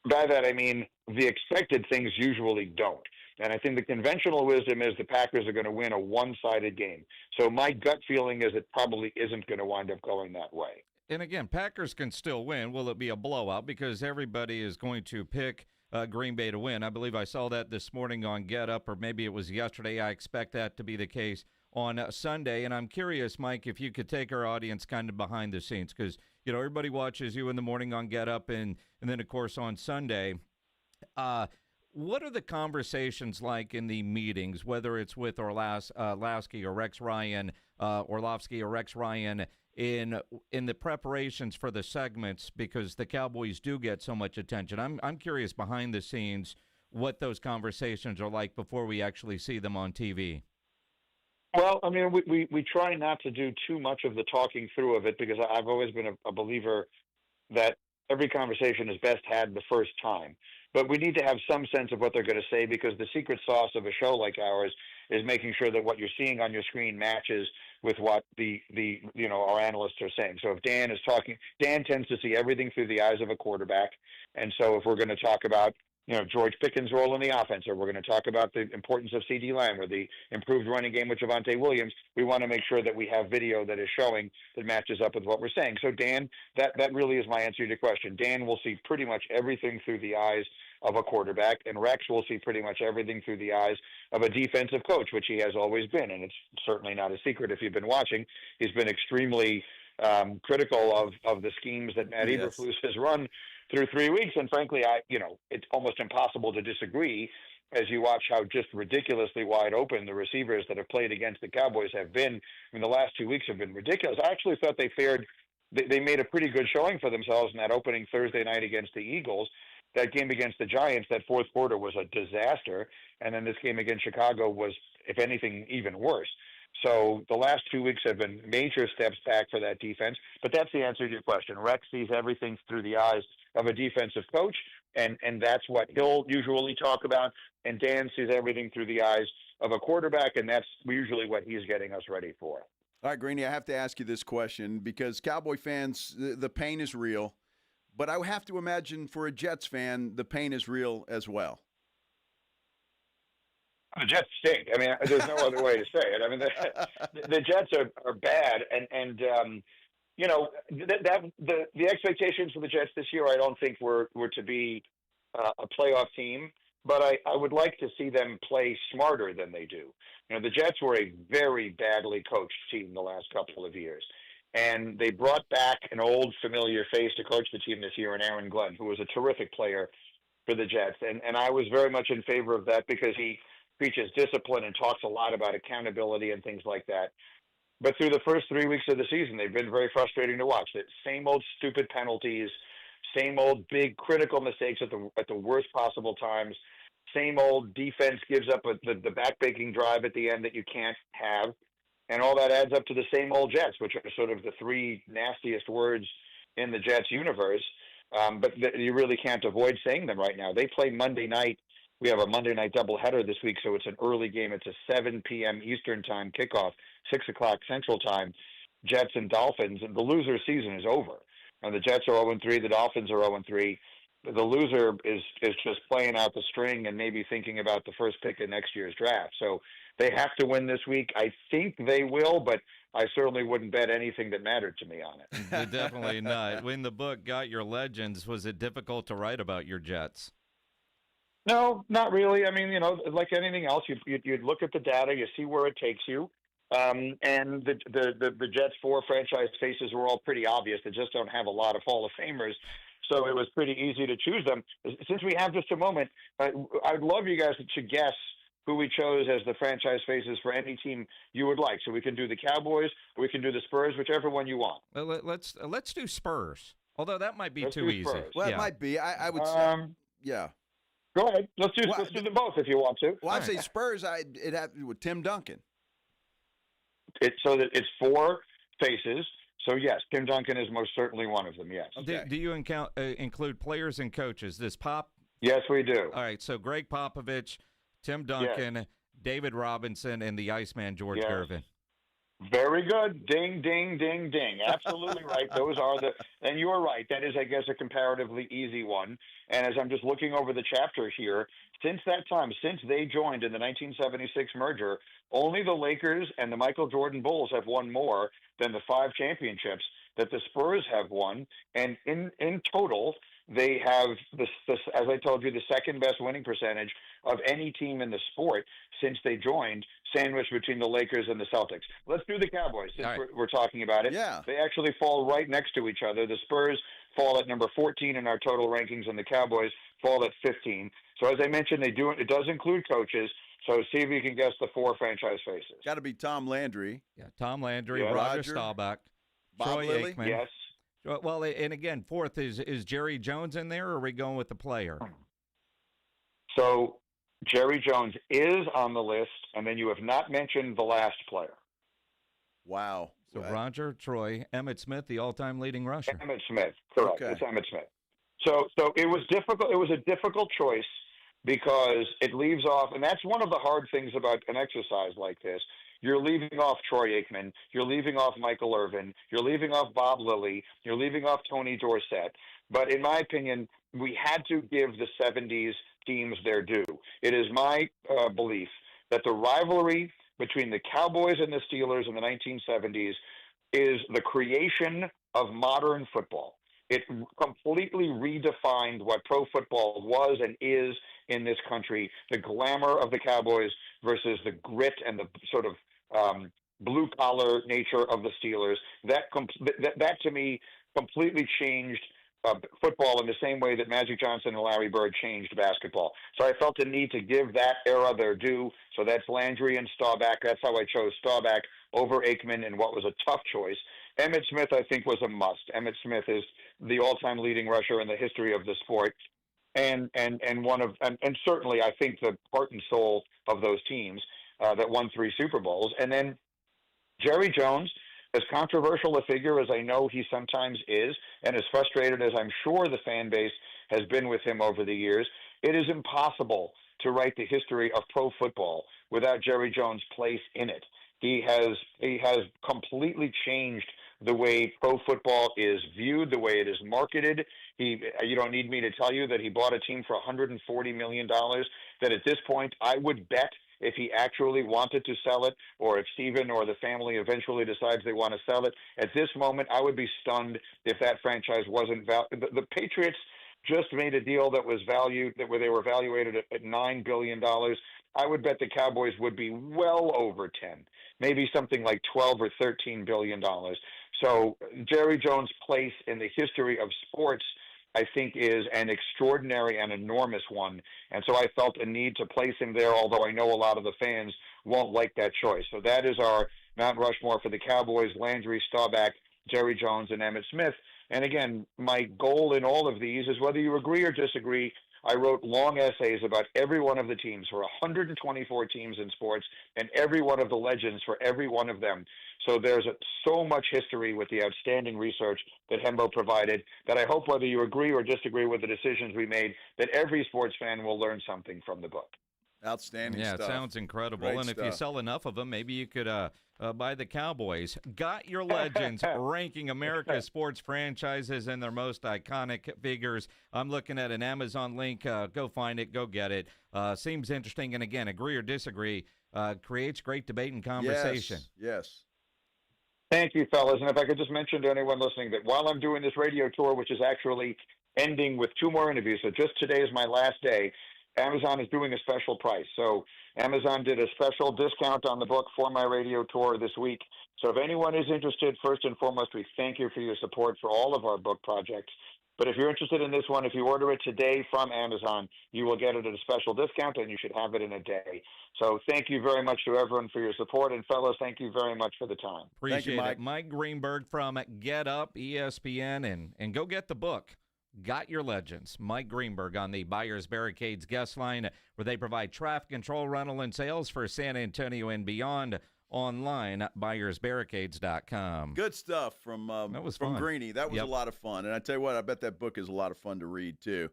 by that I mean the expected things usually don't. And I think the conventional wisdom is the Packers are going to win a one-sided game. So my gut feeling is it probably isn't going to wind up going that way. And again, Packers can still win. Will it be a blowout? Because everybody is going to pick Green Bay to win. I believe I saw that this morning on Get Up, or maybe it was yesterday. I expect that to be the case on Sunday. And I'm curious, Mike, if you could take our audience kind of behind the scenes, because, you know, everybody watches you in the morning on Get Up and then, of course, on Sunday. What are the conversations like in the meetings, whether it's with Orlovsky or Rex Ryan, in the preparations for the segments, because the Cowboys do get so much attention? I'm curious behind the scenes what those conversations are like before we actually see them on TV. Well, I mean, we try not to do too much of the talking through of it, because I've always been a believer that every conversation is best had the first time. But we need to have some sense of what they're going to say, because the secret sauce of a show like ours is making sure that what you're seeing on your screen matches with what our analysts are saying. So if Dan is talking, Dan tends to see everything through the eyes of a quarterback. And so if we're going to talk about, George Pickens' role in the offense, or we're going to talk about the importance of CeeDee Lamb or the improved running game with Javonte Williams, we want to make sure that we have video that is showing that matches up with what we're saying. So Dan, that really is my answer to your question. Dan will see pretty much everything through the eyes of a quarterback, and Rex will see pretty much everything through the eyes of a defensive coach, which he has always been. And it's certainly not a secret if you've been watching. He's been extremely critical of the schemes that Matt Eberflus has run through 3 weeks. And frankly, it's almost impossible to disagree as you watch how just ridiculously wide open the receivers that have played against the Cowboys have been. I mean, the last 2 weeks have been ridiculous. I actually thought they made a pretty good showing for themselves in that opening Thursday night against the Eagles. That game against the Giants, that fourth quarter was a disaster. And then this game against Chicago was, if anything, even worse. So the last 2 weeks have been major steps back for that defense. But that's the answer to your question. Rex sees everything through the eyes of a defensive coach, and that's what he'll usually talk about. And Dan sees everything through the eyes of a quarterback, and that's usually what he's getting us ready for. All right, Greeny, I have to ask you this question because Cowboy fans, the pain is real. But I have to imagine for a Jets fan, the pain is real as well. The Jets stink. I mean, there's no other way to say it. I mean, the Jets are bad, and the expectations for the Jets this year, I don't think were to be a playoff team. But I would like to see them play smarter than they do. The Jets were a very badly coached team the last couple of years. And they brought back an old familiar face to coach the team this year in Aaron Glenn, who was a terrific player for the Jets. And I was very much in favor of that because he preaches discipline and talks a lot about accountability and things like that. But through the first 3 weeks of the season, they've been very frustrating to watch. The same old stupid penalties, same old big critical mistakes at the worst possible times. Same old defense gives up the backbreaking drive at the end that you can't have. And all that adds up to the same old Jets, which are sort of the three nastiest words in the Jets universe. But you really can't avoid saying them right now. They play Monday night. We have a Monday night doubleheader this week, so it's an early game. It's a 7 p.m. Eastern time kickoff, 6 o'clock Central time, Jets and Dolphins. And the loser season is over. And the Jets are 0-3. The Dolphins are 0-3. The loser is just playing out the string and maybe thinking about the first pick in next year's draft. So they have to win this week. I think they will, but I certainly wouldn't bet anything that mattered to me on it. Definitely not. When the book Got Your Legends, was it difficult to write about your Jets? No, not really. I mean, like anything else, you look at the data, you see where it takes you. And the Jets' four franchise faces were all pretty obvious. They just don't have a lot of Hall of Famers. So it was pretty easy to choose them. Since we have just a moment, I'd love you guys to guess who we chose as the franchise faces for any team you would like. So we can do the Cowboys, or we can do the Spurs, whichever one you want. Well, let's do Spurs, although that might be too easy. Well, it might be. I would say, yeah. Go ahead. Let's do them both if you want to. Well, I'd say Spurs. It'd have to be with Tim Duncan. So that it's four faces. So, yes, Tim Duncan is most certainly one of them, yes. Okay. Do you include players and coaches? This Pop? Yes, we do. All right, so Greg Popovich, Tim Duncan, David Robinson, and the Iceman, George Gervin. Very good. Ding, ding, ding, ding. Absolutely right. Those are and you are right. That is, I guess, a comparatively easy one. And as I'm just looking over the chapter here, since that time, since they joined in the 1976 merger, only the Lakers and the Michael Jordan Bulls have won more than the 5 championships that the Spurs have won. And in total, they have, as I told you, the second best winning percentage of any team in the sport since they joined, sandwiched between the Lakers and the Celtics. Let's do the Cowboys since we're talking about it. Yeah. They actually fall right next to each other. The Spurs fall at number 14 in our total rankings, and the Cowboys fall at 15. So as I mentioned, it does include coaches. So see if you can guess the 4 franchise faces. Got to be Tom Landry. Yeah, Tom Landry, Yeah. Roger Staubach, Bob Troy Lilly? Aikman. Yes. Well, and again, fourth is Jerry Jones in there, or are we going with the player? So Jerry Jones is on the list, and then you have not mentioned the last player. Wow. So Roger, Troy, Emmitt Smith, the all-time leading rusher. Emmitt Smith, correct. Okay. It's Emmitt Smith. So it was difficult. It was a difficult choice because it leaves off, and that's one of the hard things about an exercise like this. You're leaving off Troy Aikman. You're leaving off Michael Irvin. You're leaving off Bob Lilly. You're leaving off Tony Dorsett. But in my opinion, we had to give the 70s teams their due. It is my belief that the rivalry between the Cowboys and the Steelers in the 1970s is the creation of modern football. It completely redefined what pro football was and is in this country. The glamour of the Cowboys versus the grit and the sort of blue-collar nature of the Steelers. That to me completely changed football in the same way that Magic Johnson and Larry Bird changed basketball. So I felt the need to give that era their due. So that's Landry and Staubach. That's how I chose Staubach over Aikman in what was a tough choice. Emmitt Smith, I think, was a must. Emmitt Smith is the all-time leading rusher in the history of the sport, and certainly I think the heart and soul of those teams that won 3 Super Bowls. And then Jerry Jones, as controversial a figure as I know he sometimes is, and as frustrated as I'm sure the fan base has been with him over the years, it is impossible to write the history of pro football without Jerry Jones' place in it. He has completely changed the way pro football is viewed, the way it is marketed. You don't need me to tell you that he bought a team for $140 million, that at this point I would bet if he actually wanted to sell it, or if Steven or the family eventually decides they want to sell it. At this moment, I would be stunned if that franchise wasn't valued. The Patriots just made a deal that was valued, where they were evaluated at $9 billion. I would bet the Cowboys would be well over 10, maybe something like 12 or $13 billion. So Jerry Jones' place in the history of sports, I think, is an extraordinary and enormous one. And so I felt a need to place him there, although I know a lot of the fans won't like that choice. So that is our Mount Rushmore for the Cowboys: Landry, Staubach, Jerry Jones, and Emmitt Smith. And again, my goal in all of these is, whether you agree or disagree, I wrote long essays about every one of the teams, for 124 teams in sports, and every one of the legends for every one of them. So there's so much history with the outstanding research that Hembo provided, that I hope, whether you agree or disagree with the decisions we made, that every sports fan will learn something from the book. Outstanding stuff. Yeah, it sounds incredible. Great and stuff. if you sell enough of them, maybe you could buy the Cowboys. Got Your Legends, ranking America's sports franchises and their most iconic figures. I'm looking at an Amazon link. Go find it. Go get it. Seems interesting. And again, agree or disagree, creates great debate and conversation. Yes. Thank you, fellas. And if I could just mention to anyone listening that while I'm doing this radio tour, which is actually ending with 2 more interviews, so just today is my last day, Amazon is doing a special price. So Amazon did a special discount on the book for my radio tour this week. So if anyone is interested, first and foremost, we thank you for your support for all of our book projects. But if you're interested in this one, if you order it today from Amazon, you will get it at a special discount, and you should have it in a day. So thank you very much to everyone for your support. And, fellas, thank you very much for the time. Appreciate it. Mike Greenberg from Get Up, ESPN, and go get the book. Got Your Legends. Mike Greenberg on the Buyers Barricades guest line, where they provide traffic control, rental, and sales for San Antonio and beyond. online at buyersbarricades.com. Good stuff from fun. Greeny. That was a lot of fun. And I tell you what, I bet that book is a lot of fun to read, too.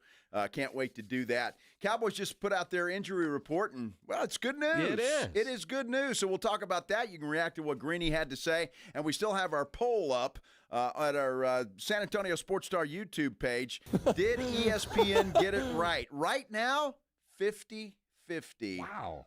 Can't wait to do that. Cowboys just put out their injury report, and, well, it's good news. It is. It is good news. So we'll talk about that. You can react to what Greeny had to say. And we still have our poll up at our San Antonio Sports Star YouTube page. Did ESPN get it right? Right now, 50-50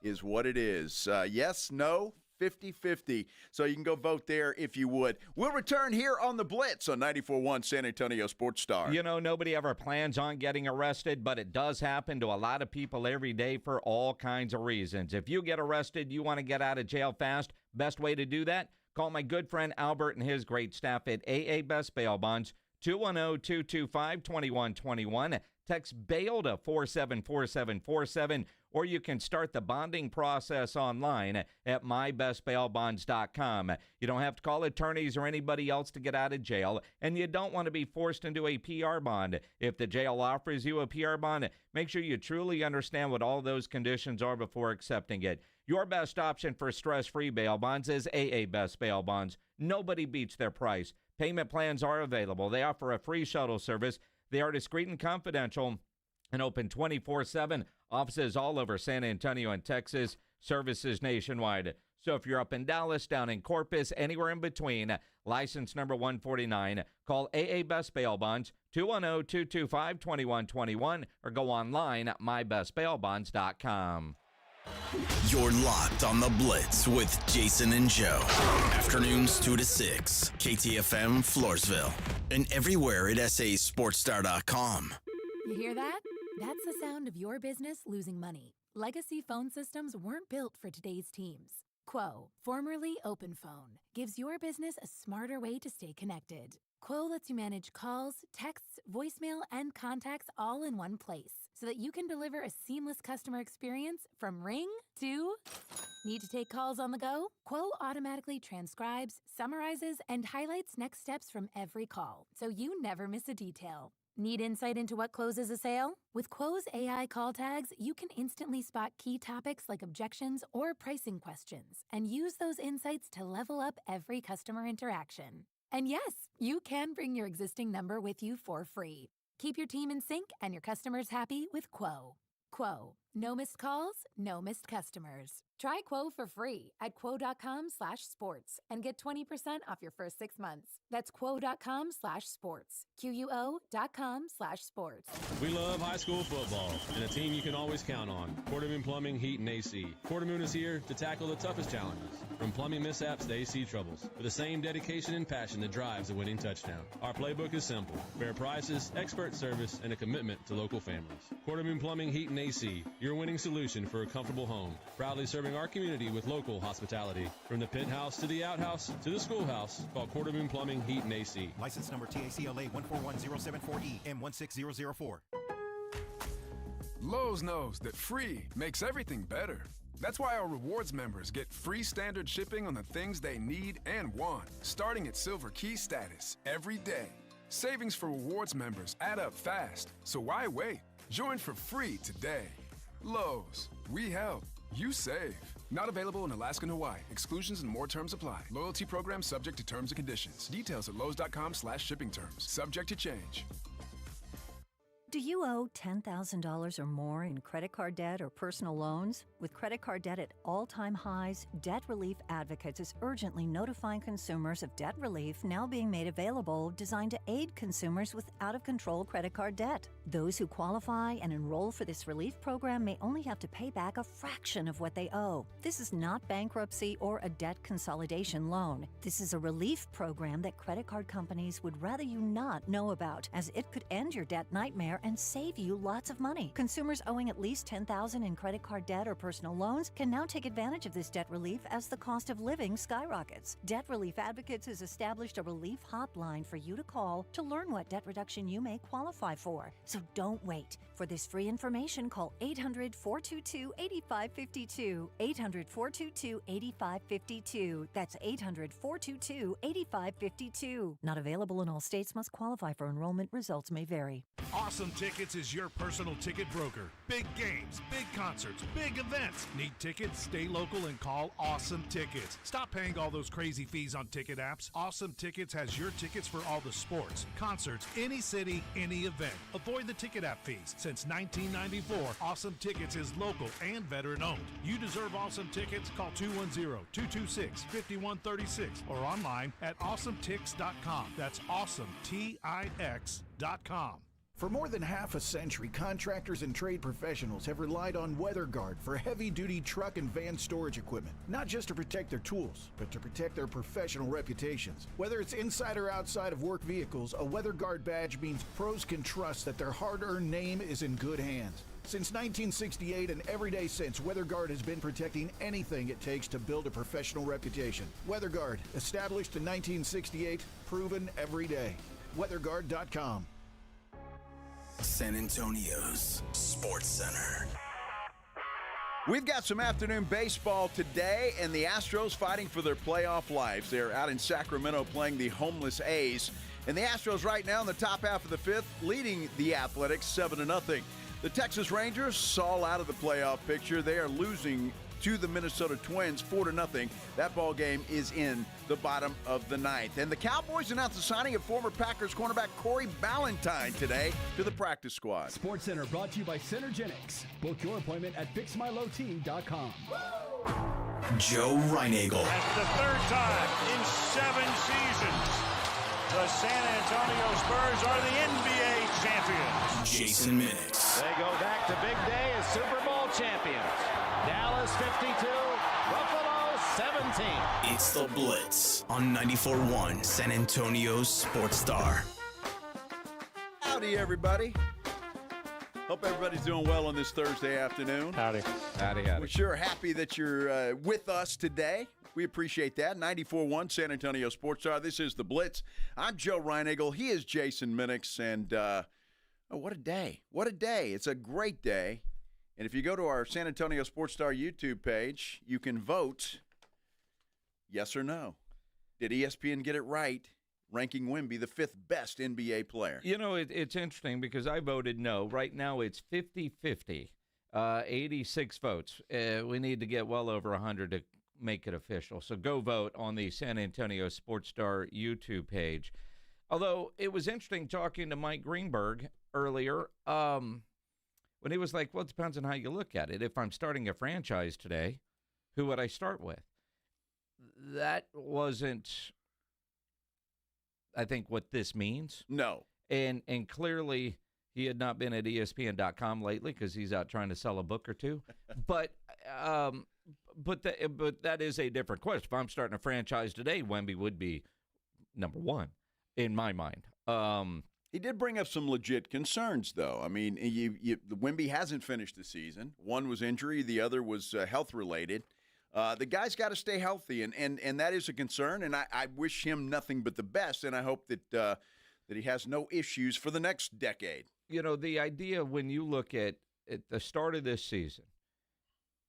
is what it is. Yes, no, 50-50. So you can go vote there if you would. We'll return here on the Blitz on 94.1 San Antonio Sports Star. You know, nobody ever plans on getting arrested, but it does happen to a lot of people every day for all kinds of reasons. If you get arrested, you want to get out of jail fast, best way to do that, call my good friend Albert and his great staff at AA Best Bail Bonds, 210-225-2121. Text BAIL to 474747, or you can start the bonding process online at mybestbailbonds.com. You don't have to call attorneys or anybody else to get out of jail, and you don't want to be forced into a PR bond. If the jail offers you a PR bond, make sure you truly understand what all those conditions are before accepting it. Your best option for stress-free bail bonds is AA Best Bail Bonds. Nobody beats their price. Payment plans are available. They offer a free shuttle service. They are discreet and confidential and open 24/7. Offices all over San Antonio and Texas. Services nationwide. So if you're up in Dallas, down in Corpus, anywhere in between, license number 149, call AA Best Bail Bonds, 210-225-2121, or go online at mybestbailbonds.com. You're locked on the Blitz with Jason and Joe. Afternoons 2 to 6, KTFM Floresville, and everywhere at sasportstar.com. You hear that? That's the sound of your business losing money. Legacy phone systems weren't built for today's teams. Quo, formerly OpenPhone, gives your business a smarter way to stay connected. Quo lets you manage calls, texts, voicemail, and contacts all in one place so that you can deliver a seamless customer experience from ring to... Need to take calls on the go? Quo automatically transcribes, summarizes, and highlights next steps from every call, so you never miss a detail. Need insight into what closes a sale? With Quo's AI call tags, you can instantly spot key topics like objections or pricing questions and use those insights to level up every customer interaction. And yes, you can bring your existing number with you for free. Keep your team in sync and your customers happy with Quo. Quo. No missed calls, no missed customers. Try Quo for free at quo.com/sports and get 20% off your first 6 months. That's quo.com/sports. QUO.com/sports. We love high school football and a team you can always count on. Quartermoon Plumbing, Heat, and AC. Quartermoon is here to tackle the toughest challenges, from plumbing mishaps to AC troubles, with the same dedication and passion that drives a winning touchdown. Our playbook is simple: fair prices, expert service, and a commitment to local families. Quartermoon Plumbing, Heat, and AC, your winning solution for a comfortable home. Proudly serving our community with local hospitality. From the penthouse to the outhouse to the schoolhouse, call Quartermoon Plumbing, Heat, and AC. License number TACLA 141074E M16004. Lowe's knows that free makes everything better. That's why our rewards members get free standard shipping on the things they need and want, starting at Silver Key status every day. Savings for rewards members add up fast, so why wait? Join for free today. Lowe's, we help, you save. Not available in Alaska and Hawaii. Exclusions and more terms apply. Loyalty program subject to terms and conditions. Details at lowes.com/shipping terms. Subject to change. Do you owe $10,000 or more in credit card debt or personal loans? With credit card debt at all-time highs, Debt Relief Advocates is urgently notifying consumers of debt relief now being made available, designed to aid consumers with out-of-control credit card debt. Those who qualify and enroll for this relief program may only have to pay back a fraction of what they owe. This is not bankruptcy or a debt consolidation loan. This is a relief program that credit card companies would rather you not know about, as it could end your debt nightmare and save you lots of money. Consumers owing at least $10,000 in credit card debt or personal loans can now take advantage of this debt relief as the cost of living skyrockets. Debt Relief Advocates has established a relief hotline for you to call to learn what debt reduction you may qualify for. So don't wait. For this free information, call 800-422-8552. 800-422-8552. That's 800-422-8552. Not available in all states. Must qualify for enrollment. Results may vary. Awesome Tickets is your personal ticket broker. Big games, big concerts, big events. Need tickets? Stay local and call Awesome Tickets. Stop paying all those crazy fees on ticket apps. Awesome Tickets has your tickets for all the sports, concerts, any city, any event. Avoid the ticket app fees. Since 1994, Awesome Tickets is local and veteran-owned. You deserve Awesome Tickets. Call 210-226-5136 or online at awesometix.com. That's awesometix.com. For more than half a century, contractors and trade professionals have relied on WeatherGuard for heavy-duty truck and van storage equipment, not just to protect their tools, but to protect their professional reputations. Whether it's inside or outside of work vehicles, a WeatherGuard badge means pros can trust that their hard-earned name is in good hands. Since 1968 and every day since, WeatherGuard has been protecting anything it takes to build a professional reputation. WeatherGuard, established in 1968, proven every day. WeatherGuard.com. San Antonio's Sports Center. We've got some afternoon baseball today, and the Astros fighting for their playoff lives. They're out in Sacramento playing the homeless A's. And the Astros right now in the top half of the fifth, leading the Athletics 7-0. The Texas Rangers saw out of the playoff picture. They are losing to the Minnesota Twins 4-0. That ball game is in the bottom of the ninth. And the Cowboys announced the signing of former Packers cornerback Corey Ballantyne today to the practice squad. Sports Center brought to you by Synergenics. Book your appointment at fixmyloteam.com. Joe Reinagel. That's the third time in 7 seasons the San Antonio Spurs are the NBA champions. Jason Minix. They go back to big day as Super Bowl champions. Dallas 52, Buffalo 17. It's the Blitz on 94.1 San Antonio's Sports Star. Howdy, everybody. Hope everybody's doing well on this Thursday afternoon. Howdy. Howdy, howdy. We're sure happy that you're with us today. We appreciate that. 94.1 San Antonio Sports Star. This is the Blitz. I'm Joe Reinagel. He is Jason Minix. And what a day. What a day. It's a great day. And if you go to our San Antonio Sports Star YouTube page, you can vote yes or no. Did ESPN get it right, ranking Wemby the 5th best NBA player? You know, it's interesting because I voted no. Right now it's 50-50, 86 votes. We need to get well over 100 to make it official. So go vote on the San Antonio Sports Star YouTube page. Although it was interesting talking to Mike Greenberg earlier, when he was like, well, it depends on how you look at it. If I'm starting a franchise today, who would I start with? That wasn't, I think, what this means. No. And clearly he had not been at ESPN.com lately because he's out trying to sell a book or two. But that is a different question. If I'm starting a franchise today, Wemby would be number one in my mind. He did bring up some legit concerns, though. I mean, the Wemby hasn't finished the season. One was injury, the other was health-related. The guy's got to stay healthy, and that is a concern, and I wish him nothing but the best, and I hope that he has no issues for the next decade. You know, the idea when you look at the start of this season,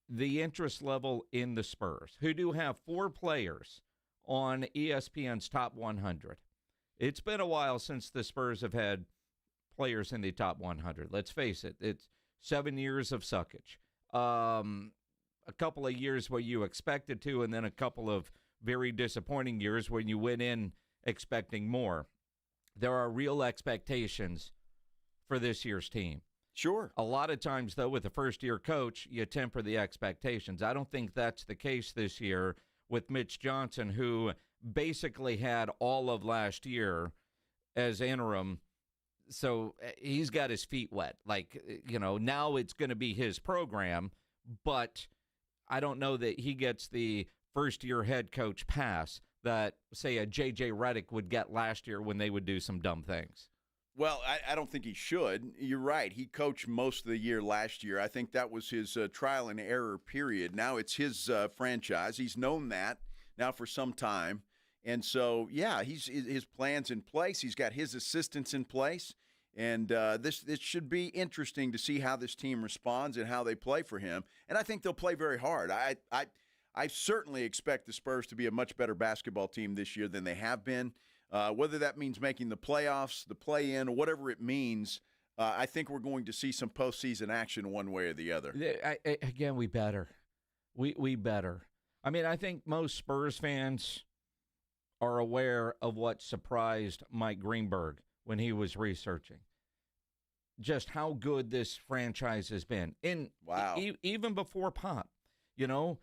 the interest level in the Spurs, who do have 4 players on ESPN's top 100. It's been a while since the Spurs have had players in the top 100. Let's face it. It's 7 years of suckage. A couple of years where you expected to, and then a couple of very disappointing years when you went in expecting more. There are real expectations for this year's team. Sure. A lot of times, though, with a first-year coach, you temper the expectations. I don't think that's the case this year with Mitch Johnson, who basically had all of last year as interim, so he's got his feet wet. Like, you know, now it's going to be his program, but I don't know that he gets the first-year head coach pass that, say, a J.J. Redick would get last year when they would do some dumb things. Well, I don't think he should. You're right. He coached most of the year last year. I think that was his trial and error period. Now it's his franchise. He's known that now for some time. And so, yeah, his plan's in place. He's got his assistants in place. And this should be interesting to see how this team responds and how they play for him. And I think they'll play very hard. I certainly expect the Spurs to be a much better basketball team this year than they have been. Whether that means making the playoffs, the play-in, or whatever it means, I think we're going to see some postseason action one way or the other. Again, we better. We better. I mean, I think most Spurs fans are aware of what surprised Mike Greenberg when he was researching. Just how good this franchise has been. Even before Pop, the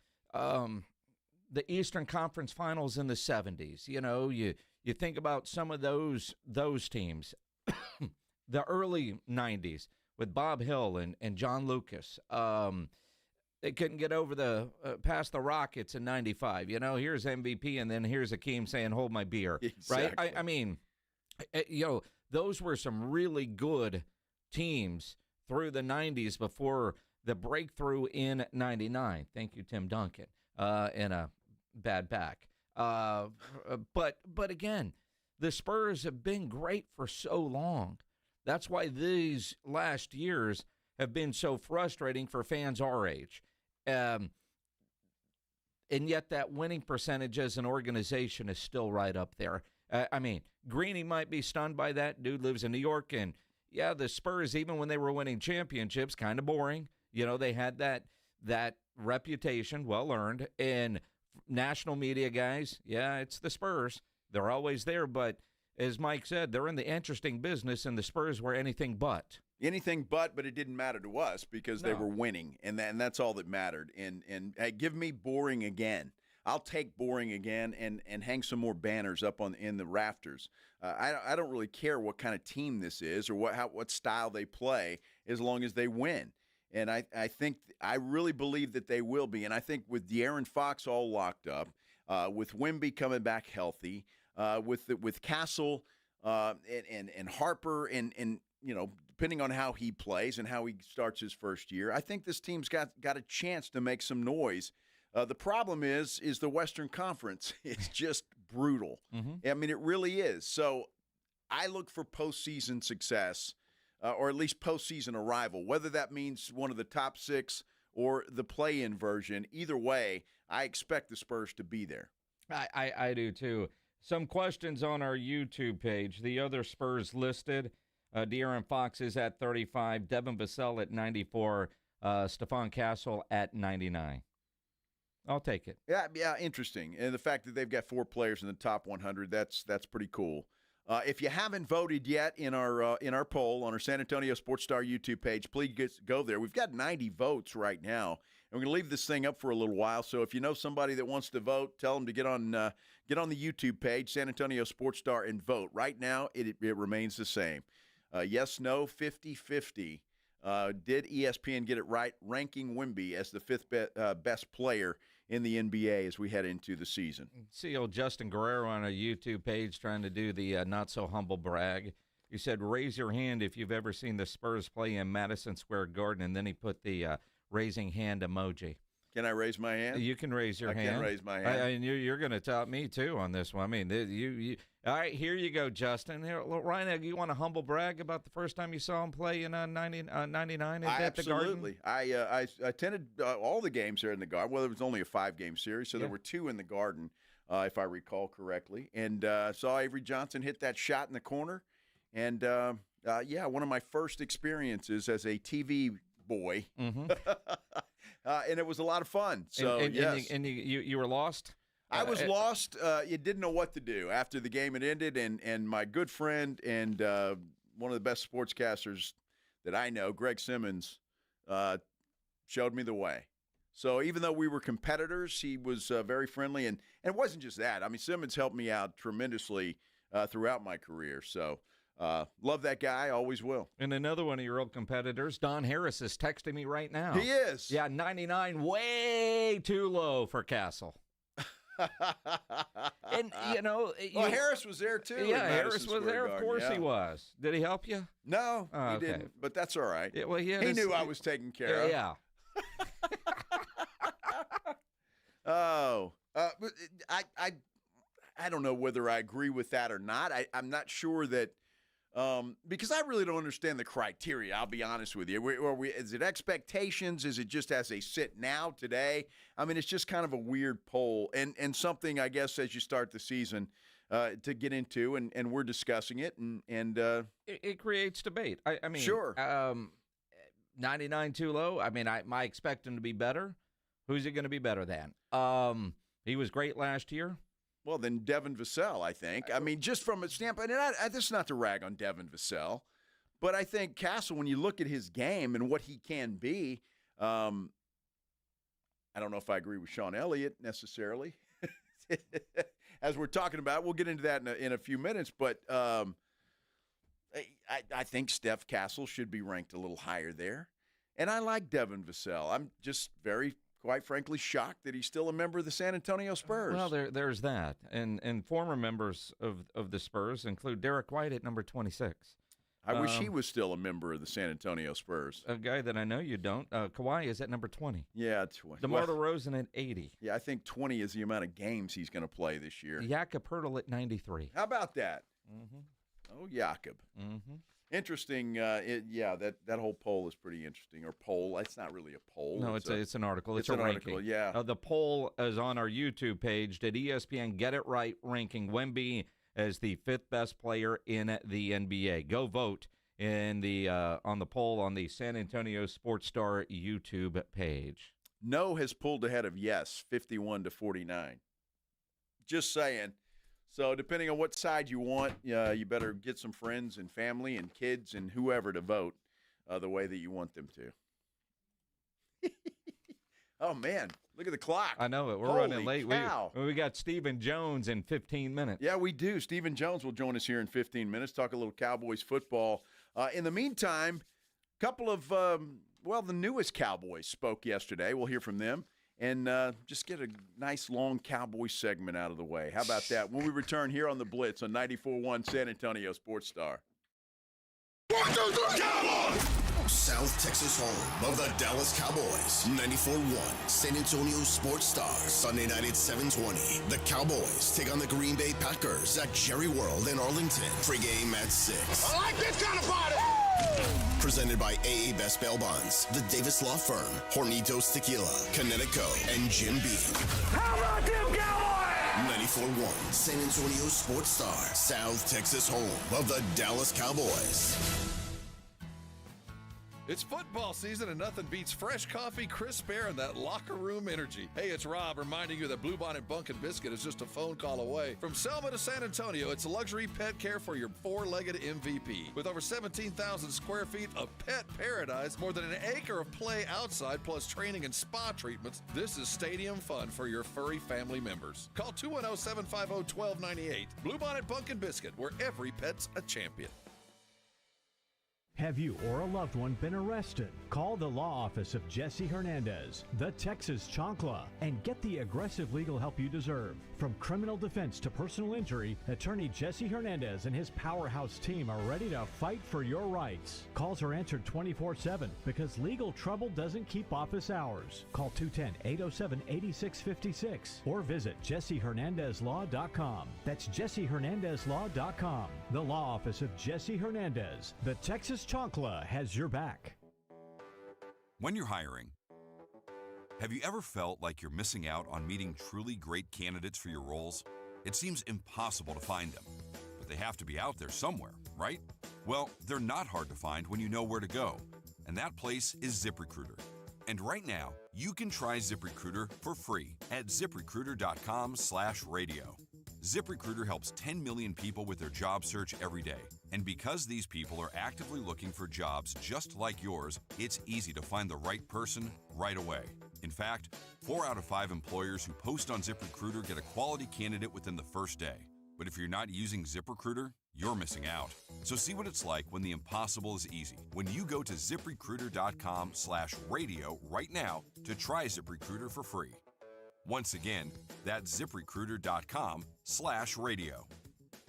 Eastern Conference Finals in the 70s. You think about some of those teams. The early 90s with Bob Hill and John Lucas. They couldn't get over past the Rockets in 95. Here's MVP, and then here's Hakeem saying, hold my beer. Exactly. Right? I mean, those were some really good teams through the 90s before the breakthrough in 99. Thank you, Tim Duncan, and a bad back. But again, the Spurs have been great for so long. That's why these last years have been so frustrating for fans our age. And yet that winning percentage as an organization is still right up there. I mean, Greeny might be stunned by that. Dude lives in New York, and yeah, the Spurs, even when they were winning championships, kind of boring. They had that reputation, well earned, and national media guys, yeah, it's the Spurs. They're always there, but as Mike said, they're in the interesting business, and the Spurs were anything but. Anything but it didn't matter to us because they were winning, and that's all that mattered. And hey, give me boring again. I'll take boring again and hang some more banners up in the rafters. I don't really care what kind of team this is or what style they play as long as they win. And I really believe that they will be. And I think with De'Aaron Fox all locked up, with Wemby coming back healthy, with Castle and Harper and depending on how he plays and how he starts his first year, I think this team's got a chance to make some noise. The problem is the Western Conference is just brutal. Mm-hmm. I mean, it really is. So I look for postseason success, or at least postseason arrival, whether that means one of the top 6 or the play-in version. Either way, I expect the Spurs to be there. I do too. Some questions on our YouTube page. The other Spurs listed, De'Aaron Fox is at 35, Devin Vassell at 94, Stephon Castle at 99. I'll take it. Yeah, interesting. And the fact that they've got 4 players in the top 100, that's pretty cool. If you haven't voted yet in our poll on our San Antonio Sports Star YouTube page, please go there. We've got 90 votes right now, and we're going to leave this thing up for a little while. So if you know somebody that wants to vote, tell them to get on the YouTube page, San Antonio Sports Star, and vote. Right now, it remains the same. Yes, no, 50-50. Did ESPN get it right, ranking Wemby as the 5th best player in the NBA as we head into the season? See old Justin Guerrero on a YouTube page trying to do the not-so-humble brag. He said, raise your hand if you've ever seen the Spurs play in Madison Square Garden, and then he put the raising hand emoji. Can I raise my hand? You can raise your hand. I can raise my hand. You're going to top me, too, on this one. I mean, you all right, here you go, Justin. Here, Ryan, you want to humble brag about the first time you saw him play in 99 at the Garden? Absolutely. I attended all the games there in the Garden. Well, it was only a 5-game series, so there were 2 in the Garden, if I recall correctly. And saw Avery Johnson hit that shot in the corner. And, one of my first experiences as a TV boy. Mm-hmm. And it was a lot of fun. So, yes. And you were lost? I was lost. You didn't know what to do after the game had ended, and my good friend and one of the best sportscasters that I know, Greg Simmons, showed me the way. So even though we were competitors, he was very friendly, and it wasn't just that. I mean, Simmons helped me out tremendously throughout my career. So love that guy, always will. And another one of your old competitors, Don Harris, is texting me right now. He is. Yeah, 99, way too low for Castle. And, Harris was there, too. Yeah, Harris was there. Of course he was. Did he help you? No, he didn't, but that's all right. Yeah, well, he knew I was taken care of. Yeah. I don't know whether I agree with that or not. I'm not sure that because I really don't understand the criteria. I'll be honest with you. Is it expectations? Is it just as they sit now today? I mean, it's just kind of a weird poll and something, I guess, as you start the season, to get into, and we're discussing it, and it creates debate. I mean, sure. 99 too low. I mean, I expect him to be better. Who's he going to be better than? He was great last year. Well, then Devin Vassell, I think. I mean, just from a standpoint, and this is not to rag on Devin Vassell, but I think Castle, when you look at his game and what he can be, I don't know if I agree with Sean Elliott necessarily. As we're talking about, we'll get into that in a few minutes, but I think Steph Castle should be ranked a little higher there. And I like Devin Vassell. I'm just very, quite frankly, shocked that he's still a member of the San Antonio Spurs. Well, there's that. And former members of the Spurs include Derek White at number 26. I wish he was still a member of the San Antonio Spurs. A guy that I know you don't. Kawhi is at number 20. Yeah, 20. DeMar DeRozan at 80. Yeah, I think 20 is the amount of games he's going to play this year. Jakob Poeltl at 93. How about that? Mm-hmm. Oh, Jakob. Mm-hmm. Interesting. That whole poll is pretty interesting. Or poll. It's not really a poll. No, it's an article. It's a an ranking. article, yeah. The poll is on our YouTube page. Did ESPN get it right ranking Wemby as the 5th best player in the NBA? Go vote in the on the poll on the San Antonio Sports Star YouTube page. No has pulled ahead of yes, 51-49. Just saying. So depending on what side you want, you better get some friends and family and kids and whoever to vote the way that you want them to. Oh, man. Look at the clock. I know it. We're Holy running late. Cow. We got Stephen Jones in 15 minutes. Yeah, we do. Stephen Jones will join us here in 15 minutes, talk a little Cowboys football. In the meantime, a couple of, the newest Cowboys spoke yesterday. We'll hear from them and just get a nice long Cowboy segment out of the way. How about that? When we return here on the Blitz on 94.1 San Antonio Sports Star. 1, 2, 3, Cowboys! South Texas home of the Dallas Cowboys. 94.1 San Antonio Sports Star. Sunday night at 7:20. The Cowboys take on the Green Bay Packers at Jerry World in Arlington. Pre-game at 6. I like this kind of party! Presented by AA Best Bail Bonds, the Davis Law Firm, Hornitos Tequila, Connecticut, and Jim Beam. How about them Cowboys? 94.1 San Antonio Sports Star. South Texas home of the Dallas Cowboys. It's football season and nothing beats fresh coffee, crisp air, and that locker room energy. Hey, it's Rob reminding you that Bluebonnet Bunk and Biscuit is just a phone call away. From Selma to San Antonio, it's luxury pet care for your four-legged MVP. With over 17,000 square feet of pet paradise, more than an acre of play outside, plus training and spa treatments, this is stadium fun for your furry family members. Call 210-750-1298. Bluebonnet Bunk and Biscuit, where every pet's a champion. Have you or a loved one been arrested? Call the law office of Jesse Hernandez, the Texas Chancla, and get the aggressive legal help you deserve. From criminal defense to personal injury, attorney Jesse Hernandez and his powerhouse team are ready to fight for your rights. Calls are answered 24/7 because legal trouble doesn't keep office hours. Call 210-807-8656 or visit JesseHernandezLaw.com. That's JesseHernandezLaw.com. The law office of Jesse Hernandez, the Texas Chancla, has your back. When you're hiring, have you ever felt like you're missing out on meeting truly great candidates for your roles? It seems impossible to find them, but they have to be out there somewhere, right? Well, they're not hard to find when you know where to go, and that place is ZipRecruiter. And right now, you can try ZipRecruiter for free at ZipRecruiter.com/radio. ZipRecruiter helps 10 million people with their job search every day. And because these people are actively looking for jobs just like yours, it's easy to find the right person right away. In fact, 4 out of 5 employers who post on ZipRecruiter get a quality candidate within the first day. But if you're not using ZipRecruiter, you're missing out. So see what it's like when the impossible is easy. When you go to ZipRecruiter.com/radio right now to try ZipRecruiter for free. Once again, that's ZipRecruiter.com/radio.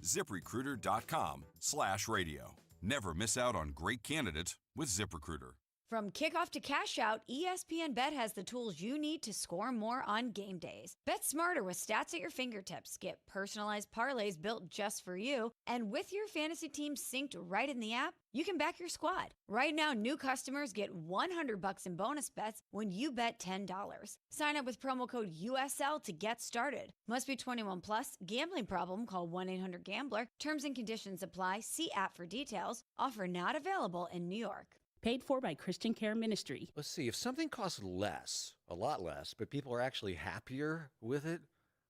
ZipRecruiter.com/radio. Never miss out on great candidates with ZipRecruiter. From kickoff to cash out, ESPN Bet has the tools you need to score more on game days. Bet smarter with stats at your fingertips. Get personalized parlays built just for you. And with your fantasy team synced right in the app, you can back your squad. Right now, new customers get $100 in bonus bets when you bet $10. Sign up with promo code USL to get started. Must be 21 plus. Gambling problem? Call 1-800-GAMBLER. Terms and conditions apply. See app for details. Offer not available in New York. Paid for by Christian Care Ministry. Let's see, if something costs less, a lot less, but people are actually happier with it,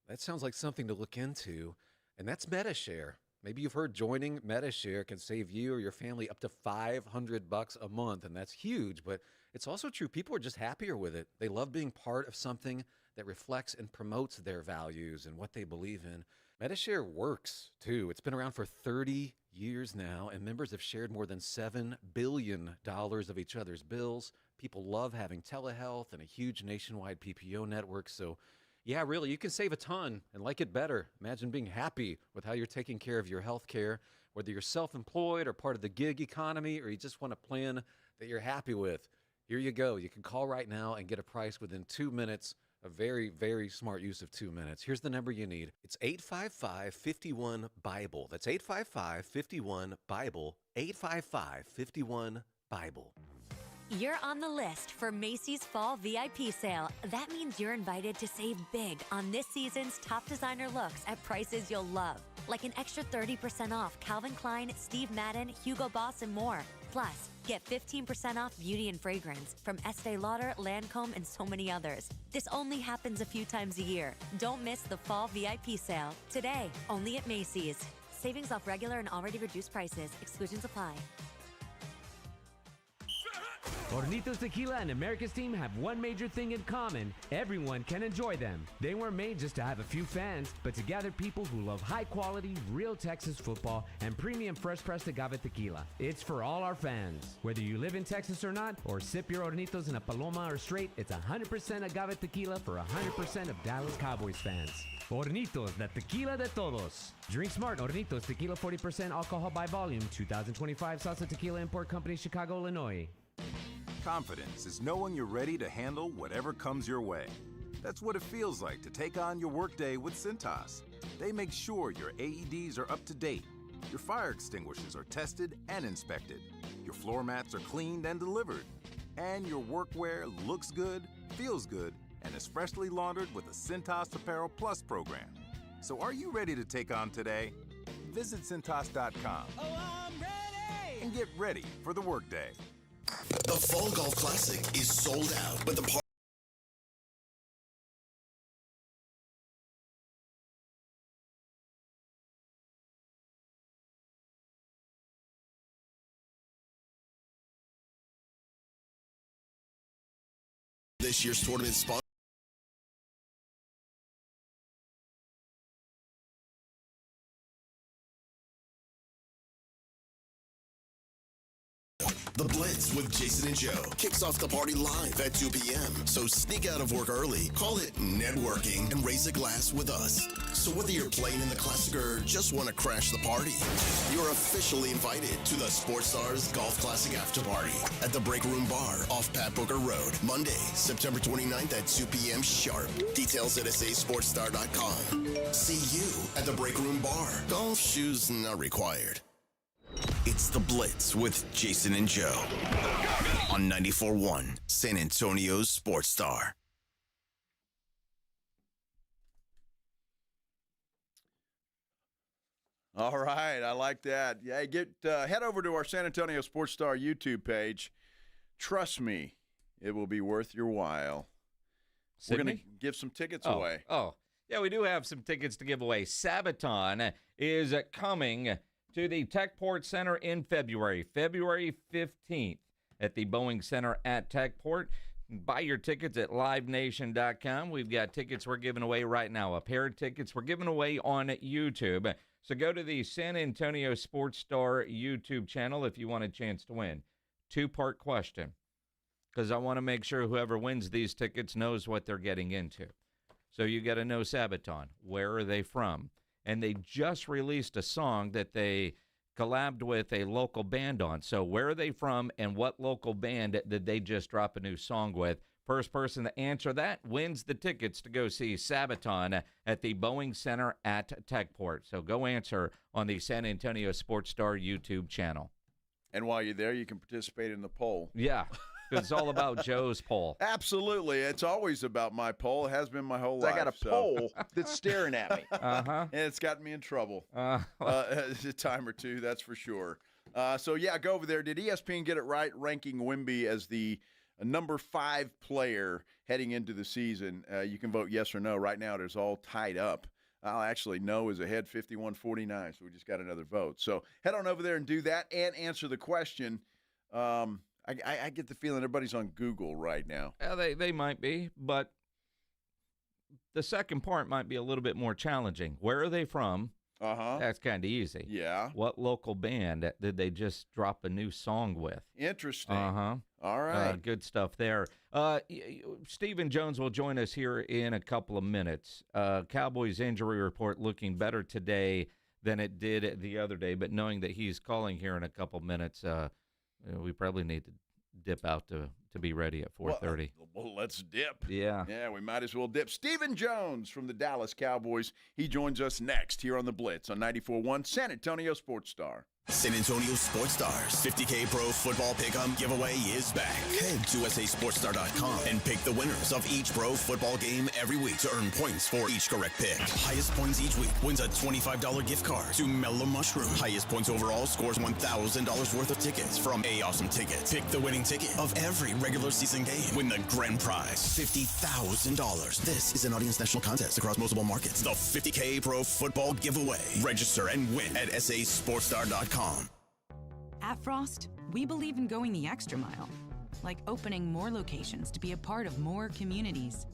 that sounds like something to look into, and that's MetaShare. Maybe you've heard joining MetaShare can save you or your family up to $500 a month, and that's huge, but it's also true. People are just happier with it. They love being part of something that reflects and promotes their values and what they believe in. MetaShare works, too. It's been around for 30 years now, and members have shared more than $7 billion of each other's bills. People love having telehealth and a huge nationwide PPO network. So, yeah, really, you can save a ton and like it better. Imagine being happy with how you're taking care of your health care, whether you're self-employed or part of the gig economy, or you just want a plan that you're happy with. Here you go. You can call right now and get a price within 2 minutes. A very, very smart use of 2 minutes. Here's the number you need. It's 855-51-BIBLE. That's 855-51-BIBLE. 855-51-BIBLE. You're on the list for Macy's Fall VIP Sale. That means you're invited to save big on this season's top designer looks at prices you'll love. Like an extra 30% off Calvin Klein, Steve Madden, Hugo Boss, and more. Plus, get 15% off beauty and fragrance from Estee Lauder, Lancome, and so many others. This only happens a few times a year. Don't miss the Fall VIP Sale. Today, only at Macy's. Savings off regular and already reduced prices. Exclusions apply. Hornitos Tequila and America's team have one major thing in common. Everyone can enjoy them. They weren't made just to have a few fans, but to gather people who love high-quality, real Texas football and premium fresh-pressed agave tequila. It's for all our fans. Whether you live in Texas or not, or sip your Hornitos in a Paloma or straight, it's 100% agave tequila for 100% of Dallas Cowboys fans. Hornitos, the tequila de todos. Drink smart. Hornitos Tequila, 40% alcohol by volume. 2025 Salsa Tequila Import Company, Chicago, Illinois. Confidence is knowing you're ready to handle whatever comes your way. That's what it feels like to take on your workday with Cintas. They make sure your AEDs are up to date, your fire extinguishers are tested and inspected, your floor mats are cleaned and delivered, and your workwear looks good, feels good, and is freshly laundered with a Cintas Apparel Plus program. So are you ready to take on today? Visit Cintas.com and get ready for the workday. The Fall Golf Classic is sold out, but the this year's tournament sponsor. The Blitz with Jason and Joe kicks off the party live at 2 p.m. So sneak out of work early, call it networking, and raise a glass with us. So whether you're playing in the Classic or just want to crash the party, you're officially invited to the Sports Stars Golf Classic After Party at the Break Room Bar off Pat Booker Road, Monday, September 29th at 2 p.m. sharp. Details at sasportstar.com. See you at the Break Room Bar. Golf shoes not required. It's The Blitz with Jason and Joe on 94.1 San Antonio's Sports Star. All right, I like that. Yeah, head over to our San Antonio Sports Star YouTube page. Trust me, it will be worth your while. Sydney? We're going to give some tickets away. Oh, yeah, we do have some tickets to give away. Sabaton is coming to the Techport Center in February 15th at the Boeing Center at Techport. Buy your tickets at livenation.com. We've got tickets we're giving away right now. A pair of tickets we're giving away on YouTube. So go to the San Antonio Sports Star YouTube channel if you want a chance to win. Two-part question, because I want to make sure whoever wins these tickets knows what they're getting into. So you got to know Sabaton. Where are they from? And they just released a song that they collabed with a local band on. So where are they from and what local band did they just drop a new song with? First person to answer that wins the tickets to go see Sabaton at the Boeing Center at Techport. So go answer on the San Antonio Sports Star YouTube channel. And while you're there, you can participate in the poll. Yeah, because it's all about Joe's poll. Absolutely. It's always about my poll. It has been my whole life. I got a poll that's staring at me. Uh-huh. And it's gotten me in trouble a time or two, that's for sure. So, yeah, go over there. Did ESPN get it right, ranking Wemby as the number 5 player heading into the season? You can vote yes or no. Right now, it's all tied up. I'll actually no is ahead 51-49, so we just got another vote. So head on over there and do that and answer the question. I get the feeling everybody's on Google right now. They might be, but the second part might be a little bit more challenging. Where are they from? That's kind of easy. Yeah. What local band did they just drop a new song with? Interesting. All right. Good stuff there. Stephen Jones will join us here in a couple of minutes. Cowboys injury report looking better today than it did the other day, but knowing that he's calling here in a couple of minutes, we probably need to dip out to be ready at 4:30. Well, let's dip. Yeah. Yeah, we might as well dip. Stephen Jones from the Dallas Cowboys. He joins us next here on the Blitz on 94.1 San Antonio Sports Star. San Antonio Sports Stars 50K Pro Football Pick'em giveaway is back. Head to SASportsStar.com and pick the winners of each pro football game every week to earn points for each correct pick. Highest points each week wins a $25 gift card to Mellow Mushroom. Highest points overall scores $1,000 worth of tickets from A Awesome Tickets. Pick the winning ticket of every regular season game. Win the grand prize, $50,000. This is an audience national contest across multiple markets. The 50K Pro Football Giveaway. Register and win at SASportsStar.com. At Frost, we believe in going the extra mile, like opening more locations to be a part of more communities.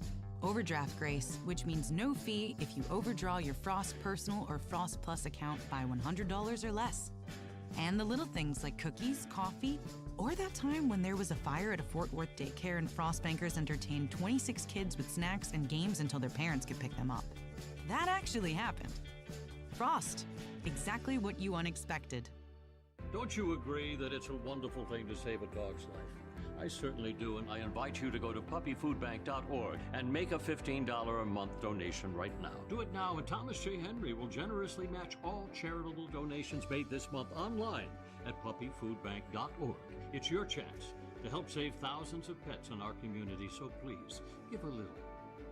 Overdraft grace, which means no fee if you overdraw your Frost Personal or Frost Plus account by $100 or less. And the little things like cookies, coffee, or that time when there was a fire at a Fort Worth daycare and Frost bankers entertained 26 kids with snacks and games until their parents could pick them up. That actually happened. Frost, exactly what you unexpected. Don't you agree that it's a wonderful thing to save a dog's life? I certainly do, and I invite you to go to puppyfoodbank.org and make a $15 a month donation right now. Do it now, and Thomas J. Henry will generously match all charitable donations made this month online at puppyfoodbank.org. It's your chance to help save thousands of pets in our community, so please give a little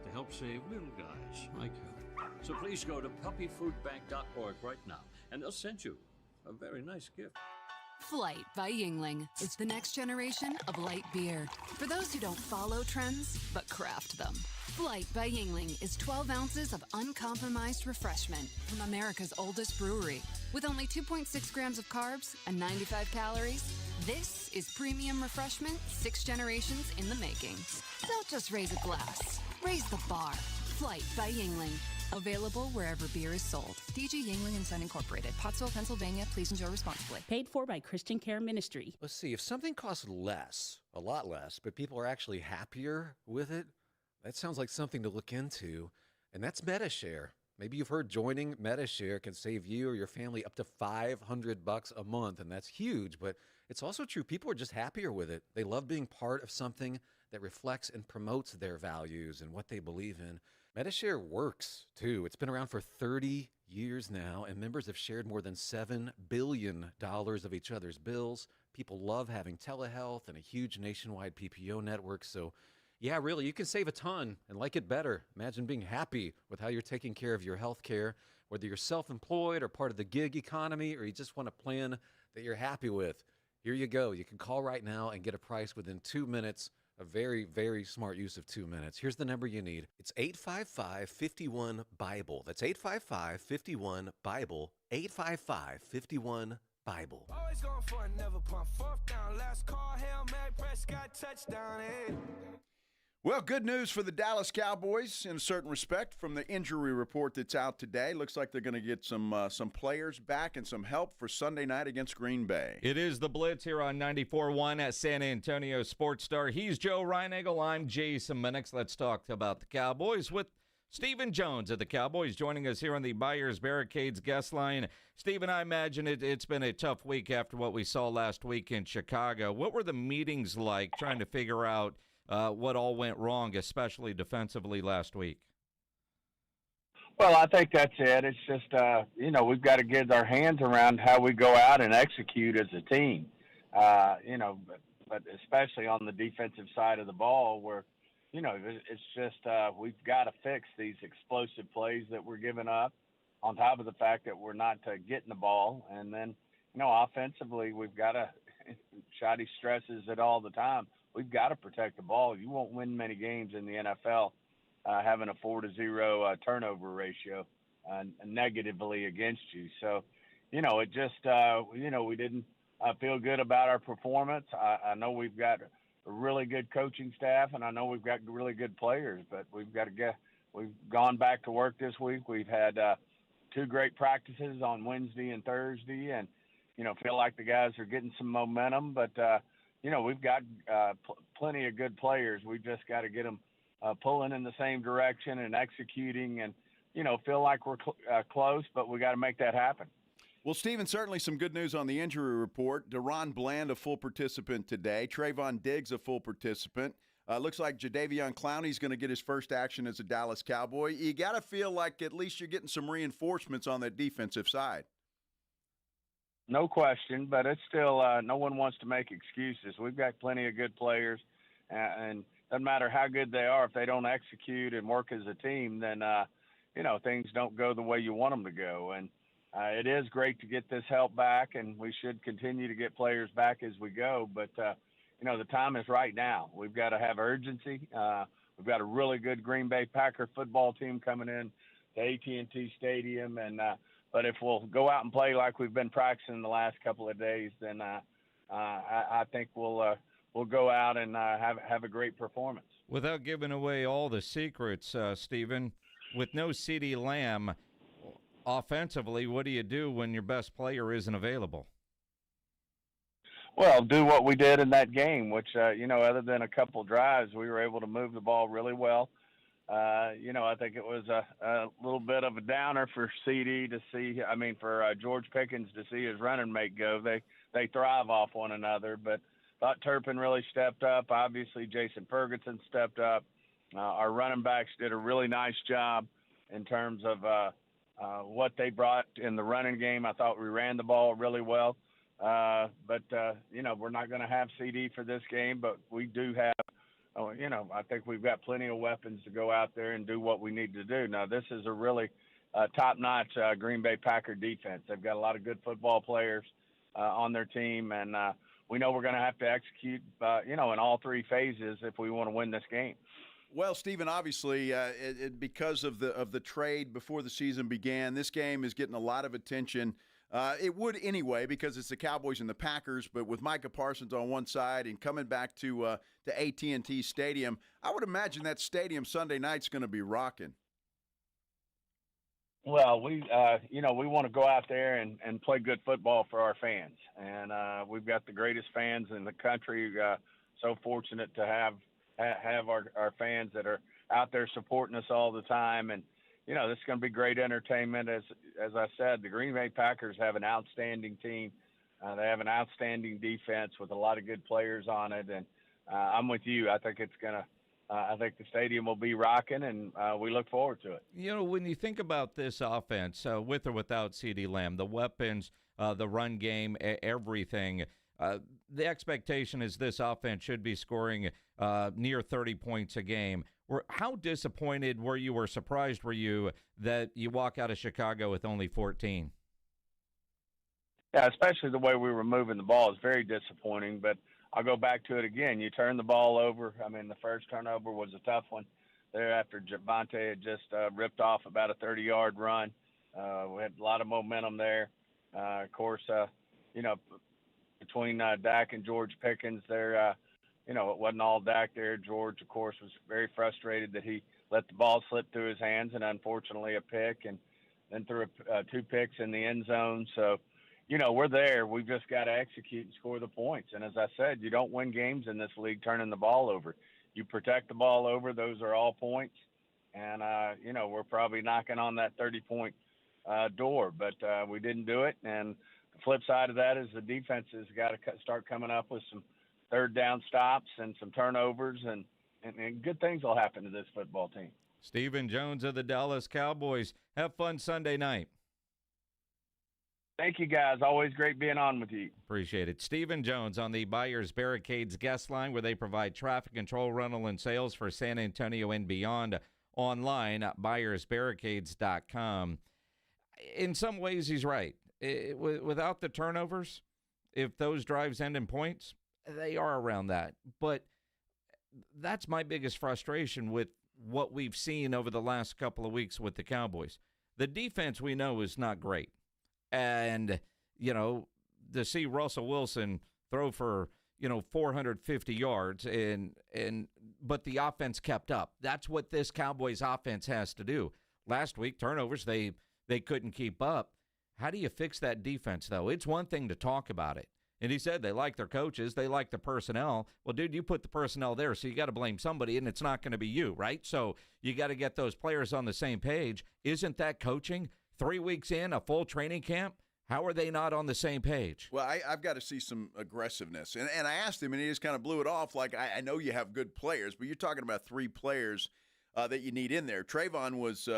to help save little guys like you. So please go to puppyfoodbank.org right now, and they'll send you a very nice gift. Flight by Yingling is the next generation of light beer. For those who don't follow trends, but craft them. Flight by Yingling is 12 ounces of uncompromised refreshment from America's oldest brewery. With only 2.6 grams of carbs and 95 calories, this is premium refreshment 6 generations in the making. Don't just raise a glass, raise the bar. Flight by Yingling. Available wherever beer is sold. DG Yingling & Son Incorporated, Pottsville, Pennsylvania. Please enjoy responsibly. Paid for by Christian Care Ministry. Let's see, if something costs less, a lot less, but people are actually happier with it, that sounds like something to look into, and that's MetaShare. Maybe you've heard joining MetaShare can save you or your family up to $500 a month, and that's huge, but it's also true. People are just happier with it. They love being part of something that reflects and promotes their values and what they believe in. MetaShare works, too. It's been around for 30 years now, and members have shared more than $7 billion of each other's bills. People love having telehealth and a huge nationwide PPO network. So, yeah, really, you can save a ton and like it better. Imagine being happy with how you're taking care of your health care, whether you're self-employed or part of the gig economy, or you just want a plan that you're happy with. Here you go. You can call right now and get a price within 2 minutes. A very, very smart use of 2 minutes. Here's the number you need. It's 855-51-BIBLE. That's 855-51-BIBLE. 855-51-BIBLE. Always going for it, never pump. Fourth down, last call, Hail Mary, Prescott, touchdown. Hey. Well, good news for the Dallas Cowboys in a certain respect from the injury report that's out today. Looks like they're going to get some players back and some help for Sunday night against Green Bay. It is the Blitz here on 94.1 at San Antonio Sports Star. He's Joe Reinagel. I'm Jason Minix. Let's talk about the Cowboys with Stephen Jones of the Cowboys joining us here on the Buyers Barricades guest line. Stephen, I imagine it's been a tough week after what we saw last week in Chicago. What were the meetings like trying to figure out what all went wrong, especially defensively last week? Well, I think that's it. It's just, we've got to get our hands around how we go out and execute as a team, but especially on the defensive side of the ball where, it's just we've got to fix these explosive plays that we're giving up on top of the fact that we're not getting the ball. And then, offensively, we've got to – Shoddy stresses it all the time. We've got to protect the ball. You won't win many games in the NFL having a 4-0 turnover ratio negatively against you. So, it just, we didn't feel good about our performance. I know we've got – a really good coaching staff, and I know we've got really good players, but we've gone back to work this week. We've had 2 great practices on Wednesday and Thursday, and, feel like the guys are getting some momentum, but, we've got plenty of good players. We just got to get them pulling in the same direction and executing and, feel like we're close, but we got to make that happen. Well, Stephen, certainly some good news on the injury report. Deron Bland, a full participant today. Trayvon Diggs, a full participant. Looks like Jadeveon Clowney's going to get his first action as a Dallas Cowboy. You got to feel like at least you're getting some reinforcements on that defensive side. No question, but it's still no one wants to make excuses. We've got plenty of good players, and doesn't matter how good they are. If they don't execute and work as a team, then, things don't go the way you want them to go. And it is great to get this help back, and we should continue to get players back as we go. But, the time is right now. We've got to have urgency. We've got a really good Green Bay Packer football team coming in to AT&T Stadium. But if we'll go out and play like we've been practicing the last couple of days, then I think we'll go out and have a great performance. Without giving away all the secrets, Stephen, with no CeeDee Lamb, offensively, what do you do when your best player isn't available? Well, do what we did in that game, which, other than a couple drives, we were able to move the ball really well. I think it was a little bit of a downer for for George Pickens to see his running mate go. They thrive off one another, but thought Turpin really stepped up. Obviously, Jason Ferguson stepped up. Our running backs did a really nice job in terms of what they brought in the running game. I thought we ran the ball really well. But we're not going to have CD for this game, but we do have, I think we've got plenty of weapons to go out there and do what we need to do. Now, this is a really top-notch Green Bay Packer defense. They've got a lot of good football players on their team, and we know we're going to have to execute, in all 3 phases if we want to win this game. Well, Stephen, obviously, because of the trade before the season began, this game is getting a lot of attention. It would anyway because it's the Cowboys and the Packers, but with Micah Parsons on one side and coming back to AT&T Stadium, I would imagine that stadium Sunday night's going to be rocking. Well, we want to go out there and play good football for our fans, and we've got the greatest fans in the country. So fortunate to have our fans that are out there supporting us all the time. And, this is going to be great entertainment. As I said, the Green Bay Packers have an outstanding team. They have an outstanding defense with a lot of good players on it. And I'm with you. I think I think the stadium will be rocking, and we look forward to it. When you think about this offense, with or without CeeDee Lamb, the weapons, the run game, everything, the expectation is this offense should be scoring near 30 points a game. How disappointed were you or surprised were you that you walk out of Chicago with only 14? Yeah, especially the way we were moving the ball is very disappointing, but I'll go back to it again. You turn the ball over. The first turnover was a tough one. Thereafter, Javonte had just ripped off about a 30-yard run. We had a lot of momentum there. Of course, between Dak and George Pickens there, it wasn't all Dak there. George, of course, was very frustrated that he let the ball slip through his hands and unfortunately a pick, and then threw 2 picks in the end zone. So, we're there. We've just got to execute and score the points. And as I said, you don't win games in this league turning the ball over. You protect the ball over. Those are all points. And, we're probably knocking on that 30-point door, but we didn't do it. And the flip side of that is the defense has got to start coming up with some third down stops and some turnovers, and good things will happen to this football team. Stephen Jones of the Dallas Cowboys. Have fun Sunday night. Thank you, guys. Always great being on with you. Appreciate it. Stephen Jones on the Buyers Barricades guest line, where they provide traffic control, rental, and sales for San Antonio and beyond. Online at buyersbarricades.com. In some ways, he's right. Without the turnovers, if those drives end in points, they are around that. But that's my biggest frustration with what we've seen over the last couple of weeks with the Cowboys. The defense we know is not great. And, to see Russell Wilson throw for, 450 yards but the offense kept up. That's what this Cowboys offense has to do. Last week, turnovers, they couldn't keep up. How do you fix that defense, though? It's one thing to talk about it. And he said they like their coaches, they like the personnel. Well, dude, you put the personnel there, so you got to blame somebody, and it's not going to be you, right? So you got to get those players on the same page. Isn't that coaching? 3 weeks in, a full training camp? How are they not on the same page? Well, I've got to see some aggressiveness. And I asked him, and he just kind of blew it off like, I know you have good players, but you're talking about 3 players that you need in there. Trayvon was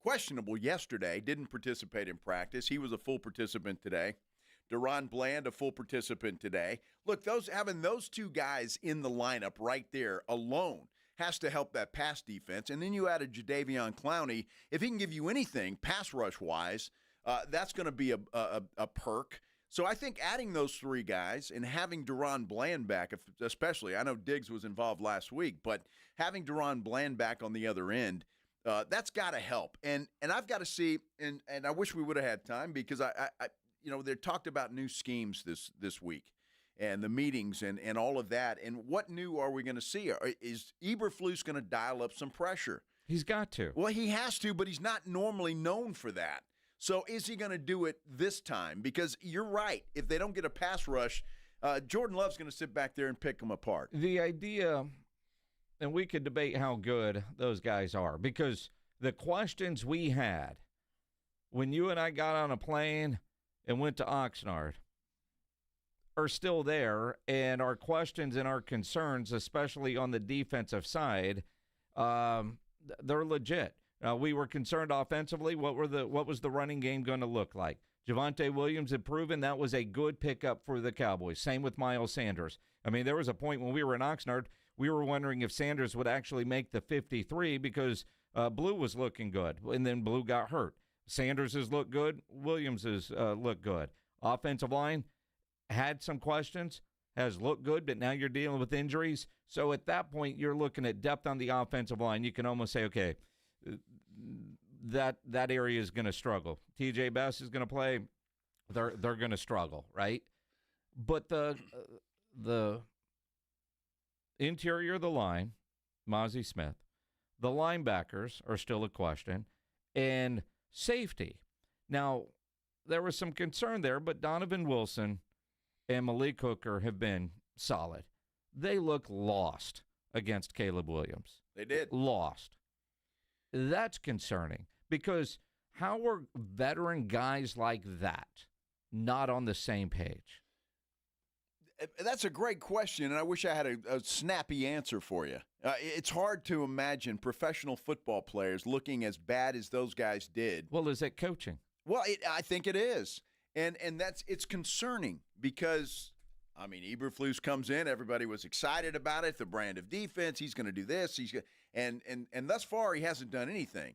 questionable yesterday, didn't participate in practice. He was a full participant today. Deron Bland, a full participant today. Look, having those 2 guys in the lineup right there alone has to help that pass defense. And then you added Jadeveon Clowney. If he can give you anything pass rush-wise, that's going to be a perk. So I think adding those 3 guys and having Deron Bland back, especially, I know Diggs was involved last week, but having Deron Bland back on the other end, that's got to help. And I've got to see, and I wish we would have had time because they talked about new schemes this week and the meetings and all of that. And what new are we going to see? Is Eberflus going to dial up some pressure? He's got to. Well, he has to, but he's not normally known for that. So is he going to do it this time? Because you're right. If they don't get a pass rush, Jordan Love's going to sit back there and pick them apart. The idea, and we could debate how good those guys are, because the questions we had when you and I got on a plane and went to Oxnard are still there, and our questions and our concerns, especially on the defensive side, they're legit. We were concerned offensively. What was the running game going to look like? Javonte Williams had proven that was a good pickup for the Cowboys. Same with Miles Sanders. I mean, there was a point when we were in Oxnard, we were wondering if Sanders would actually make the 53 because Blue was looking good, and then Blue got hurt. Sanders has looked good. Williams has looked good. Offensive line had some questions, has looked good, but now you're dealing with injuries. So at that point, you're looking at depth on the offensive line. You can almost say, okay, that area is going to struggle. TJ Bass is going to play. They're going to struggle, right? But the interior of the line, Mozzie Smith, the linebackers are still a question, and safety. Now, there was some concern there, but Donovan Wilson and Malik Hooker have been solid. They look lost against Caleb Williams. They did. Lost. That's concerning because how are veteran guys like that not on the same page? That's a great question, and I wish I had a snappy answer for you. It's hard to imagine professional football players looking as bad as those guys did. Well, is it coaching? Well, I think it is, and it's concerning because, I mean, Eberflus comes in, everybody was excited about it, the brand of defense, he's going to do this, and thus far he hasn't done anything.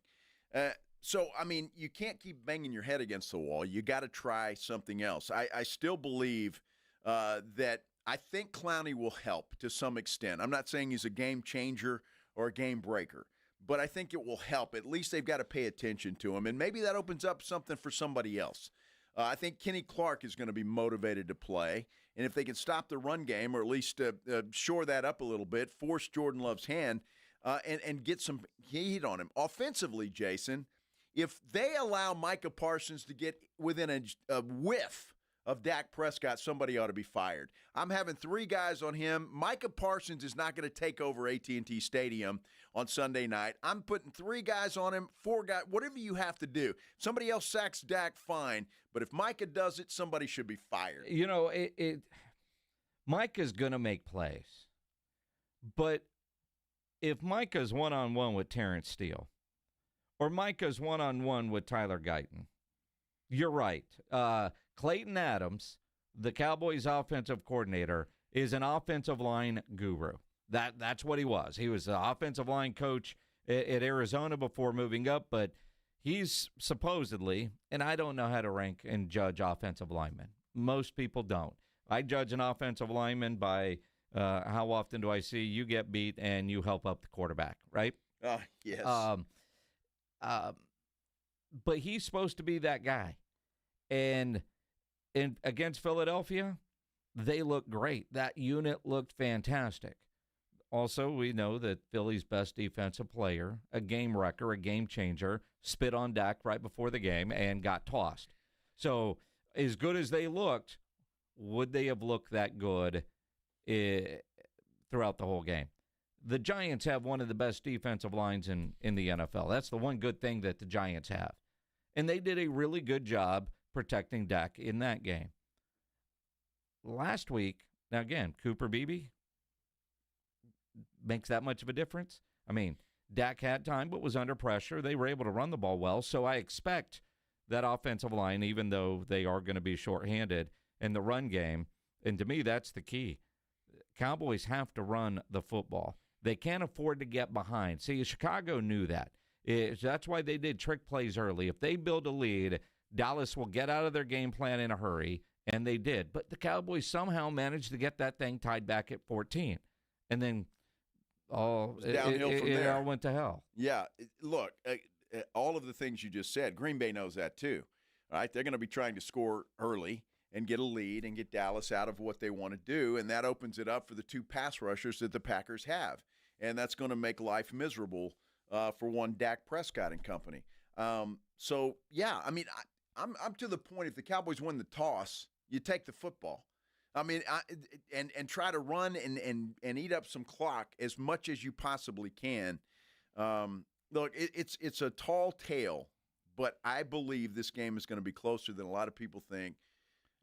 So, I mean, you can't keep banging your head against the wall. You got to try something else. I still believe that I think Clowney will help to some extent. I'm not saying he's a game changer or a game breaker, but I think it will help. At least they've got to pay attention to him, and maybe that opens up something for somebody else. I think Kenny Clark is going to be motivated to play, and if they can stop the run game or at least shore that up a little bit, force Jordan Love's hand, and get some heat on him. Offensively, Jason, if they allow Micah Parsons to get within a whiff of Dak Prescott, somebody ought to be fired. I'm having 3 guys on him. Micah Parsons is not going to take over AT&T Stadium on Sunday night. I'm putting 3 guys on him, 4 guys, whatever you have to do. If somebody else sacks Dak, fine. But if Micah does it, somebody should be fired. You know, Micah's going to make plays. But if Micah's one-on-one with Terrence Steele or Micah's one-on-one with Tyler Guyton, you're right. Clayton Adams, the Cowboys offensive coordinator, is an offensive line guru. That's what he was. He was the offensive line coach at Arizona before moving up, but he's supposedly, and I don't know how to rank and judge offensive linemen. Most people don't. I judge an offensive lineman by how often do I see you get beat and you help up the quarterback, right? Yes. But he's supposed to be that guy. And against Philadelphia, they looked great. That unit looked fantastic. Also, we know that Philly's best defensive player, a game wrecker, a game changer, spit on Dak right before the game and got tossed. So as good as they looked, would they have looked that good throughout the whole game? The Giants have one of the best defensive lines in the NFL. That's the one good thing that the Giants have. And they did a really good job protecting Dak in that game. Last week, now again, Cooper Beebe makes that much of a difference? I mean, Dak had time but was under pressure. They were able to run the ball well, so I expect that offensive line, even though they are going to be shorthanded in the run game, and to me, that's the key. Cowboys have to run the football. They can't afford to get behind. See, Chicago knew that. That's why they did trick plays early. If they build a lead, Dallas will get out of their game plan in a hurry, and they did. But the Cowboys somehow managed to get that thing tied back at 14. And then downhill from there. It all went to hell. Yeah, look, all of the things you just said, Green Bay knows that too. Right? They're going to be trying to score early and get a lead and get Dallas out of what they want to do, and that opens it up for the 2 pass rushers that the Packers have. And that's going to make life miserable for one Dak Prescott and company. So, yeah, I mean, I'm to the point, if the Cowboys win the toss, you take the football. I mean, and try to run and eat up some clock as much as you possibly can. Look, it's a tall tale, but I believe this game is going to be closer than a lot of people think.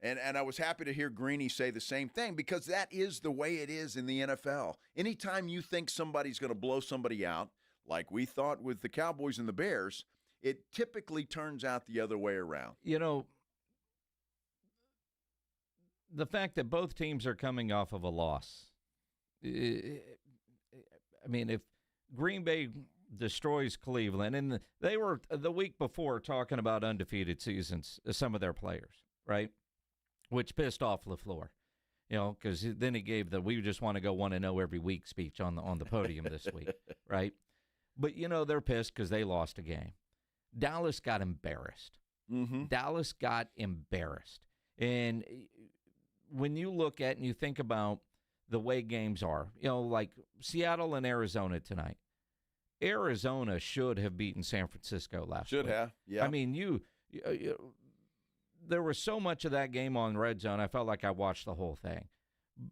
And I was happy to hear Greeny say the same thing, because that is the way it is in the NFL. Anytime you think somebody's going to blow somebody out, like we thought with the Cowboys and the Bears, it typically turns out the other way around. You know, the fact that both teams are coming off of a loss, I mean, if Green Bay destroys Cleveland, and they were the week before talking about undefeated seasons, some of their players, right? Which pissed off LaFleur, you know, because then he gave the "we just want to go 1-0 every week" speech on the podium this week, right? But, you know, they're pissed because they lost a game. Dallas got embarrassed. Mm-hmm. Dallas got embarrassed. And when you look at and you think about the way games are, you know, like Seattle and Arizona tonight, Arizona should have beaten San Francisco last week. Should have, yeah. I mean, there was so much of that game on Red Zone, I felt like I watched the whole thing.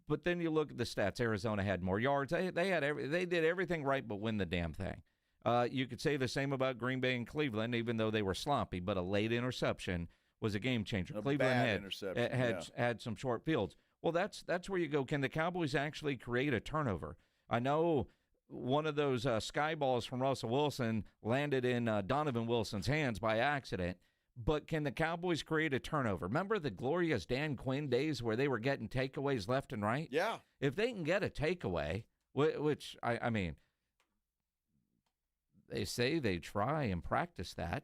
But then you look at the stats. Arizona had more yards. They did everything right but win the damn thing. You could say the same about Green Bay and Cleveland, even though they were sloppy, but a late interception was a game changer. Cleveland had some short fields. Well, that's where you go. Can the Cowboys actually create a turnover? I know one of those sky balls from Russell Wilson landed in Donovan Wilson's hands by accident, but can the Cowboys create a turnover? Remember the glorious Dan Quinn days where they were getting takeaways left and right? Yeah. If they can get a takeaway, which, I mean, they say they try and practice that.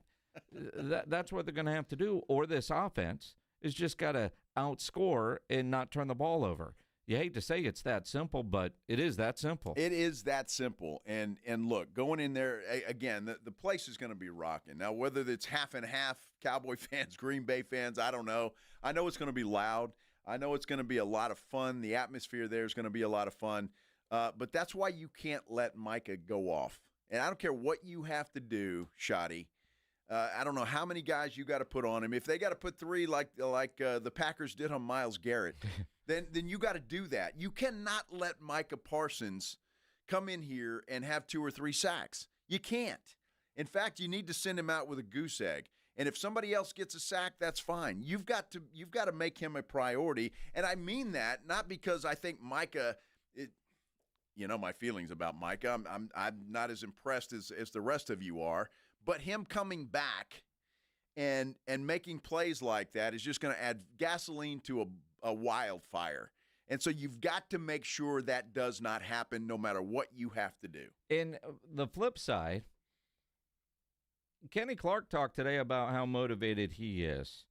That's what they're going to have to do, or this offense is just got to outscore and not turn the ball over. You hate to say it's that simple, but it is that simple. It is that simple. And look, going in there, again, the place is going to be rocking. Now, whether it's half and half, Cowboy fans, Green Bay fans, I don't know. I know it's going to be loud. I know it's going to be a lot of fun. The atmosphere there is going to be a lot of fun. But that's why you can't let Micah go off. And I don't care what you have to do, Shotty. I don't know how many guys you got to put on him. If they got to put 3 like the Packers did on Myles Garrett, then you got to do that. You cannot let Micah Parsons come in here and have 2 or 3 sacks. You can't. In fact, you need to send him out with a goose egg. And if somebody else gets a sack, that's fine. You've got to make him a priority. And I mean that not because I think Micah, my feelings about Micah. I'm not as impressed as the rest of you are. But him coming back and making plays like that is just going to add gasoline to a wildfire. And so you've got to make sure that does not happen no matter what you have to do. And the flip side, Kenny Clark talked today about how motivated he is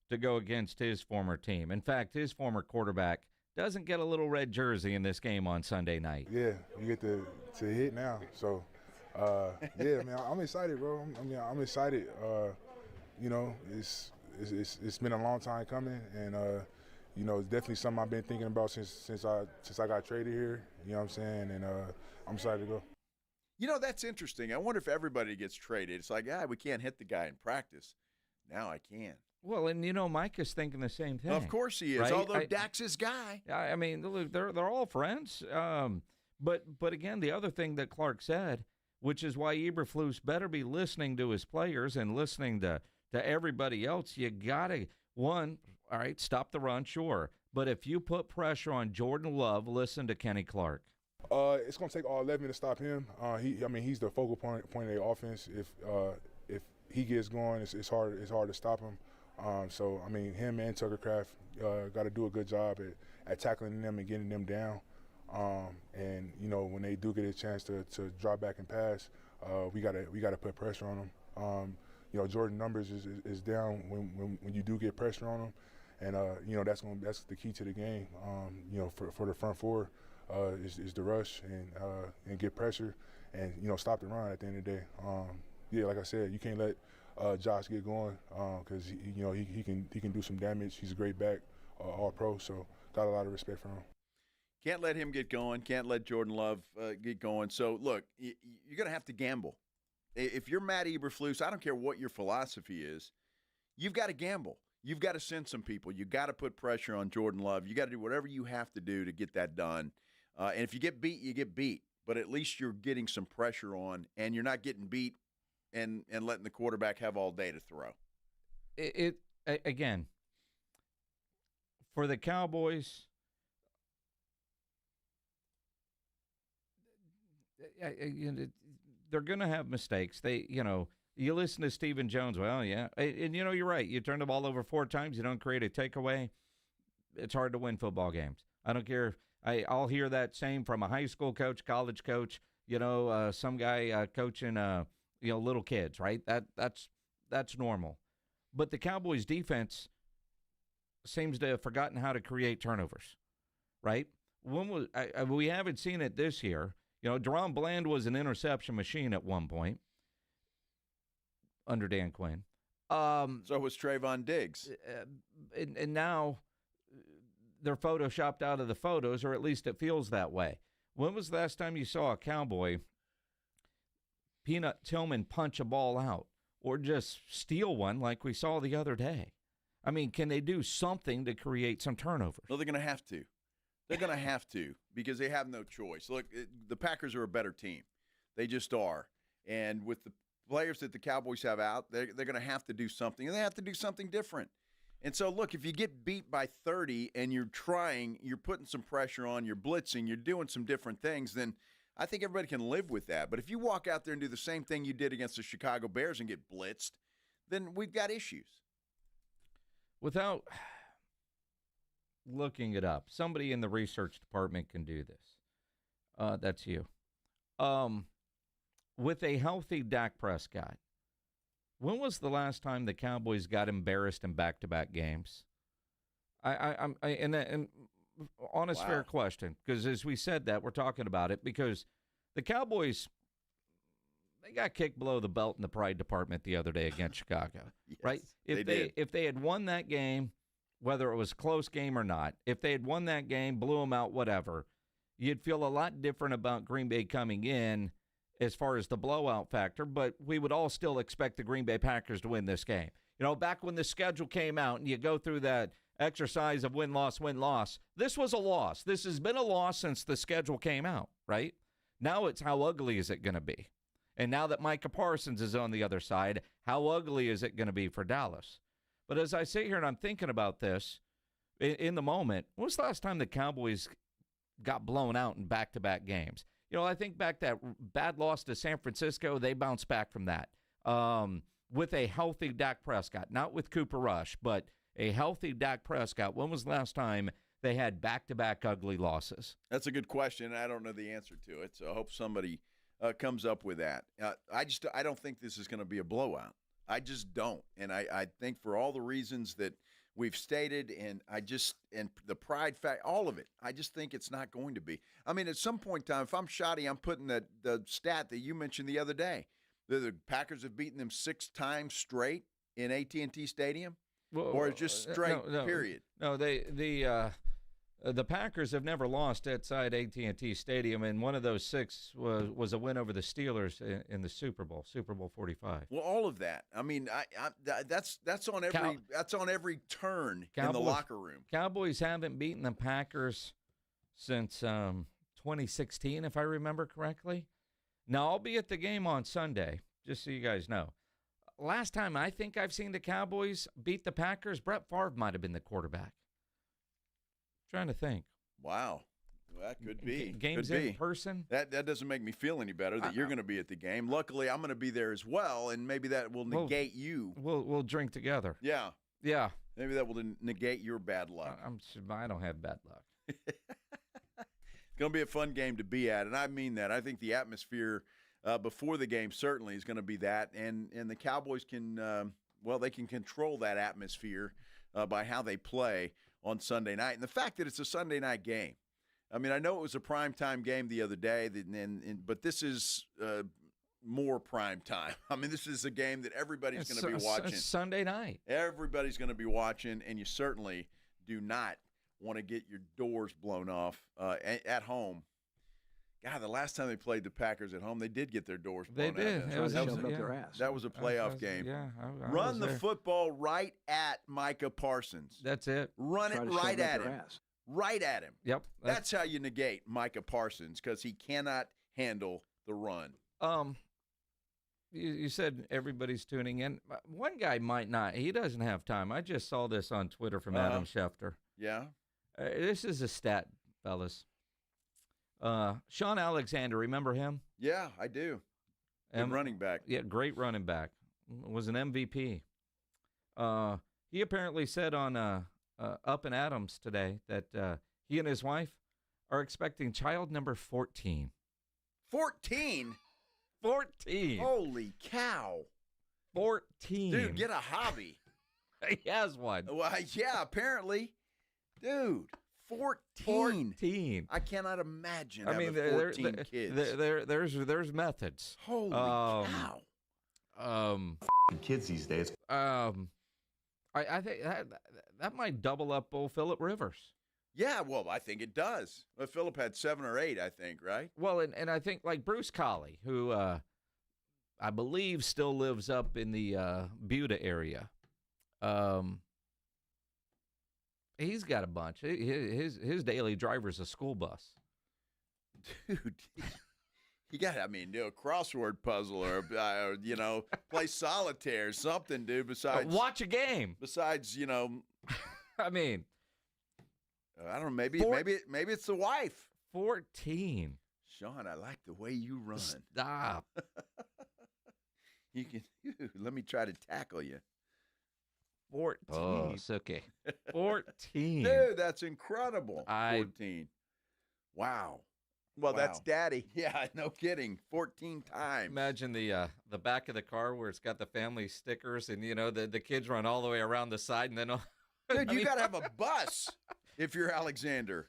to go against his former team. In fact, his former quarterback doesn't get a little red jersey in this game on Sunday night. Yeah, you get to hit now. So, yeah, man, I'm excited, bro. I'm excited. It's been a long time coming, and it's definitely something I've been thinking about since I got traded here. You know what I'm saying? And I'm excited to go. That's interesting. I wonder if everybody gets traded. It's like, we can't hit the guy in practice. Now I can. Well, and Mike is thinking the same thing. Of course he is, right? although Dak's his guy. I mean, look, they're all friends. But again, the other thing that Clark said, which is why Eberflus better be listening to his players and listening to everybody else. You gotta stop the run, sure. But if you put pressure on Jordan Love, listen to Kenny Clark. It's going to take all 11 to stop him. He's the focal point of the offense. If he gets going, it's hard to stop him. Him and Tucker Kraft got to do a good job at tackling them and getting them down. When they do get a chance to drop back and pass, we got to put pressure on them. Jordan numbers is down when you do get pressure on them, and that's the key to the game. For the front four. Is the rush and get pressure and stop the run at the end of the day. Like I said, you can't let Josh get going because he can do some damage. He's a great back, all pro, so got a lot of respect for him. Can't let him get going. Can't let Jordan Love get going. So look, you're going to have to gamble. If you're Matt Eberflus, I don't care what your philosophy is, you've got to gamble. You've got to send some people. You've got to put pressure on Jordan Love. You got to do whatever you have to do to get that done. And if you get beat, you get beat. But at least you're getting some pressure on, and you're not getting beat and letting the quarterback have all day to throw. Again, for the Cowboys, they're going to have mistakes. You listen to Stephen Jones, well, yeah. And you're right. You turn the ball over 4 times, you don't create a takeaway, it's hard to win football games. I don't care. I'll hear that same from a high school coach, college coach, some guy coaching, little kids, right? That's normal. But the Cowboys defense seems to have forgotten how to create turnovers, right? We haven't seen it this year. Deron Bland was an interception machine at one point under Dan Quinn. So was Trayvon Diggs. And now they're photoshopped out of the photos, or at least it feels that way. When was the last time you saw a Cowboy, Peanut Tillman, punch a ball out or just steal one like we saw the other day? I mean, can they do something to create some turnovers? No, they're going to have to. They're going to have to because they have no choice. Look, the Packers are a better team. They just are. And with the players that the Cowboys have out, they're going to have to do something, and they have to do something different. And so, look, if you get beat by 30 and you're putting some pressure on, you're blitzing, you're doing some different things, then I think everybody can live with that. But if you walk out there and do the same thing you did against the Chicago Bears and get blitzed, then we've got issues. Without looking it up, somebody in the research department can do this. That's you. With a healthy Dak Prescott, when was the last time the Cowboys got embarrassed in back-to-back games? And honest, fair question, because as we said that, we're talking about it because the Cowboys, they got kicked below the belt in the pride department the other day against Chicago, yes, right? If they had won that game, whether it was a close game or not, if they had won that game, blew them out, whatever, you'd feel a lot different about Green Bay coming in as far as the blowout factor, but we would all still expect the Green Bay Packers to win this game. You know, back when the schedule came out and you go through that exercise of win-loss, this was a loss. This has been a loss since the schedule came out, right? Now it's how ugly is it going to be? And now that Micah Parsons is on the other side, how ugly is it going to be for Dallas? But as I sit here and I'm thinking about this, in the moment, when was the last time the Cowboys got blown out in back-to-back games? You know, I think back that bad loss to San Francisco, they bounced back from that with a healthy Dak Prescott. Not with Cooper Rush, but a healthy Dak Prescott. When was the last time they had back-to-back ugly losses? That's a good question. I don't know the answer to it, so I hope somebody comes up with that. I don't think this is going to be a blowout. I just don't. And I think for all the reasons that we've stated, and the pride fact, all of it, I just think it's not going to be. I mean, at some point in time, if I'm shoddy, I'm putting the stat that you mentioned the other day. The Packers have beaten them 6 times straight in AT&T Stadium, or it's just straight, period. No, the Packers have never lost outside AT&T Stadium, and one of those 6 was a win over the Steelers in the Super Bowl 45. Well, all of that. I mean, that's on every turn in the locker room. Cowboys haven't beaten the Packers since 2016, if I remember correctly. Now, I'll be at the game on Sunday, just so you guys know. Last time I think I've seen the Cowboys beat the Packers, Brett Favre might have been the quarterback. Trying to think. Wow. Well, that could be. Games in person? That doesn't make me feel any better that you're going to be at the game. Luckily, I'm going to be there as well, and maybe that will negate you. We'll drink together. Yeah. Yeah. Maybe that will negate your bad luck. I don't have bad luck. It's going to be a fun game to be at, and I mean that. I think the atmosphere before the game certainly is going to be that, and the Cowboys can, they can control that atmosphere by how they play on Sunday night. And the fact that it's a Sunday night game. I mean, I know it was a primetime game the other day, but this is more prime time. I mean, this is a game that everybody's going to be watching. It's Sunday night. Everybody's going to be watching, and you certainly do not want to get your doors blown off at home. God, the last time they played the Packers at home, they did get their doors blown out. They did. That was a playoff game. Yeah, I Run the football right at Micah Parsons. That's it. Run it right at him. Right at him. Yep. That's how you negate Micah Parsons, because he cannot handle the run. You said everybody's tuning in. One guy might not. He doesn't have time. I just saw this on Twitter from Adam Schefter. Yeah. This is a stat, fellas. Sean Alexander, remember him? Yeah, I do. Running back. Yeah, great running back. Was an MVP. He apparently said on Up and Adams today that he and his wife are expecting child number 14. 14? 14. Holy cow. 14. Dude, get a hobby. He has one. Well, yeah, apparently. Dude. 14. I cannot imagine. I mean, 14 kids. There's methods. Holy cow! Kids these days. I think that might double up old Phillip Rivers. Yeah, well, I think it does. Well, Phillip had 7 or 8, I think, right? Well, and I think like Bruce Colley, who I believe still lives up in the Buda area. He's got a bunch. His daily driver's a school bus. Dude, you got to, do a crossword puzzle or play solitaire or something, dude, besides. Watch a game. Besides, I mean. I don't know, maybe it's the wife. 14. Sean, I like the way you run. Stop. Let me try to tackle you. 14. Oh, it's okay. 14. Dude, that's incredible. 14. Wow. Well, that's daddy. Yeah, no kidding. 14 times. Imagine the back of the car where it's got the family stickers and, the kids run all the way around the side and then. Dude, you got to have a bus if you're Alexander.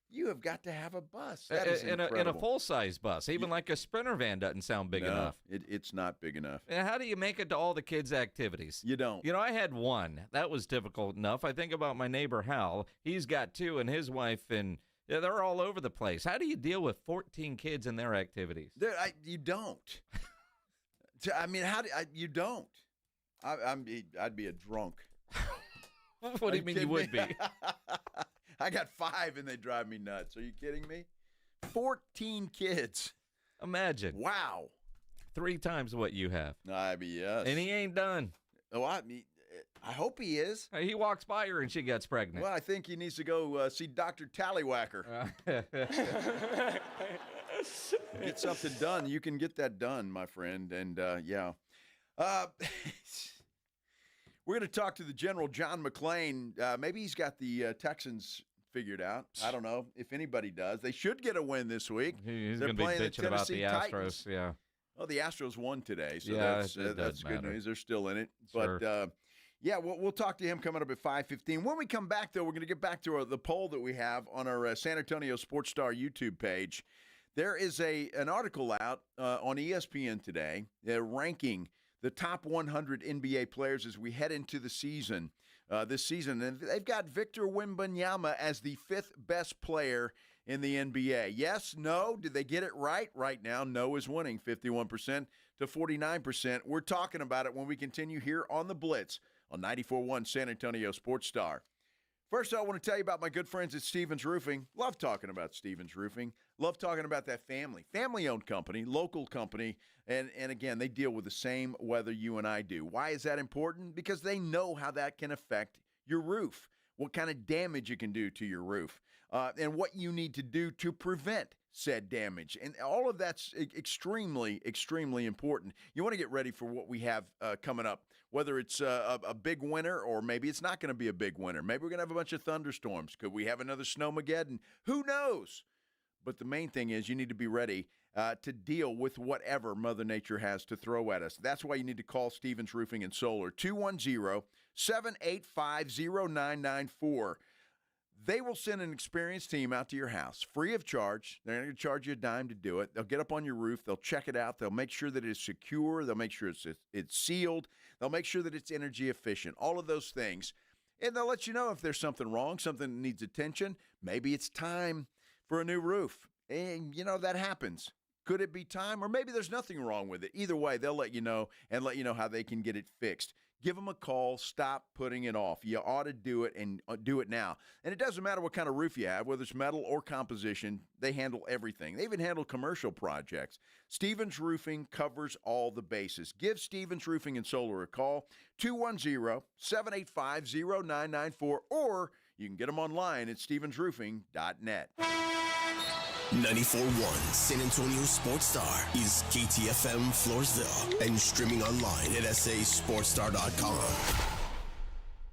You have got to have a bus. That is incredible. In a full-size bus. Even like a Sprinter van doesn't sound big enough. It's not big enough. And how do you make it to all the kids' activities? You don't. I had one. That was difficult enough. I think about my neighbor Hal. He's got 2, and his wife and Yeah, they're all over the place. How do you deal with 14 kids and their activities? You don't. I mean, you don't. I'd be a drunk. What do you mean you would be? I got 5 and they drive me nuts. Are you kidding me? 14 kids. Imagine. Wow. 3 times what you have. I mean, yes. And he ain't done. Oh, I hope he is. He walks by her and she gets pregnant. Well, I think he needs to go see Dr. Tallywhacker. Get something done. You can get that done, my friend. And, yeah. We're going to talk to the general, John McClain. Maybe he's got the Texans figured out. I don't know if anybody does. They should get a win this week. He's going to be bitching about the Astros. Titans. Yeah. Well, the Astros won today, so yeah, that's good news. They're still in it. Sure. But, yeah, we'll talk to him coming up at 5:15. When we come back, though, we're going to get back to the poll that we have on our San Antonio Sports Star YouTube page. There is an article out on ESPN today ranking the top 100 NBA players as we head into the season this season. And they've got Victor Wembanyama as the 5th best player in the NBA. Yes, no, did they get it right? Right now, no is winning 51% to 49%. We're talking about it when we continue here on The Blitz on 94.1 San Antonio Sports Star. First, I want to tell you about my good friends at Stevens Roofing. Love talking about Stevens Roofing. Love talking about that family-owned company, local company, and again, they deal with the same weather you and I do. Why is that important? Because they know how that can affect your roof, what kind of damage it can do to your roof, and what you need to do to prevent said damage. And all of that's extremely, extremely important. You want to get ready for what we have coming up, whether it's a big winter or maybe it's not going to be a big winter. Maybe we're going to have a bunch of thunderstorms. Could we have another snowmageddon? Who knows? But the main thing is you need to be ready to deal with whatever Mother Nature has to throw at us. That's why you need to call Stevens Roofing and Solar, 210-785-0994. They will send an experienced team out to your house free of charge. They're not going to charge you a dime to do it. They'll get up on your roof. They'll check it out. They'll make sure that it's secure. They'll make sure it's sealed. They'll make sure that it's energy efficient, all of those things. And they'll let you know if there's something wrong, something that needs attention. Maybe it's time for a new roof. And, that happens. Could it be time? Or maybe there's nothing wrong with it. Either way, they'll let you know and let you know how they can get it fixed. Give them a call. Stop putting it off. You ought to do it and do it now. And it doesn't matter what kind of roof you have, whether it's metal or composition. They handle everything. They even handle commercial projects. Stevens Roofing covers all the bases. Give Stevens Roofing and Solar a call, 210-785-0994, or you can get them online at stevensroofing.net. 94.1 San Antonio Sports Star is KTFM Floresville and streaming online at sasportstar.com.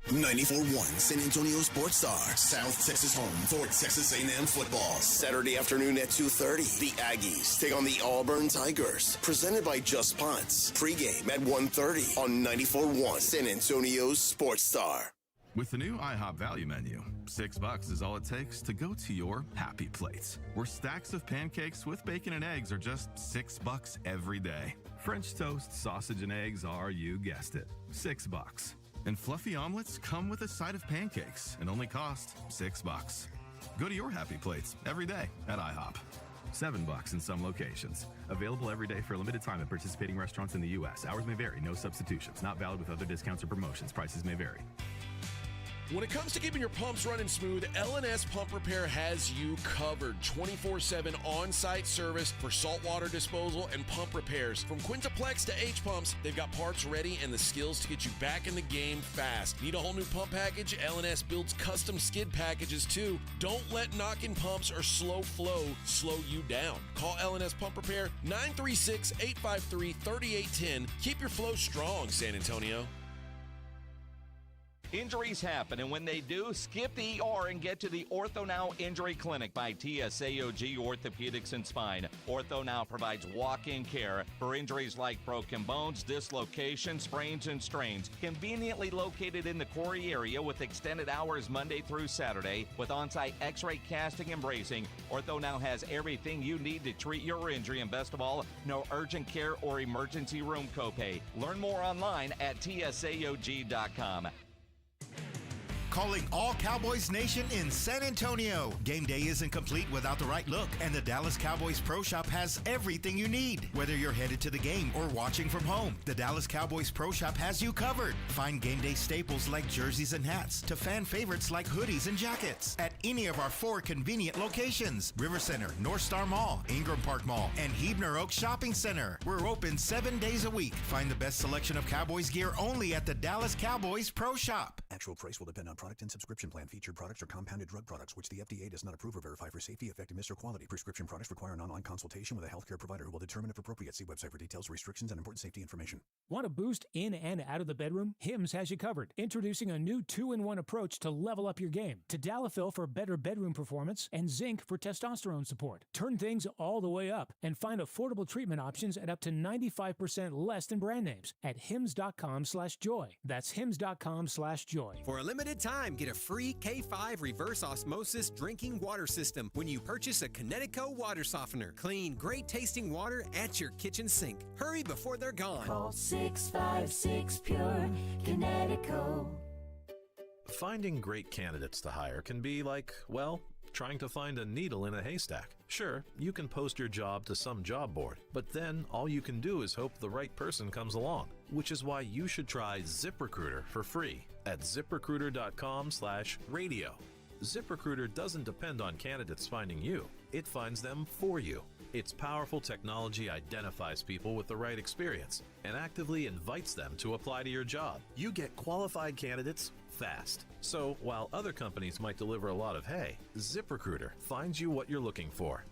94.1 San Antonio Sports Star, South Texas home for Texas A&M football. Saturday afternoon at 2:30, the Aggies take on the Auburn Tigers. Presented by Just Ponts. Pregame at 1:30 on 94.1 San Antonio Sports Star. With the new IHOP value menu, $6 is all it takes to go to your happy place, where stacks of pancakes with bacon and eggs are just $6 every day. French toast, sausage, and eggs are, you guessed it, $6. And fluffy omelets come with a side of pancakes and only cost $6. Go to your happy plates every day at IHOP. $7 in some locations. Available every day for a limited time at participating restaurants in the U.S. Hours may vary. No substitutions. Not valid with other discounts or promotions. Prices may vary. When it comes to keeping your pumps running smooth, L&S Pump Repair has you covered. 24/7 on-site service for saltwater disposal and pump repairs. From Quintaplex to H-Pumps, they've got parts ready and the skills to get you back in the game fast. Need a whole new pump package? L&S builds custom skid packages too. Don't let knocking pumps or slow flow slow you down. Call L&S Pump Repair 936-853-3810. Keep your flow strong, San Antonio. Injuries happen, and when they do, skip the ER and get to the Ortho Now Injury Clinic by TSAOG Orthopedics and Spine. Ortho Now provides walk-in care for injuries like broken bones, dislocations, sprains, and strains. Conveniently located in the Quarry area with extended hours Monday through Saturday with on-site x-ray casting and bracing, Ortho Now has everything you need to treat your injury, and best of all, no urgent care or emergency room copay. Learn more online at tsaog.com. Calling all Cowboys Nation in San Antonio. Game day isn't complete without the right look, and the Dallas Cowboys Pro Shop has everything you need. Whether you're headed to the game or watching from home, the Dallas Cowboys Pro Shop has you covered. Find game day staples like jerseys and hats to fan favorites like hoodies and jackets at any of our 4 convenient locations: River Center, North Star Mall, Ingram Park Mall, and Huebner Oaks Shopping Center. We're open 7 days a week. Find the best selection of Cowboys gear only at the Dallas Cowboys Pro Shop. Actual price will depend on product and subscription plan. Featured products are compounded drug products, which the FDA does not approve or verify for safety, effectiveness, or quality. Prescription products require an online consultation with a healthcare provider who will determine if appropriate. See website for details, restrictions, and important safety information. Want to boost in and out of the bedroom? Hims has you covered. Introducing a new 2-in-1 approach to level up your game. Tadalafil for better bedroom performance and zinc for testosterone support. Turn things all the way up and find affordable treatment options at up to 95% less than brand names at hims.com/joy. That's hims.com/joy. For a limited time, get a free K5 reverse osmosis drinking water system when you purchase a Connecticut water softener. Clean, great tasting water at your kitchen sink. Hurry before they're gone. Call 656-PURE Connecticut. Finding great candidates to hire can be like, well, trying to find a needle in a haystack. Sure, you can post your job to some job board, but then all you can do is hope the right person comes along, which is why you should try ZipRecruiter for free at ziprecruiter.com/radio. ZipRecruiter doesn't depend on candidates finding you. It finds them for you. Its powerful technology identifies people with the right experience and actively invites them to apply to your job. You get qualified candidates fast. So while other companies might deliver a lot of hay, ZipRecruiter finds you what you're looking for.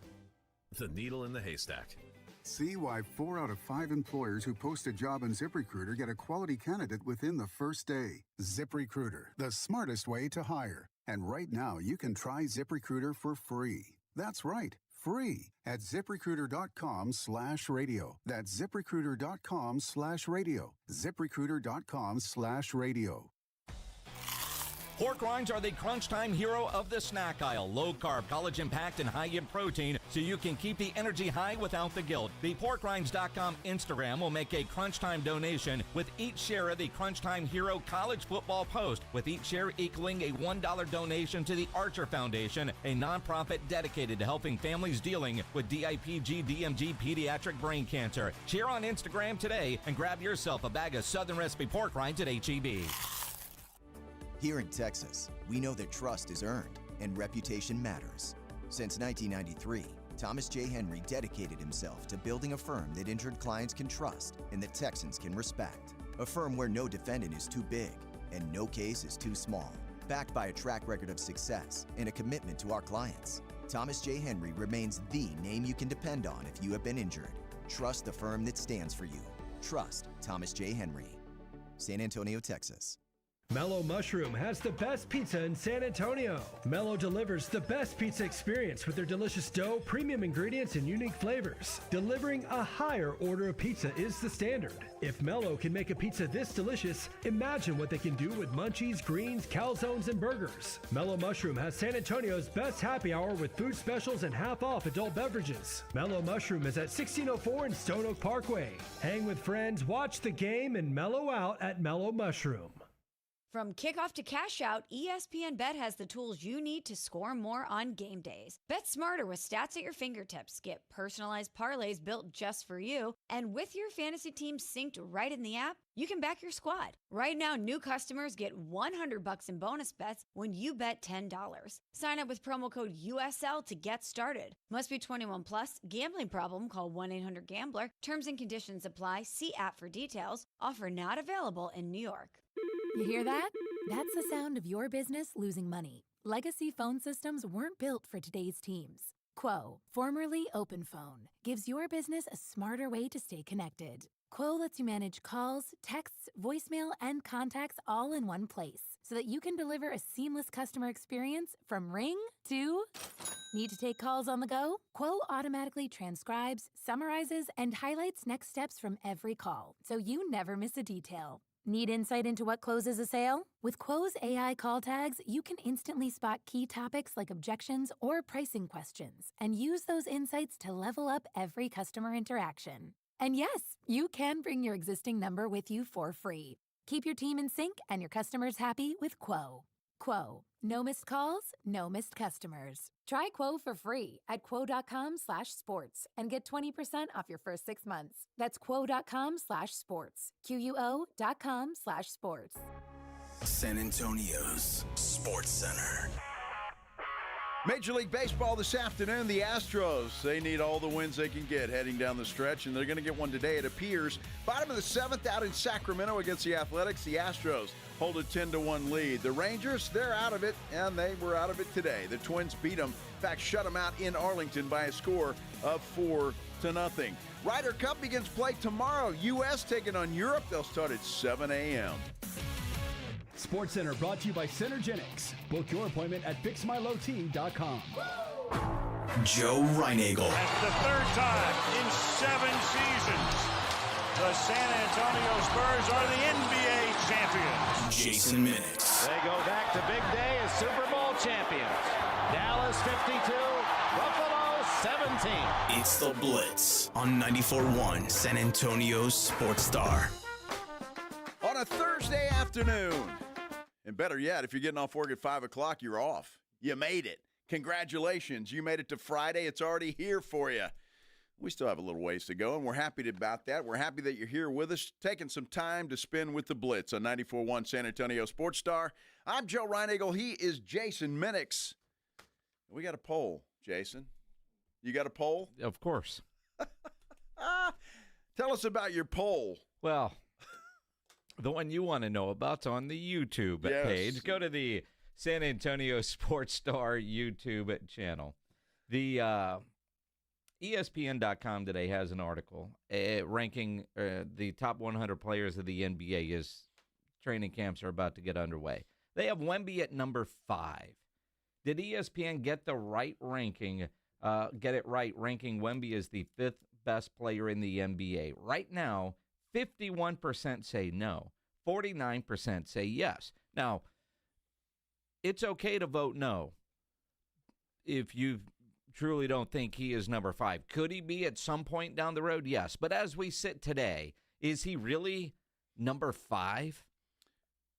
The needle in the haystack. See why 4 out of 5 employers who post a job on ZipRecruiter get a quality candidate within the first day. ZipRecruiter, the smartest way to hire. And right now, you can try ZipRecruiter for free. That's right, free at ZipRecruiter.com/radio. That's ZipRecruiter.com/radio. ZipRecruiter.com/radio. Pork rinds are the crunch time hero of the snack aisle. Low carb, college impact, and high in protein, so you can keep the energy high without the guilt. The PorkRinds.com Instagram will make a crunch time donation with each share of the Crunch Time Hero College Football Post, with each share equaling a $1 donation to the Archer Foundation, a nonprofit dedicated to helping families dealing with DIPG, DMG, pediatric brain cancer. Share on Instagram today and grab yourself a bag of Southern Recipe pork rinds at HEB. Here in Texas, we know that trust is earned and reputation matters. Since 1993, Thomas J. Henry dedicated himself to building a firm that injured clients can trust and that Texans can respect. A firm where no defendant is too big and no case is too small. Backed by a track record of success and a commitment to our clients, Thomas J. Henry remains the name you can depend on if you have been injured. Trust the firm that stands for you. Trust Thomas J. Henry. San Antonio, Texas. Mellow Mushroom has the best pizza in San Antonio. Mellow delivers the best pizza experience with their delicious dough, premium ingredients, and unique flavors. Delivering a higher order of pizza is the standard. If Mellow can make a pizza this delicious, imagine what they can do with munchies, greens, calzones, and burgers. Mellow Mushroom has San Antonio's best happy hour with food specials and half-off adult beverages. Mellow Mushroom is at 1604 in Stone Oak Parkway. Hang with friends, watch the game, and mellow out at Mellow Mushroom. From kickoff to cash out, ESPN Bet has the tools you need to score more on game days. Bet smarter with stats at your fingertips. Get personalized parlays built just for you. And with your fantasy team synced right in the app, you can back your squad. Right now, new customers get $100 in bonus bets when you bet $10. Sign up with promo code USL to get started. Must be 21 plus. Gambling problem? Call 1-800-GAMBLER. Terms and conditions apply. See app for details. Offer not available in New York. You hear that? That's the sound of your business losing money. Legacy phone systems weren't built for today's teams. Quo, formerly OpenPhone, gives your business a smarter way to stay connected. Quo lets you manage calls, texts, voicemail, and contacts all in one place so that you can deliver a seamless customer experience from ring to... Need to take calls on the go? Quo automatically transcribes, summarizes, and highlights next steps from every call, so you never miss a detail. Need insight into what closes a sale? With Quo's AI call tags, you can instantly spot key topics like objections or pricing questions and use those insights to level up every customer interaction. And yes, you can bring your existing number with you for free. Keep your team in sync and your customers happy with Quo. Quo. No missed calls, no missed customers. Try Quo for free at quo.com/sports and get 20% off your first 6 months. That's quo.com/sports. QUO.com/sports. San Antonio's Sports Center. Major League Baseball this afternoon, the Astros, they need all the wins they can get heading down the stretch, and they're going to get one today, it appears. Bottom of the 7th out in Sacramento against the Athletics. The Astros hold a 10-1 lead. The Rangers, they're out of it, and they were out of it today. The Twins beat them, in fact, shut them out in Arlington by a score of 4-0. Ryder Cup begins play tomorrow. U.S. taking on Europe. They'll start at 7 a.m. Sports Center brought to you by Synergenics. Book your appointment at fixmylowteam.com. Joe Reinagel. That's the third time in 7 seasons the San Antonio Spurs are the NBA champions. Jason Minix. They go back to big day as Super Bowl champions. Dallas 52, Buffalo 17. It's the Blitz on 94.1 San Antonio's Sports Star. On a Thursday afternoon. And better yet, if you're getting off work at 5 o'clock, you're off. You made it. Congratulations. You made it to Friday. It's already here for you. We still have a little ways to go, and we're happy about that. We're happy that you're here with us, taking some time to spend with the Blitz on 94.1 San Antonio Sports Star. I'm Joe Reinagel. He is Jason Minix. We got a poll, Jason. You got a poll? Of course. Tell us about your poll. Well, the one you want to know about's on the YouTube page. Go to the San Antonio Sports Star YouTube channel. The ESPN.com today has an article ranking the top 100 players of the NBA as training camps are about to get underway. They have Wemby at number 5. Did ESPN get the right ranking? Get it right, ranking Wemby as the 5th best player in the NBA. Right now, 51% say no. 49% say yes. Now, it's okay to vote no if you truly don't think he is number 5. Could he be at some point down the road? Yes. But as we sit today, is he really number 5?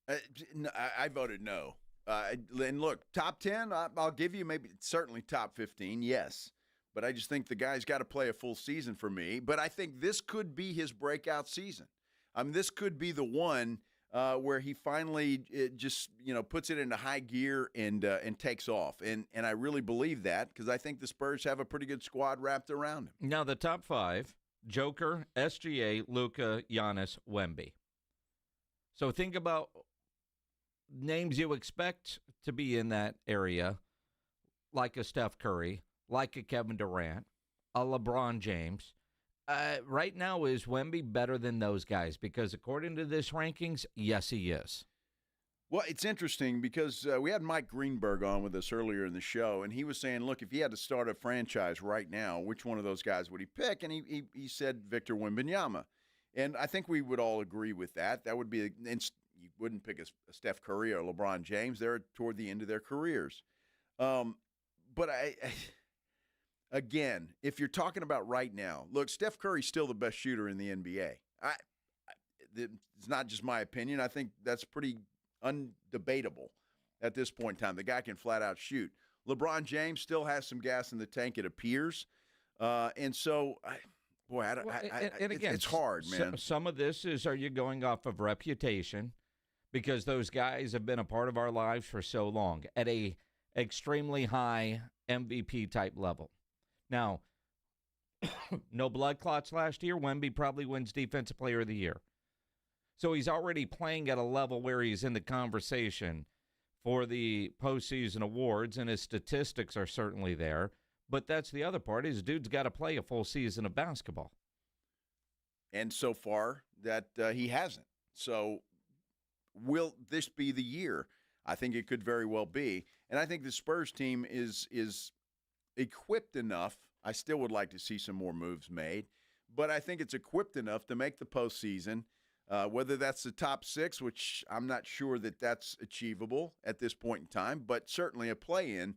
I voted no. And look, top 10, I'll give you maybe certainly top 15, yes. But I just think the guy's got to play a full season for me. But I think this could be his breakout season. I mean, this could be the one where he finally just puts it into high gear and takes off. And I really believe that because I think the Spurs have a pretty good squad wrapped around him. Now the top 5: Joker, SGA, Luka, Giannis, Wemby. So think about names you expect to be in that area, like a Steph Curry, like a Kevin Durant, a LeBron James. Right now, is Wemby better than those guys? Because according to this rankings, yes, he is. Well, it's interesting because we had Mike Greenberg on with us earlier in the show, and he was saying, look, if he had to start a franchise right now, which one of those guys would he pick? And he said Victor Wembanyama. And I think we would all agree with that. That would be you wouldn't pick a Steph Curry or LeBron James. They're toward the end of their careers. But again, if you're talking about right now, look, Steph Curry's still the best shooter in the NBA. It's not just my opinion. I think that's pretty undebatable at this point in time. The guy can flat out shoot. LeBron James still has some gas in the tank, it appears. And so, it's hard, man. Some of this is, are you going off of reputation? Because those guys have been a part of our lives for so long at a extremely high MVP type level. Now, no blood clots last year. Wemby probably wins Defensive Player of the Year. So he's already playing at a level where he's in the conversation for the postseason awards, and his statistics are certainly there. But that's the other part, is dude's got to play a full season of basketball. And so far, that he hasn't. So will this be the year? I think it could very well be. And I think the Spurs team is equipped enough. I still would like to see some more moves made, but I think it's equipped enough to make the postseason, whether that's the top 6, which I'm not sure that that's achievable at this point in time, but certainly a play-in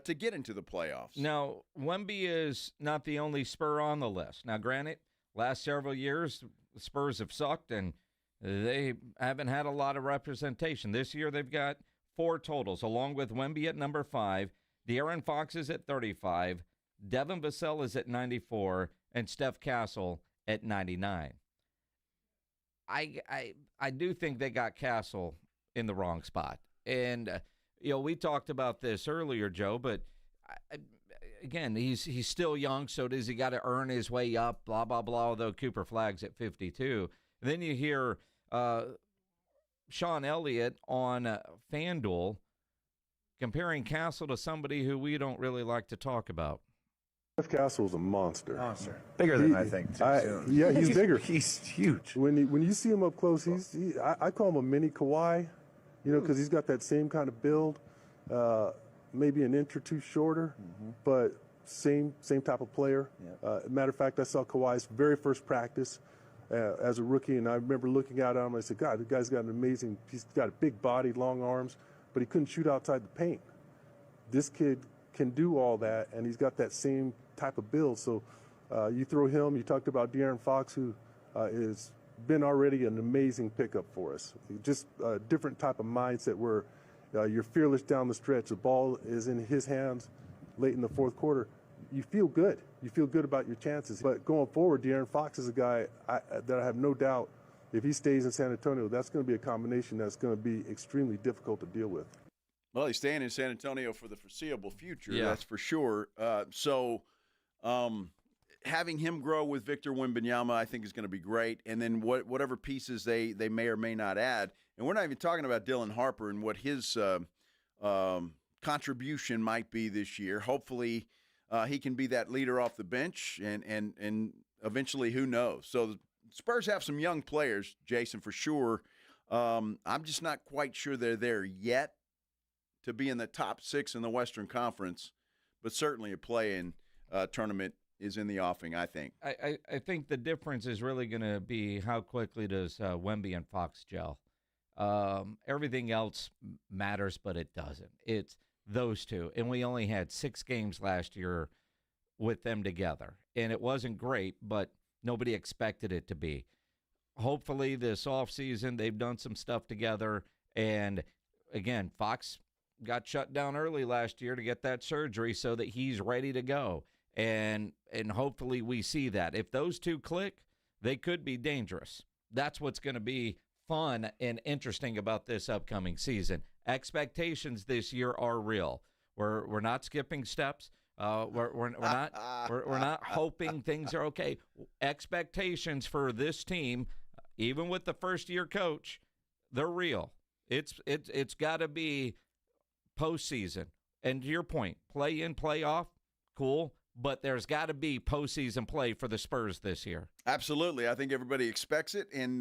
to get into the playoffs. Now, Wemby is not the only Spur on the list. Now, granted, last several years, the Spurs have sucked, and they haven't had a lot of representation. This year, they've got 4 totals, along with Wemby at number 5. De'Aaron Fox is at 35. Devin Vassell is at 94. And Steph Castle at 99. I do think they got Castle in the wrong spot. And, we talked about this earlier, Joe, but again, he's still young, so does he got to earn his way up, blah, blah, blah, although Cooper Flagg's at 52. And then you hear Sean Elliott on FanDuel comparing Castle to somebody who we don't really like to talk about. Steph Castle's a monster. Bigger than I think, too. Yeah, he's bigger. He's huge. When you see him up close, I call him a mini Kawhi, because he's got that same kind of build, maybe an inch or two shorter, but same type of player. Matter of fact, I saw Kawhi's very first practice as a rookie, and I remember looking at him. I said, God, the guy's got he's got a big body, long arms, but he couldn't shoot outside the paint. This kid can do all that, and he's got that same type of build. So you throw him, you talked about De'Aaron Fox, who has been already an amazing pickup for us. Just a different type of mindset where you're fearless down the stretch. The ball is in his hands late in the fourth quarter. You feel good. You feel good about your chances. But going forward, De'Aaron Fox is a guy that I have no doubt, if he stays in San Antonio, that's going to be a combination that's going to be extremely difficult to deal with. Well, he's staying in San Antonio for the foreseeable future, yeah. That's for sure. Having him grow with Victor Wembanyama, I think, is going to be great. And then whatever pieces they may or may not add. And we're not even talking about Dylan Harper and what his contribution might be this year. Hopefully he can be that leader off the bench, and eventually, who knows? So the Spurs have some young players, Jason, for sure. I'm just not quite sure they're there yet to be in the top 6 in the Western Conference, but certainly a play-in tournament is in the offing, I think. I think the difference is really going to be how quickly does Wemby and Fox gel. Everything else matters, but it doesn't. It's those two. And we only had 6 games last year with them together. And it wasn't great, but nobody expected it to be. Hopefully this offseason they've done some stuff together. And, again, Fox got shut down early last year to get that surgery so that he's ready to go. And hopefully we see that. If those two click, they could be dangerous. That's what's going to be fun and interesting about this upcoming season. Expectations this year are real. We're not skipping steps. We're not hoping things are okay. Expectations for this team, even with the first-year coach, they're real. It's got to be postseason. And to your point, play in, play off, cool. But there's got to be postseason play for the Spurs this year. Absolutely. I think everybody expects it, and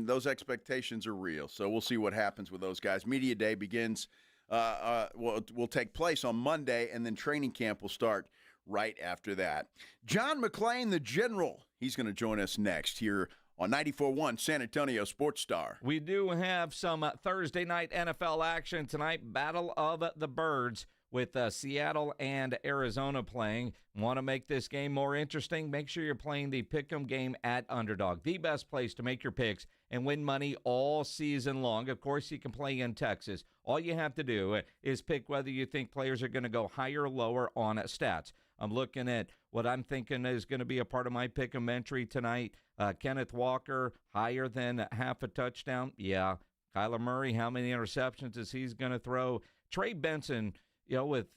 those expectations are real. So we'll see what happens with those guys. Media Day begins, will take place on Monday, and then training camp will start right after that. John McClain, the General, he's going to join us next here on 94.1 San Antonio Sports Star. We do have some Thursday night NFL action tonight. Battle of the Birds with Seattle and Arizona playing. Want to make this game more interesting? Make sure you're playing the Pick'em game at Underdog, the best place to make your picks and win money all season long. Of course, you can play in Texas. All you have to do is pick whether you think players are going to go higher or lower on stats. I'm looking at what I'm thinking is going to be a part of my Pick'em entry tonight. Kenneth Walker, higher than half a touchdown. Yeah. Kyler Murray, how many interceptions is he going to throw? Trey Benson, with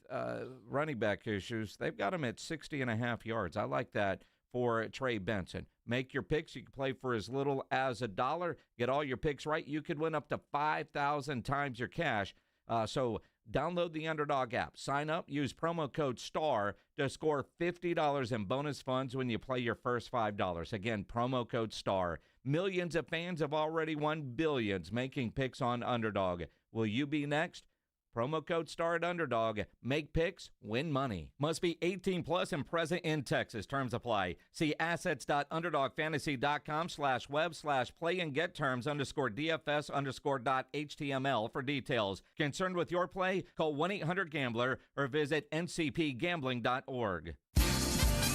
running back issues, they've got him at 60.5 yards. I like that for Trey Benson. Make your picks. You can play for as little as $1. Get all your picks right. You could win up to 5,000 times your cash. So download the Underdog app. Sign up. Use promo code STAR to score $50 in bonus funds when you play your first $5. Again, promo code STAR. Millions of fans have already won billions making picks on Underdog. Will you be next? Promo code STAR at Underdog. Make picks, win money. Must be 18 plus and present in Texas. Terms apply. See assets.underdogfantasy.com/web/play and get terms _DFS_.html for details. Concerned with your play? Call 1-800-GAMBLER or visit ncpgambling.org.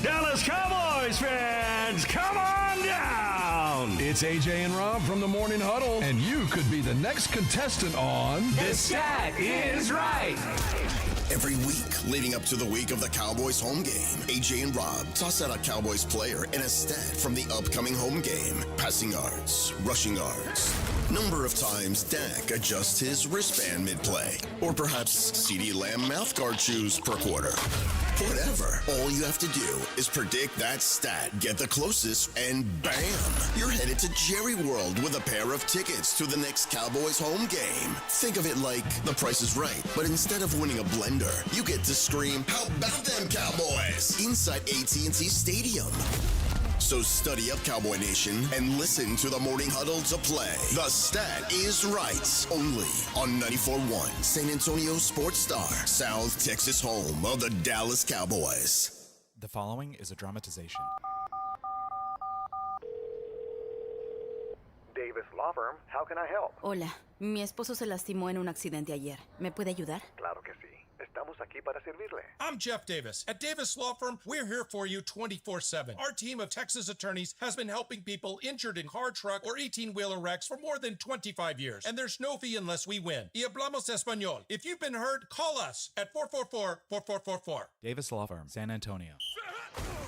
Dallas Cowboys fans, come on down! It's AJ and Rob from the Morning Huddle, and you could be the next contestant on The Stat Is Right. Every week leading up to the week of the Cowboys home game, AJ and Rob toss out a Cowboys player and a stat from the upcoming home game. Passing yards, rushing yards, number of times Dak adjusts his wristband mid-play, or perhaps CeeDee Lamb mouthguard chews per quarter. Whatever. All you have to do is predict that stat, get the closest, and bam! You're headed to Jerry World with a pair of tickets to the next Cowboys home game. Think of it like The Price is Right, but instead of winning a blender, you get to scream, "How about them Cowboys?" inside AT&T Stadium. So study up, Cowboy Nation, and listen to the Morning Huddle to play. The Stat Is Right, only on 94.1 San Antonio Sports Star, South Texas home of the Dallas Cowboys. The following is a dramatization. Davis Law Firm, how can I help? Hola, mi esposo se lastimó en un accidente ayer. ¿Me puede ayudar? Claro que sí. Estamos aquí para servirle. I'm Jeff Davis. At Davis Law Firm, we're here for you 24/7. Our team of Texas attorneys has been helping people injured in car, truck, or 18-wheeler wrecks for more than 25 years. And there's no fee unless we win. Y hablamos español. If you've been hurt, call us at 444-4444. Davis Law Firm, San Antonio.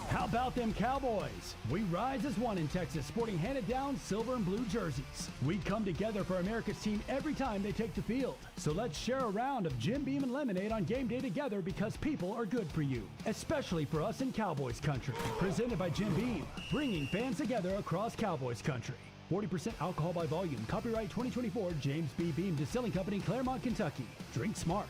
How about them Cowboys? We rise as one in Texas, sporting handed-down silver and blue jerseys. We come together for America's team every time they take the field. So let's share a round of Jim Beam and lemonade on game day together, because people are good for you, especially for us in Cowboys country. Presented by Jim Beam, bringing fans together across Cowboys country. 40% alcohol by volume. Copyright 2024, James B. Beam Distilling Company, Claremont, Kentucky. Drink smart.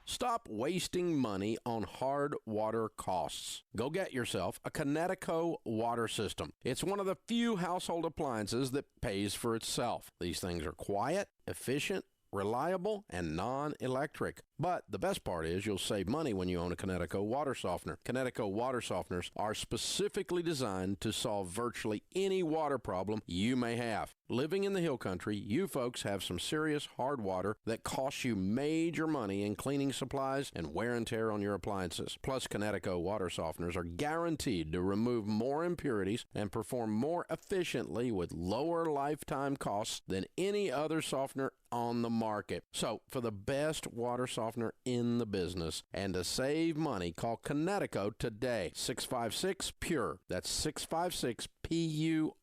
Stop wasting money on hard water costs. Go get yourself a Connecticut water system. It's one of the few household appliances that pays for itself. These things are quiet, efficient, reliable, and non-electric. But the best part is you'll save money when you own a Connecticut water softener. Connecticut water softeners are specifically designed to solve virtually any water problem you may have. Living in the hill country, you folks have some serious hard water that costs you major money in cleaning supplies and wear and tear on your appliances. Plus, Connecticut water softeners are guaranteed to remove more impurities and perform more efficiently with lower lifetime costs than any other softener on the market. So, for the best water softener in the business and to save money, call Connecticut today. 656-PURE. That's 656-PURE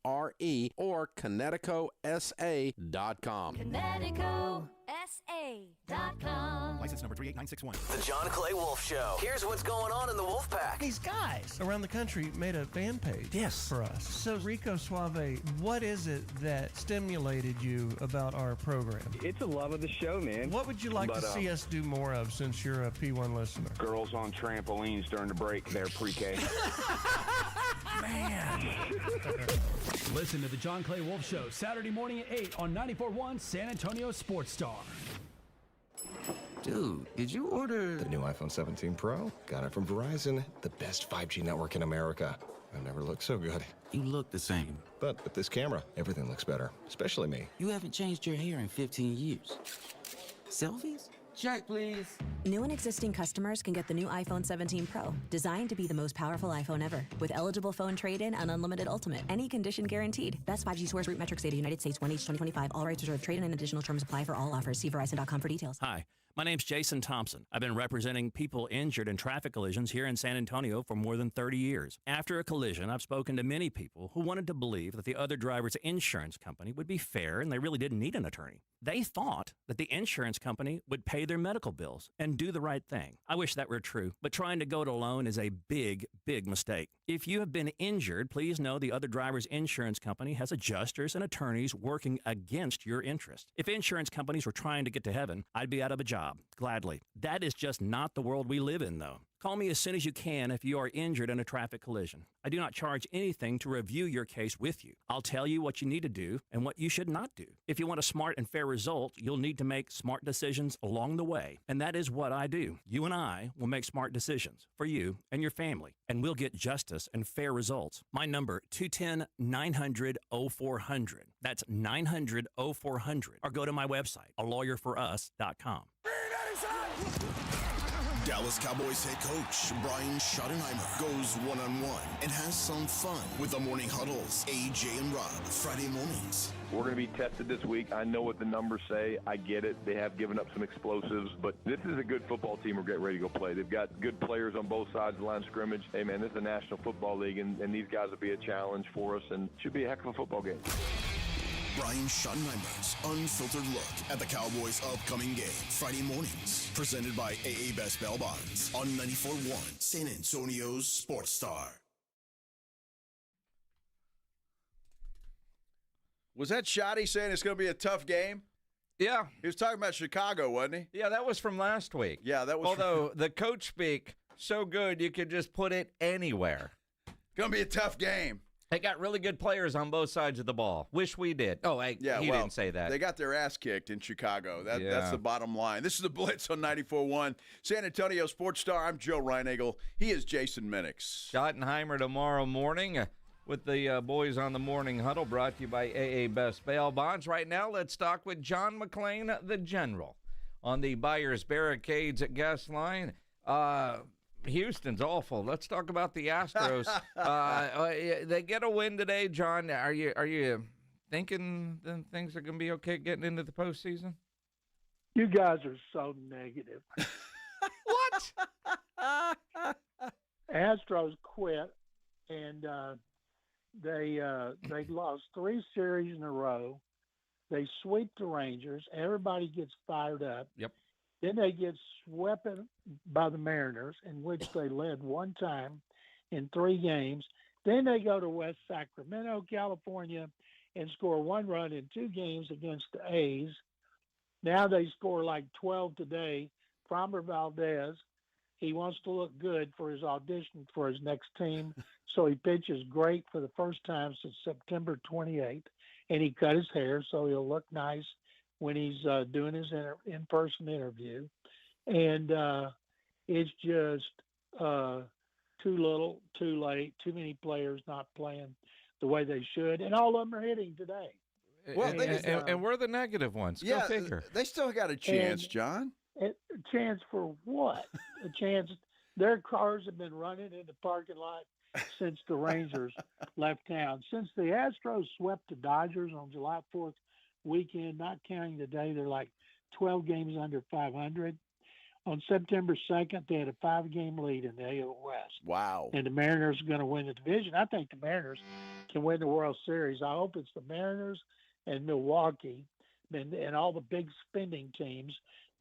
or ConnecticutSA.com. ConnecticutSA.com. License number 38961. The John Clay Wolf Show. Here's what's going on in the Wolf Pack. These guys around the country made a fan page for us. So, Rico Suave, what is it that stimulated you about our program? It's a love of the show, man. What would you like to see us do more of since you're a P1 listener? Girls on trampolines during the break. They're pre-K. Man. Listen to the John Clay Wolf Show Saturday morning at 8 on 94.1 San Antonio Sports Star. Dude, did you order the new iPhone 17 Pro? Got it from Verizon, the best 5G network in America. I've never looked so good. You look the same. But with this camera, everything looks better, especially me. You haven't changed your hair in 15 years. Selfies? Check, please. New and existing customers can get the new iPhone 17 Pro, designed to be the most powerful iPhone ever, with eligible phone trade-in and unlimited ultimate. Any condition guaranteed. Best 5G source root metrics data, United States, 1H 2025. All rights reserved. Trade-in and additional terms apply for all offers. See Verizon.com for details. Hi. My name's Jason Thompson. I've been representing people injured in traffic collisions here in San Antonio for more than 30 years. After a collision, I've spoken to many people who wanted to believe that the other driver's insurance company would be fair and they really didn't need an attorney. They thought that the insurance company would pay their medical bills and do the right thing. I wish that were true, but trying to go it alone is a big, big mistake. If you have been injured, please know the other driver's insurance company has adjusters and attorneys working against your interest. If insurance companies were trying to get to heaven, I'd be out of a job, gladly. That is just not the world we live in, though. Call me as soon as you can if you are injured in a traffic collision. I do not charge anything to review your case with you. I'll tell you what you need to do and what you should not do. If you want a smart and fair result, you'll need to make smart decisions along the way. And that is what I do. You and I will make smart decisions for you and your family, and we'll get justice and fair results. My number, 210-900-0400. That's 900-0400. Or go to my website, alawyerforus.com. Dallas Cowboys head coach Brian Schottenheimer goes one-on-one and has some fun with the Morning Huddles, AJ and Rob, Friday mornings. We're going to be tested this week. I know what the numbers say. I get it. They have given up some explosives, but this is a good football team we're getting ready to go play. They've got good players on both sides of the line of scrimmage. Hey, man, this is a National Football League, and these guys will be a challenge for us, and should be a heck of a football game. Brian Schottenheimer's unfiltered look at the Cowboys' upcoming game, Friday mornings, presented by AA Best Bail Bonds on 94.1 San Antonio's Sports Star. Was that Shotty saying it's going to be a tough game? Yeah. He was talking about Chicago, wasn't he? Yeah, that was from last week. Yeah, that was. Although the coach speak so good, you could just put it anywhere. Going to be a tough game. They got really good players on both sides of the ball. Wish we did. Oh, he didn't say that. They got their ass kicked in Chicago. That's the bottom line. This is the Blitz on 94.1 San Antonio Sports Star. I'm Joe Reinagel. He is Jason Minix. Schottenheimer tomorrow morning with the boys on the Morning Huddle, brought to you by AA Best Bail Bonds. Right now, let's talk with John McClain, the General, on the Buyers Barricades guest line. Houston's awful. Let's talk about the Astros. They get a win today, John. Are you thinking that things are going to be okay getting into the postseason? You guys are so negative. What? Astros quit, and they lost 3 series in a row. They sweep the Rangers. Everybody gets fired up. Yep. Then they get swept by the Mariners, in which they led one time in 3 games. Then they go to West Sacramento, California, and score 1 run in 2 games against the A's. Now they score like 12 today. Framber Valdez, he wants to look good for his audition for his next team, so he pitches great for the first time since September 28th, and he cut his hair so he'll look nice when he's doing his in-person interview. And it's just too little, too late, too many players not playing the way they should, and all of them are hitting today. Well, and we're the negative ones. Go figure. They still got a chance, John. A chance for what? A chance. Their cars have been running in the parking lot since the Rangers left town. Since the Astros swept the Dodgers on July 4th weekend, not counting today, they're like 12 games under 500. On September 2nd, they had a 5-game lead in the AL West. Wow. And the Mariners are going to win the division. I think the Mariners can win the World Series. I hope it's the Mariners and Milwaukee and all the big spending teams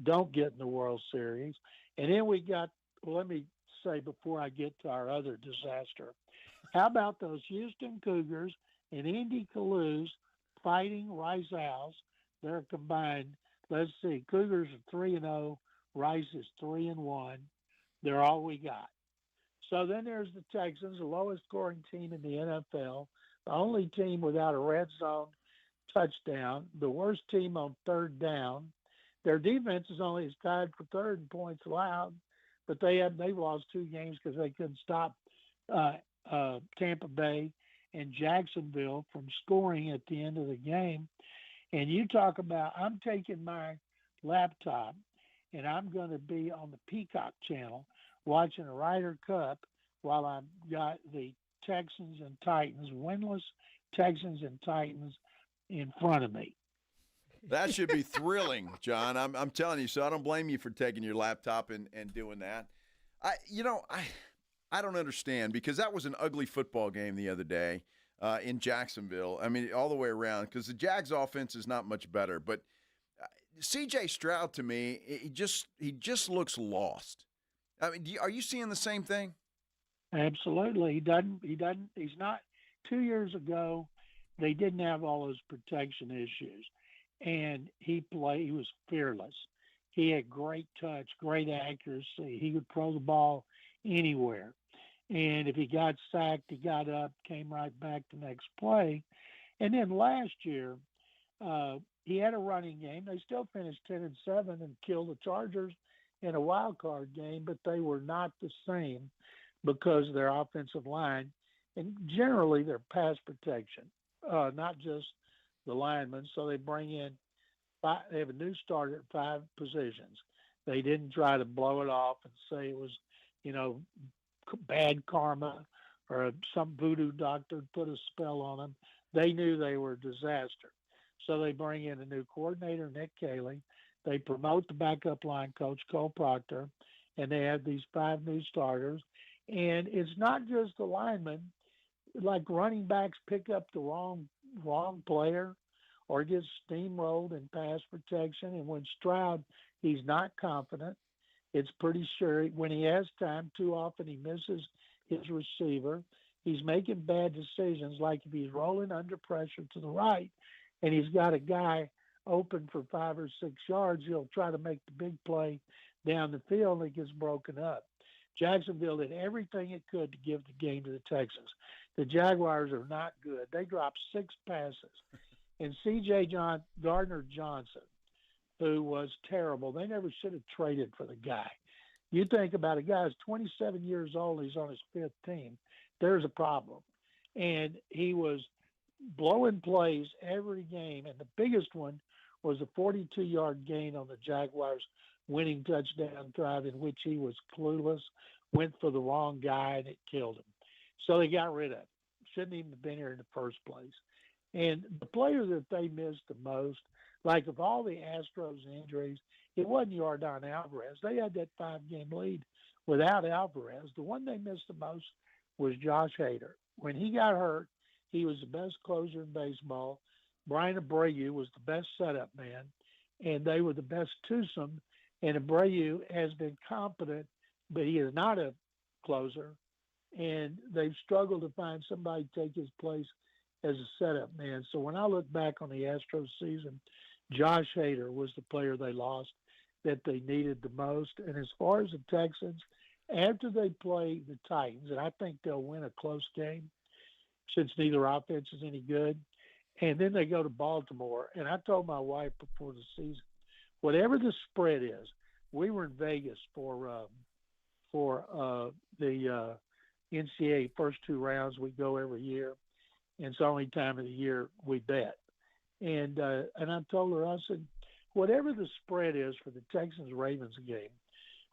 don't get in the World Series. And then we got, let me say before I get to our other disaster, how about those Houston Cougars and Indy Caloos fighting Rice Owls? They're combined. Let's see. Cougars are 3-0. Rice is 3-1. They're all we got. So then there's the Texans, the lowest scoring team in the NFL, the only team without a red zone touchdown, the worst team on third down. Their defense is only tied for third in points allowed, but they've lost 2 games because they couldn't stop Tampa Bay and Jacksonville from scoring at the end of the game. And you talk about, I'm taking my laptop and I'm going to be on the Peacock channel watching a Ryder Cup while I've got the Texans and Titans, winless Texans and Titans in front of me. That should be thrilling, John. I'm telling you, so I don't blame you for taking your laptop and doing that. I don't understand, because that was an ugly football game the other day in Jacksonville. I mean, all the way around, because the Jags offense is not much better. But CJ Stroud, to me, he just looks lost. I mean, are you seeing the same thing? Absolutely. He doesn't. He's not. 2 years ago, they didn't have all those protection issues, and he was fearless. He had great touch, great accuracy. He could throw the ball anywhere. And if he got sacked, he got up, came right back the next play. And then last year, he had a running game. They still finished 10-7 and killed the Chargers in a wild card game, but they were not the same because of their offensive line and generally their pass protection, not just the linemen. So they bring in they have a new starter at 5 positions. They didn't try to blow it off and say it was, bad karma or some voodoo doctor put a spell on them. They knew they were a disaster. So they bring in a new coordinator, Nick Caley. They promote the backup line coach, Cole Proctor, and they have these 5 new starters. And it's not just the linemen. Like running backs pick up the wrong player or get steamrolled in pass protection. And when Stroud, he's not confident. It's pretty sure when he has time, too often he misses his receiver. He's making bad decisions, like if he's rolling under pressure to the right and he's got a guy open for 5 or 6 yards, he'll try to make the big play down the field and it gets broken up. Jacksonville did everything it could to give the game to the Texans. The Jaguars are not good. They dropped 6 passes. And CJ Gardner Johnson, who was terrible, they never should have traded for the guy. You think about a guy who's 27 years old, he's on his 5th team. There's a problem. And he was blowing plays every game. And the biggest one was a 42-yard gain on the Jaguars' winning touchdown drive in which he was clueless, went for the wrong guy, and it killed him. So they got rid of him. Shouldn't even have been here in the first place. And the player that they missed the most, like of all the Astros injuries, it wasn't Yordan Alvarez. They had that 5-game lead without Alvarez. The one they missed the most was Josh Hader. When he got hurt, he was the best closer in baseball. Brian Abreu was the best setup man, and they were the best twosome. And Abreu has been competent, but he is not a closer. And they've struggled to find somebody to take his place as a setup man. So when I look back on the Astros season, Josh Hader was the player they lost that they needed the most. And as far as the Texans, after they play the Titans, and I think they'll win a close game since neither offense is any good, and then they go to Baltimore. And I told my wife before the season, whatever the spread is, we were in Vegas for the NCAA first 2 rounds. We go every year, and it's the only time of the year we bet. And I told her, I said, whatever the spread is for the Texans-Ravens game,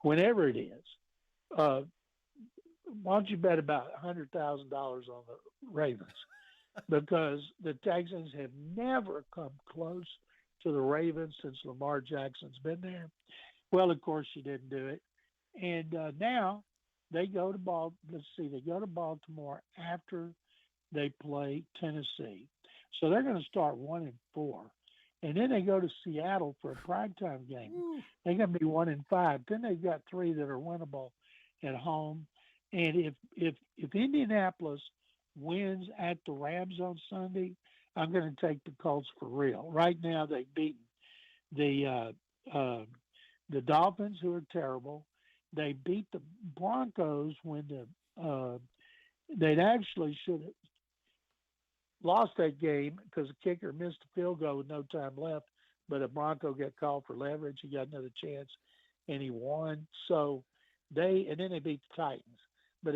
whenever it is, why don't you bet about $100,000 on the Ravens? Because the Texans have never come close to the Ravens since Lamar Jackson's been there. Well, of course, she didn't do it. And now they go to they go to Baltimore after they play Tennessee. So they're going to start 1-4. And then they go to Seattle for a primetime game. They're going to be 1-5. Then they've got 3 that are winnable at home. And if Indianapolis wins at the Rams on Sunday, I'm going to take the Colts for real. Right now, they've beaten the Dolphins, who are terrible. They beat the Broncos when they'd actually should have lost that game because the kicker missed a field goal with no time left, but a Bronco got called for leverage. He got another chance, and he won. So then they beat the Titans. But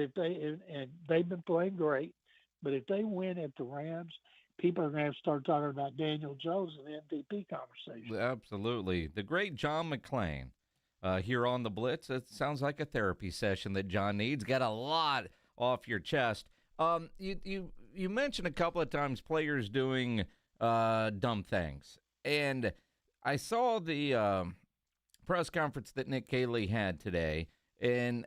they've been playing great. But if they win at the Rams, people are going to have to start talking about Daniel Jones in the MVP conversation. Absolutely. The great John McClain here on the Blitz. It sounds like a therapy session that John needs. Got a lot off your chest. You mentioned a couple of times players doing dumb things. And I saw the press conference that Nick Caley had today and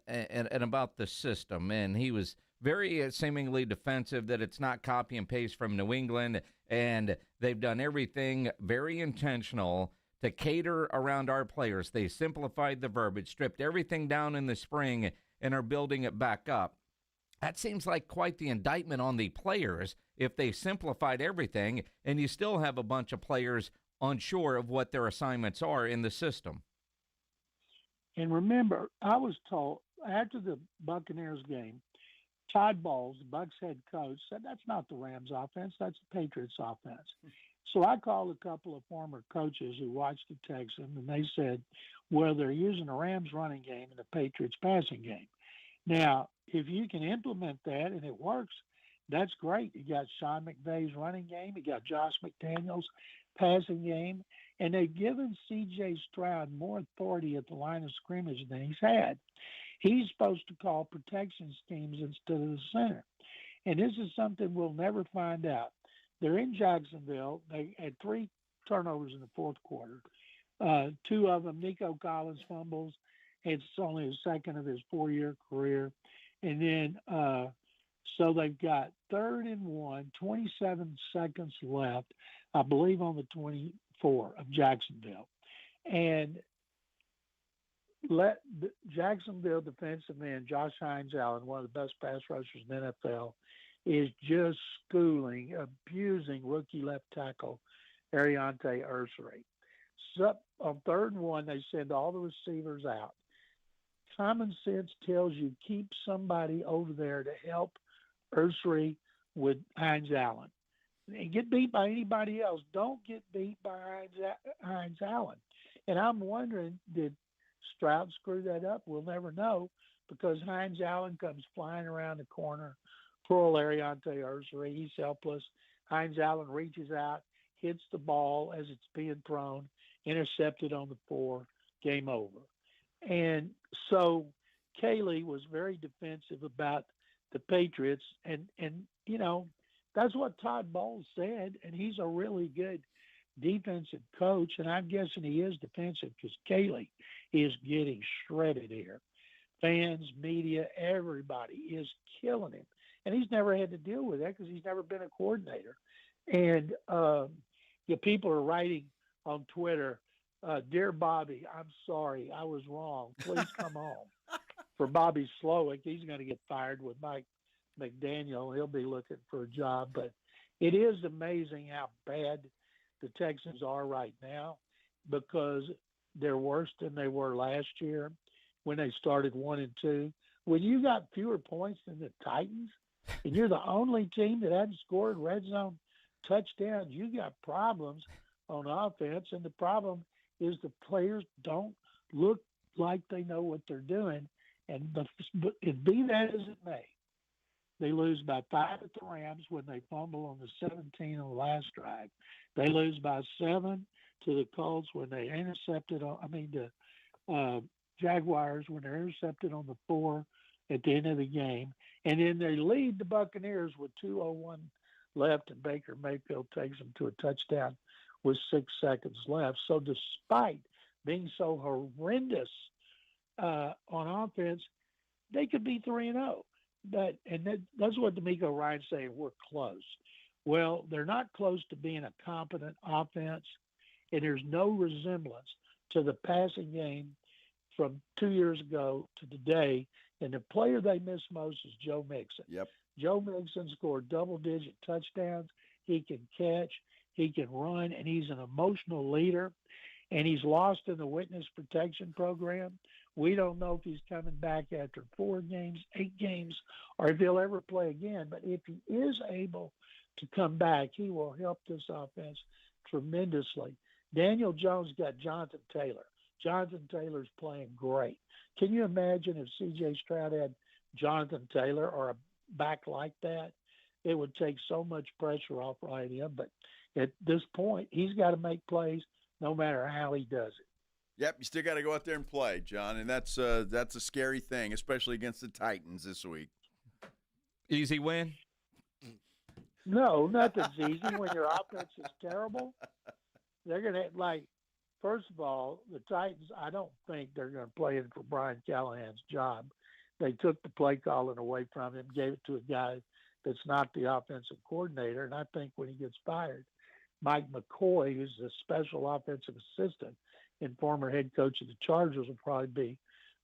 about the system. And he was very seemingly defensive that it's not copy and paste from New England, and they've done everything very intentional to cater around our players. They simplified the verbiage, stripped everything down in the spring, and are building it back up. That seems like quite the indictment on the players if they simplified everything and you still have a bunch of players unsure of what their assignments are in the system. And remember, I was told after the Buccaneers game, Todd Bowles, the Bucs head coach, said that's not the Rams offense, that's the Patriots offense. So I called a couple of former coaches who watched the Texans, and they said, well, they're using the Rams running game and the Patriots passing game. Now, if you can implement that and it works, that's great. You got Sean McVay's running game. You got Josh McDaniels' passing game. And they've given C.J. Stroud more authority at the line of scrimmage than he's had. He's supposed to call protection schemes instead of the center. And this is something we'll never find out. They're in Jacksonville. They had 3 turnovers in the fourth quarter. 2 of them, Nico Collins fumbles. It's only his second of his 4-year career. And then, so they've got 3rd and 1, 27 seconds left, I believe on the 24 of Jacksonville. And let the Jacksonville defensive end, Josh Hines-Allen, one of the best pass rushers in the NFL, is just schooling, abusing rookie left tackle Ariante Ursery. So on 3rd and 1, they send all the receivers out. Common sense tells you keep somebody over there to help Ursery with Hines-Allen. And get beat by anybody else. Don't get beat by Hines-Allen. And I'm wondering, did Stroud screw that up? We'll never know, because Hines-Allen comes flying around the corner. Poor Ariante Ursery, he's helpless. Hines-Allen reaches out, hits the ball as it's being thrown, intercepted on the 4, game over. And so Kaylee was very defensive about the Patriots, and you know, that's what Todd Bowles said, and he's a really good defensive coach, and I'm guessing he is defensive because Kaylee is getting shredded here. Fans, media, everybody is killing him, and he's never had to deal with that because he's never been a coordinator. And people are writing on Twitter, "Dear Bobby, I'm sorry, I was wrong. Please come home." For Bobby Slowick, he's going to get fired with Mike McDaniel. He'll be looking for a job. But it is amazing how bad the Texans are right now, because they're worse than they were last year when they started 1-2. When you got fewer points than the Titans, and you're the only team that hadn't scored red zone touchdowns, you got problems on offense. And the problem is the players don't look like they know what they're doing. And be that as it may, they lose by 5 at the Rams when they fumble on the 17 on the last drive. They lose by 7 to the Colts when they intercepted the Jaguars when they're intercepted on the 4 at the end of the game. And then they lead the Buccaneers with 2:01 left, and Baker Mayfield takes them to a touchdown with 6 seconds left. So despite being so horrendous on offense, they could be 3-0. That's what D'Amico Ryan's saying. We're close. Well, they're not close to being a competent offense, and there's no resemblance to the passing game from 2 years ago to today. And the player they miss most is Joe Mixon. Yep. Joe Mixon scored double-digit touchdowns. He can catch, he can run, and he's an emotional leader. And he's lost in the witness protection program. We don't know if he's coming back after 4 games, 8 games, or if he'll ever play again. But if he is able to come back, he will help this offense tremendously. Daniel Jones got Jonathan Taylor. Jonathan Taylor's playing great. Can you imagine if C.J. Stroud had Jonathan Taylor or a back like that? It would take so much pressure off right him. But at this point, he's got to make plays no matter how he does it. Yep, you still got to go out there and play, John, and that's a scary thing, especially against the Titans this week. Easy win? No, nothing's easy when your offense is terrible. They're going to, first of all, the Titans, I don't think they're going to play in for Brian Callahan's job. They took the play calling away from him, gave it to a guy that's not the offensive coordinator, and I think when he gets fired, Mike McCoy, who's a special offensive assistant and former head coach of the Chargers, will probably be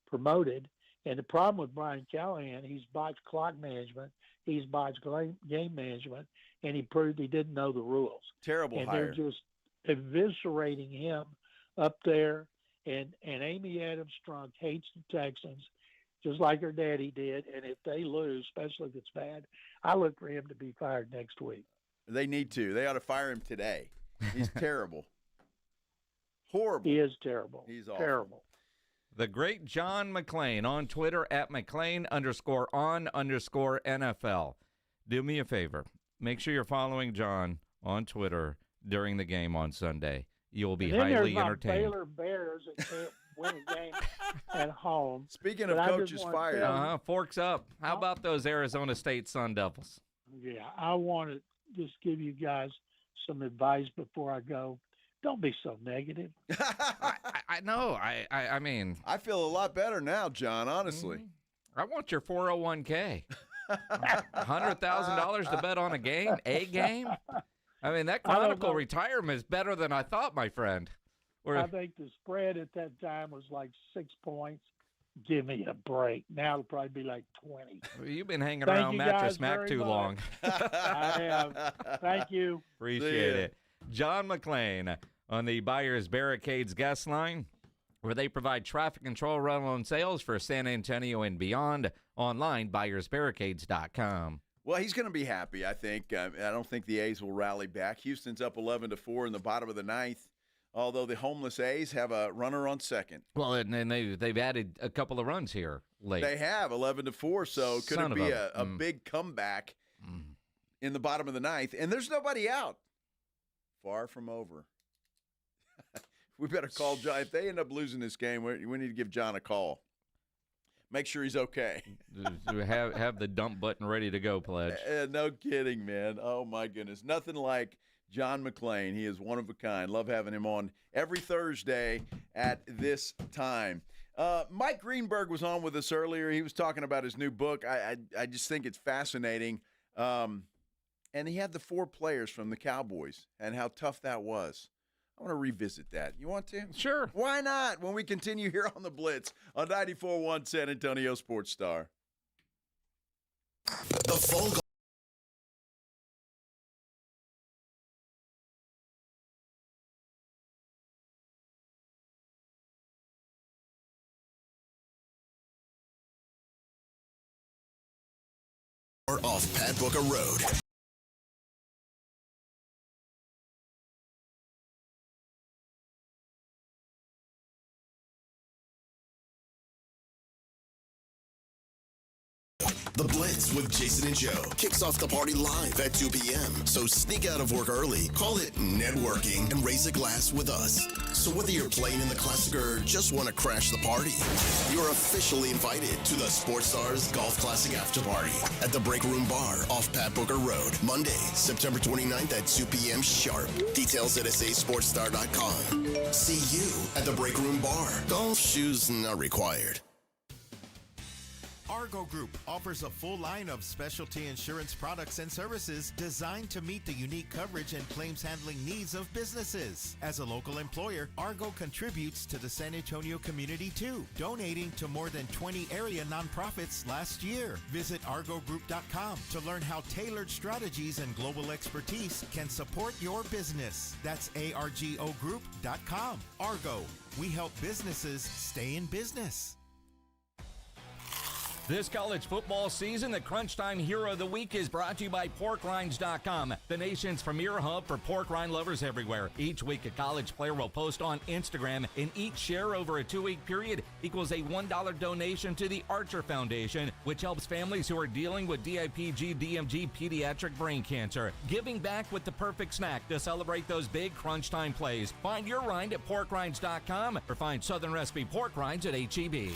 promoted. And the problem with Brian Callahan, he's botched clock management, he's botched game management, and he proved he didn't know the rules. Terrible and hire. They're just eviscerating him up there. And Amy Adams Strunk hates the Texans, just like her daddy did. And if they lose, especially if it's bad, I look for him to be fired next week. They need to. They ought to fire him today. He's terrible. Horrible. He is terrible. He's awful. Terrible. The great John McClain on Twitter at McClain_on_NFL. Do me a favor. Make sure you're following John on Twitter during the game on Sunday. you'll be and then highly there's my entertained. Baylor Bears that can't win a game at home. Speaking of coaches fired, Forks up. How about those Arizona State Sun Devils? Yeah, I want to just give you guys some advice before I go. Don't be so negative. I know. I mean, I feel a lot better now, John, honestly. I want your 401k. $100,000 to bet on a game? I mean, that Chronicle retirement is better than I thought, my friend. I think the spread at that time was like 6 points. Give me a break. Now it'll probably be like 20. You've been hanging around Mattress Mac too long. I have. Thank you. Appreciate it. John McClain on the Buyers Barricades guest line, where they provide traffic control, rental, and sales for San Antonio and beyond. Online, buyersbarricades.com. Well, he's going to be happy, I think. I don't think the A's will rally back. Houston's up 11-4 in the bottom of the ninth, although the homeless A's have a runner on second. Well, and they've added a couple of runs here late. They have 11-4, so could it be a big comeback in the bottom of the ninth? And there's nobody out. Far from over. We better call John. If they end up losing this game, we need to give John a call. Make sure he's okay. have the dump button ready to go, Pledge. No kidding, man. Oh, my goodness. Nothing like John McClain. He is one of a kind. Love having him on every Thursday at this time. Mike Greenberg was on with us earlier. He was talking about his new book. I just think it's fascinating. And he had the 4 players from the Cowboys and how tough that was. I want to revisit that. You want to? Sure. Why not? When we continue here on the Blitz on 94.1 San Antonio Sports Star. The phone off Pat Booker Road. The Blitz with Jason and Joe kicks off the party live at 2 p.m. So sneak out of work early, call it networking, and raise a glass with us. So whether you're playing in the Classic or just want to crash the party, you're officially invited to the Sports Stars Golf Classic After Party at the Break Room Bar off Pat Booker Road, Monday, September 29th at 2 p.m. sharp. Details at sasportstar.com. See you at the Break Room Bar. Golf shoes not required. Argo Group offers a full line of specialty insurance products and services designed to meet the unique coverage and claims handling needs of businesses. As a local employer, Argo contributes to the San Antonio community too, donating to more than 20 area nonprofits last year. Visit argogroup.com to learn how tailored strategies and global expertise can support your business. That's argogroup.com. Argo, we help businesses stay in business. This college football season, the Crunch Time Hero of the Week is brought to you by PorkRinds.com, the nation's premier hub for pork rind lovers everywhere. Each week, a college player will post on Instagram, and each share over a 2-week period equals a $1 donation to the Archer Foundation, which helps families who are dealing with DIPG, DMG, pediatric brain cancer. Giving back with the perfect snack to celebrate those big Crunch Time plays. Find your rind at PorkRinds.com or find Southern Recipe pork rinds at H-E-B.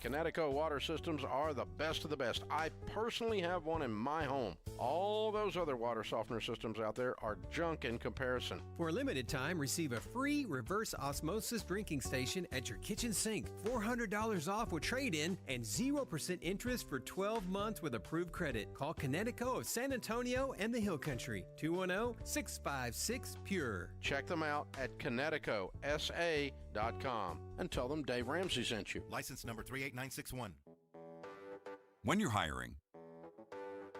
Kinetico water systems are the best of the best. I personally have one in my home. All those other water softener systems out there are junk in comparison. For a limited time, receive a free reverse osmosis drinking station at your kitchen sink. $400 off with trade-in and 0% interest for 12 months with approved credit. Call Kinetico of San Antonio and the Hill Country. 210-656-PURE. Check them out at KineticoSA.com and tell them Dave Ramsey sent you. License number 38961. When you're hiring,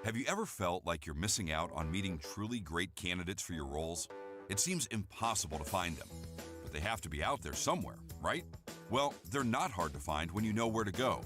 have you ever felt like you're missing out on meeting truly great candidates for your roles? It seems impossible to find them, but they have to be out there somewhere, right? Well, they're not hard to find when you know where to go,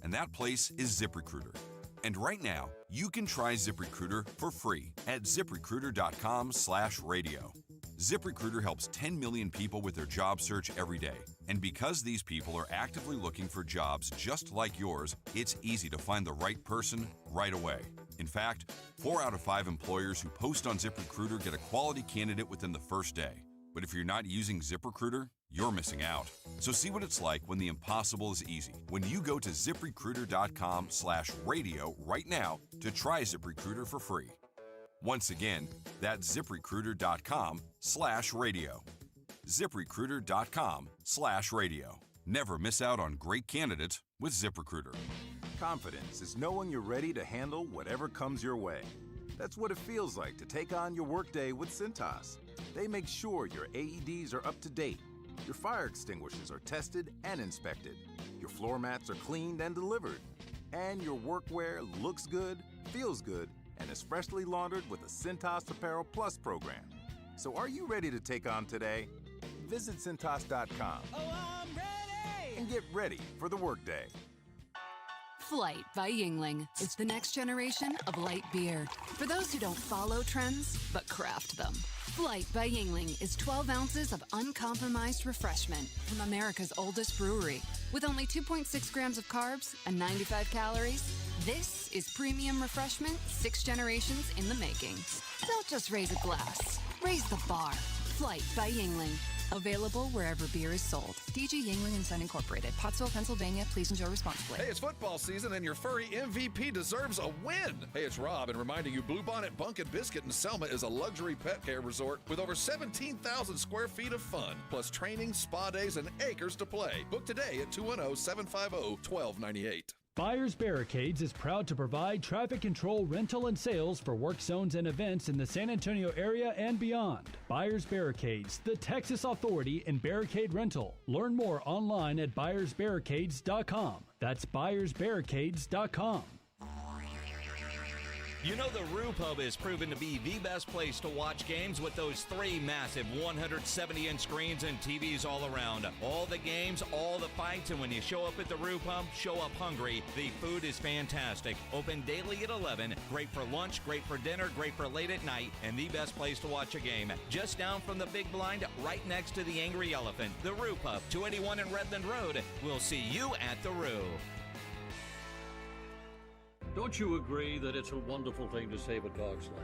and that place is ZipRecruiter. And right now, you can try ZipRecruiter for free at ZipRecruiter.com/radio. ZipRecruiter helps 10 million people with their job search every day. And because these people are actively looking for jobs just like yours, it's easy to find the right person right away. In fact, 4 out of 5 employers who post on ZipRecruiter get a quality candidate within the first day. But if you're not using ZipRecruiter, you're missing out. So see what it's like when the impossible is easy. When you go to ZipRecruiter.com/radio right now to try ZipRecruiter for free. Once again, that's ZipRecruiter.com/radio. ZipRecruiter.com/radio. Never miss out on great candidates with ZipRecruiter. Confidence is knowing you're ready to handle whatever comes your way. That's what it feels like to take on your workday with Cintas. They make sure your AEDs are up to date, your fire extinguishers are tested and inspected, your floor mats are cleaned and delivered, and your workwear looks good, feels good, and is freshly laundered with the Cintas Apparel Plus program. So are you ready to take on today? Visit Cintas.com and get ready for the workday. Flight by Yingling is the next generation of light beer. For those who don't follow trends, but craft them. Flight by Yingling is 12 ounces of uncompromised refreshment from America's oldest brewery. With only 2.6 grams of carbs and 95 calories, this is premium refreshment 6 generations in the making. Don't just raise a glass, raise the bar. Flight by Yingling. Available wherever beer is sold. DG Yingling & Son Incorporated, Pottsville, Pennsylvania. Please enjoy responsibly. Hey, it's football season and your furry MVP deserves a win. Hey, it's Rob, and reminding you, Bluebonnet Bunk and Biscuit in Selma is a luxury pet care resort with over 17,000 square feet of fun, plus training, spa days, and acres to play. Book today at 210-750-1298. Buyers Barricades is proud to provide traffic control, rental, and sales for work zones and events in the San Antonio area and beyond. Buyers Barricades, the Texas authority in barricade rental. Learn more online at buyersbarricades.com. That's buyersbarricades.com. You know the Roo Pub is proven to be the best place to watch games with those 3 massive 170-inch screens and TVs all around. All the games, all the fights, and when you show up at the Roo Pub, show up hungry. The food is fantastic. Open daily at 11. Great for lunch, great for dinner, great for late at night, and the best place to watch a game. Just down from the big blind, right next to the Angry Elephant. The Roo Pub, 281 in Redland Road. We'll see you at the Roo. Don't you agree that it's a wonderful thing to save a dog's life?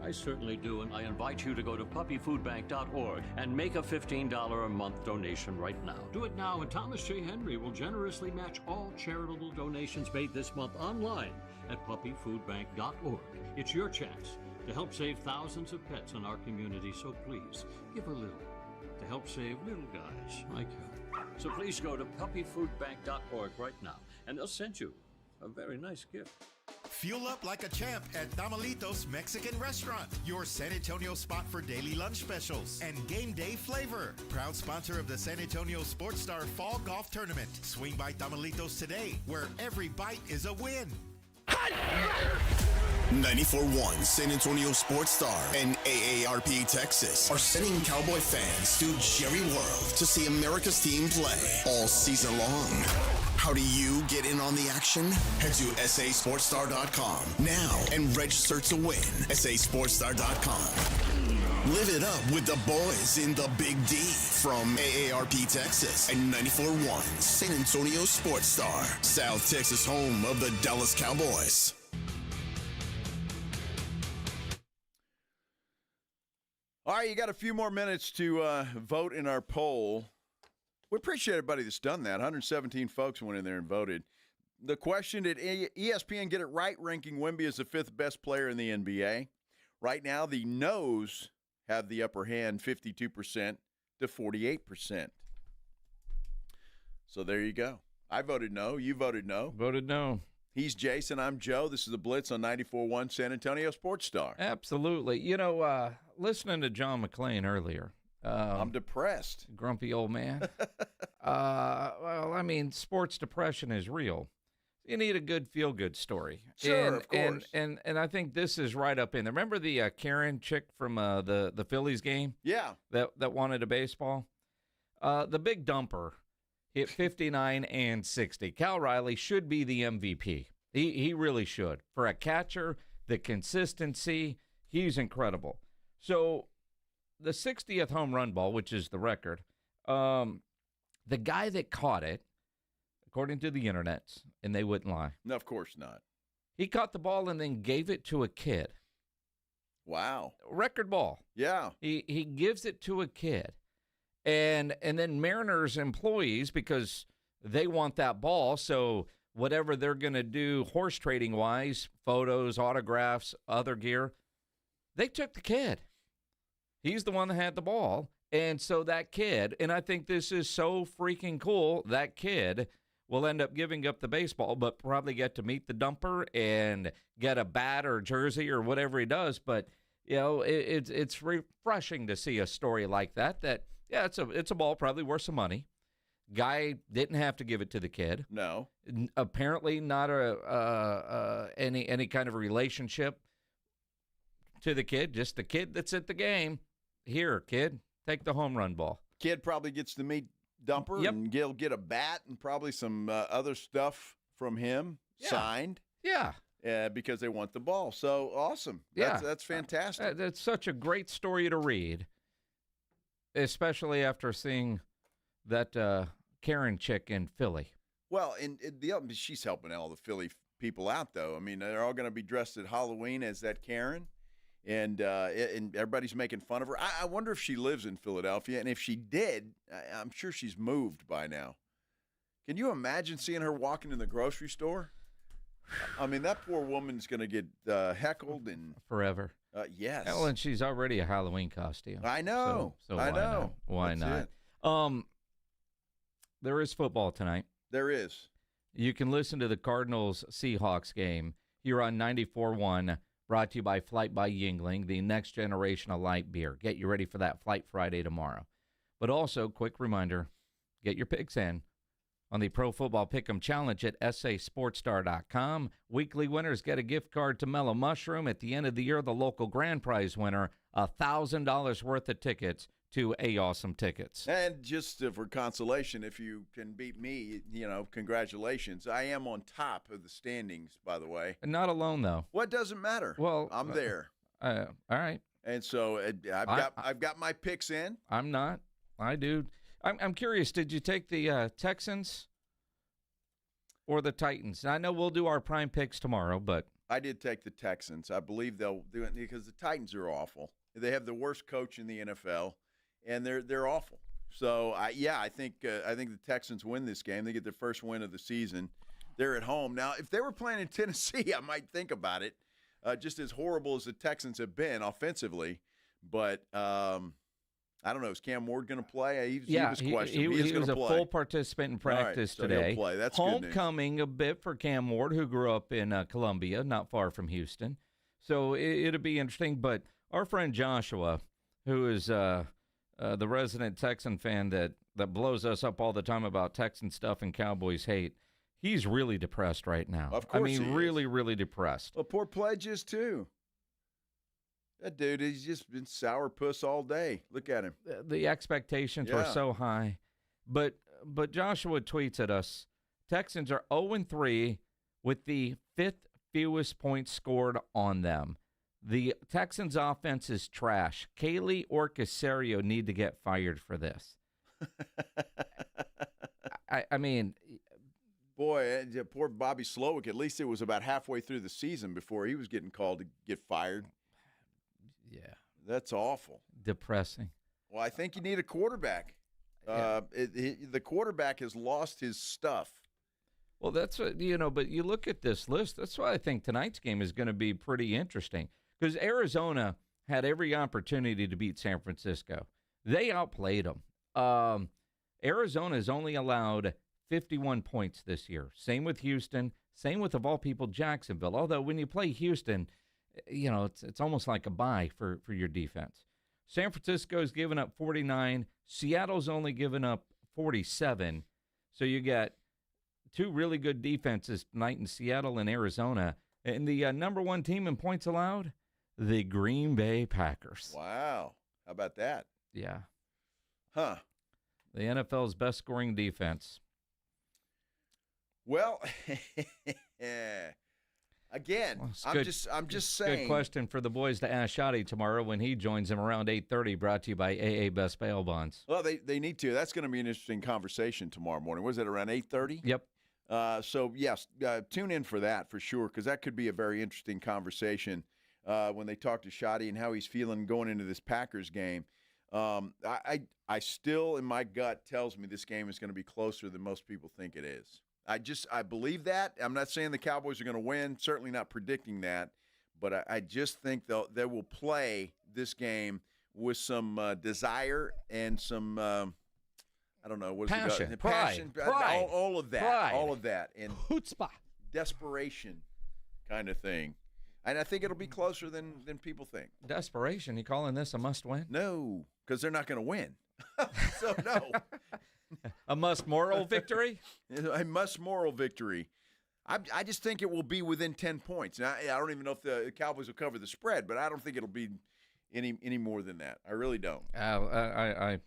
I certainly do, and I invite you to go to puppyfoodbank.org and make a $15 a month donation right now. Do it now, and Thomas J. Henry will generously match all charitable donations made this month online at puppyfoodbank.org. It's your chance to help save thousands of pets in our community, so please give a little to help save little guys like you. So please go to puppyfoodbank.org right now, and they'll send you a very nice gift. Fuel up like a champ at Tamalitos Mexican Restaurant, your San Antonio spot for daily lunch specials and game day flavor. Proud sponsor of the San Antonio Sports Star Fall Golf Tournament. Swing by Tamalitos today, where every bite is a win. 94.1 San Antonio Sports Star and AARP Texas are sending Cowboy fans to Jerry World to see America's team play all season long. How do you get in on the action? Head to sasportstar.com now and register to win. sasportstar.com. Live it up with the boys in the Big D from AARP Texas and 94.1 San Antonio Sports Star, South Texas home of the Dallas Cowboys. All right, you got a few more minutes to vote in our poll. We appreciate everybody that's done that. 117 folks went in there and voted. The question, did ESPN get it right ranking Wemby as the 5th best player in the NBA? Right now, the no's have the upper hand, 52% to 48%. So there you go. I voted no. You voted no. Voted no. He's Jason. I'm Joe. This is the Blitz on 94.1 San Antonio Sports Star. Absolutely. You know, listening to John McClain earlier. I'm depressed. Grumpy old man. Well, I mean, sports depression is real. You need a good feel-good story. Sure, of course. And I think this is right up in there. Remember the Karen chick from the Phillies game? Yeah. That wanted a baseball? The big dumper hit 59 and 60. Cal Riley should be the MVP. He really should. For a catcher, the consistency, he's incredible. So the 60th home run ball, which is the record, the guy that caught it, according to the internet, and they wouldn't lie. No, of course not. He caught the ball and then gave it to a kid. Wow. Record ball. Yeah. He gives it to a kid. And then Mariners employees, because they want that ball, so whatever they're going to do horse trading wise, photos, autographs, other gear, they took the kid. He's the one that had the ball. And so that kid, and I think this is so freaking cool, that kid will end up giving up the baseball, but probably get to meet the dumper and get a bat or jersey or whatever he does. But, you know, it's refreshing to see a story like that, yeah, it's a ball probably worth some money. Guy didn't have to give it to the kid. No. Apparently not any kind of relationship to the kid, just the kid that's at the game. Here, kid, take the home run ball. Kid probably gets to meet Dumper, and he'll get a bat and probably some other stuff from him signed. Yeah. Because they want the ball. So awesome. That's fantastic. That's such a great story to read, especially after seeing that Karen chick in Philly. Well, and she's helping all the Philly people out, though. I mean, they're all going to be dressed at Halloween as that Karen. And everybody's making fun of her. I wonder if she lives in Philadelphia, and if she did, I'm sure she's moved by now. Can you imagine seeing her walking in the grocery store? I mean, that poor woman's going to get heckled and forever. Yes. Well, and she's already a Halloween costume. I know. So I know. Why That's not? There is football tonight. There is. You can listen to the Cardinals-Seahawks game here on 94.1. Brought to you by Flight by Yingling, the next generation of light beer. Get you ready for that Flight Friday tomorrow. But also, quick reminder, get your picks in on the Pro Football Pick'em Challenge at sasportstar.com. Weekly winners get a gift card to Mellow Mushroom. At the end of the year, the local grand prize winner, $1,000 worth of tickets to A Awesome Tickets. And just for consolation, if you can beat me, congratulations. I am on top of the standings, by the way. Not alone, though. Well, it doesn't matter. Well, I'm there. All right. And so I've got my picks in. I'm not. I do. I'm curious. Did you take the Texans or the Titans? I know we'll do our prime picks tomorrow, but I did take the Texans. I believe they'll do it because the Titans are awful. They have the worst coach in the NFL. And they're awful. So I think the Texans win this game. They get their first win of the season. They're at home now. If they were playing in Tennessee, I might think about it. Just as horrible as the Texans have been offensively, but I don't know. Is Cam Ward going to play? He was questioned. He was a full participant in practice today. He'll play. That's homecoming a bit for Cam Ward, who grew up in Columbia, not far from Houston. So it'll be interesting. But our friend Joshua, who is the resident Texan fan that blows us up all the time about Texan stuff and Cowboys hate, he's really depressed right now. Of course he really, really depressed. Well, poor Pledge is too. That dude, he's just been sourpuss all day. Look at him. The expectations were so high. But Joshua tweets at us, Texans are 0-3 with the 5th fewest points scored on them. The Texans' offense is trash. Kaylee or Casario need to get fired for this. I mean, boy, poor Bobby Slowick. At least it was about halfway through the season before he was getting called to get fired. Yeah. That's awful. Depressing. Well, I think you need a quarterback. Yeah. The quarterback has lost his stuff. Well, that's what, but you look at this list. That's why I think tonight's game is going to be pretty interesting. Because Arizona had every opportunity to beat San Francisco. They outplayed them. Arizona has only allowed 51 points this year. Same with Houston. Same with, of all people, Jacksonville. Although when you play Houston, it's almost like a bye for your defense. San Francisco's given up 49. Seattle's only given up 47. So you got two really good defenses tonight in Seattle and Arizona. And the number one team in points allowed, the Green Bay Packers. Wow. How about that? Yeah. Huh. The NFL's best scoring defense. Well, again, I'm just saying. Good question for the boys to ask Shotty tomorrow when he joins them around 8:30, brought to you by AA Best Bail Bonds. Well, they need to. That's going to be an interesting conversation tomorrow morning. Was it around 8:30? Yep. So, yes, tune in for that for sure, because that could be a very interesting conversation. when they talked to Shoddy and how he's feeling going into this Packers game. I still, in my gut, tells me this game is going to be closer than most people think it is. I believe that. I'm not saying the Cowboys are going to win, certainly not predicting that, but I just think they will play this game with some desire and some, I don't know, what is passion, it? pride, all of that, pride. all of that, and chutzpah, desperation, kind of thing. And I think it'll be closer than people think. Desperation? You calling this a must-win? No, because they're not going to win. So no. A must-moral victory? A must-moral victory. I just think it will be within 10 points. Now, I don't even know if the Cowboys will cover the spread, but I don't think it'll be any more than that. I really don't. I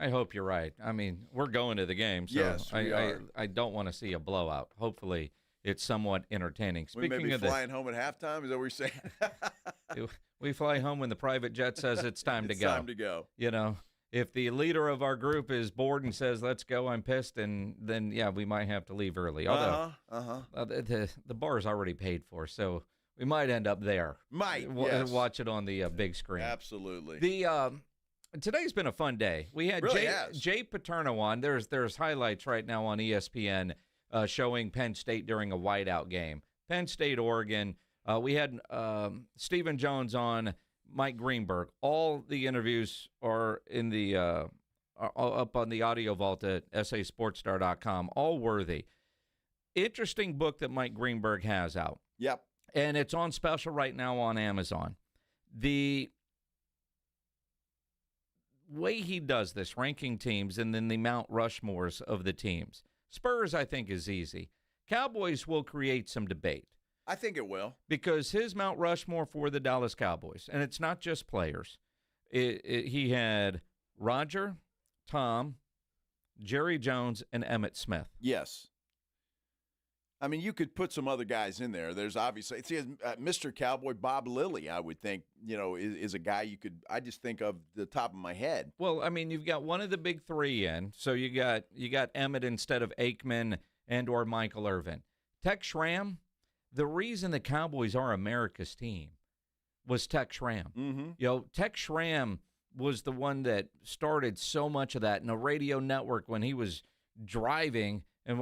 hope you're right. I mean, we're going to the game, so yes, we are. I don't want to see a blowout. Hopefully, it's somewhat entertaining. We may be flying home at halftime. Is that what you're saying? We fly home when the private jet says it's time to go. It's time to go. You know, if the leader of our group is bored and says, let's go, I'm pissed, and then, yeah, we might have to leave early. Although the bar's already paid for, so we might end up there. Yes. Watch it on the big screen. Absolutely. Today's been a fun day. We had Jay Paterno on. There's highlights right now on ESPN showing Penn State during a whiteout game. Penn State, Oregon. We had Stephen Jones on, Mike Greenberg. All the interviews are in the up on the audio vault at sasportstar.com. All worthy. Interesting book that Mike Greenberg has out. Yep. And it's on special right now on Amazon. The way he does this, ranking teams and then the Mount Rushmores of the teams. Spurs, I think, is easy. Cowboys will create some debate. I think it will. Because his Mount Rushmore for the Dallas Cowboys, and it's not just players. He had Roger, Tom, Jerry Jones, and Emmitt Smith. Yes. I mean, you could put some other guys in there. There's obviously Mr. Cowboy, Bob Lilly, I would think, is a guy you could – I just think of the top of my head. Well, I mean, you've got one of the big three in. So you got Emmitt instead of Aikman and or Michael Irvin. Tex Schramm, the reason the Cowboys are America's team was Tex Schramm. Mm-hmm. Tex Schramm was the one that started so much of that in a radio network when he was driving and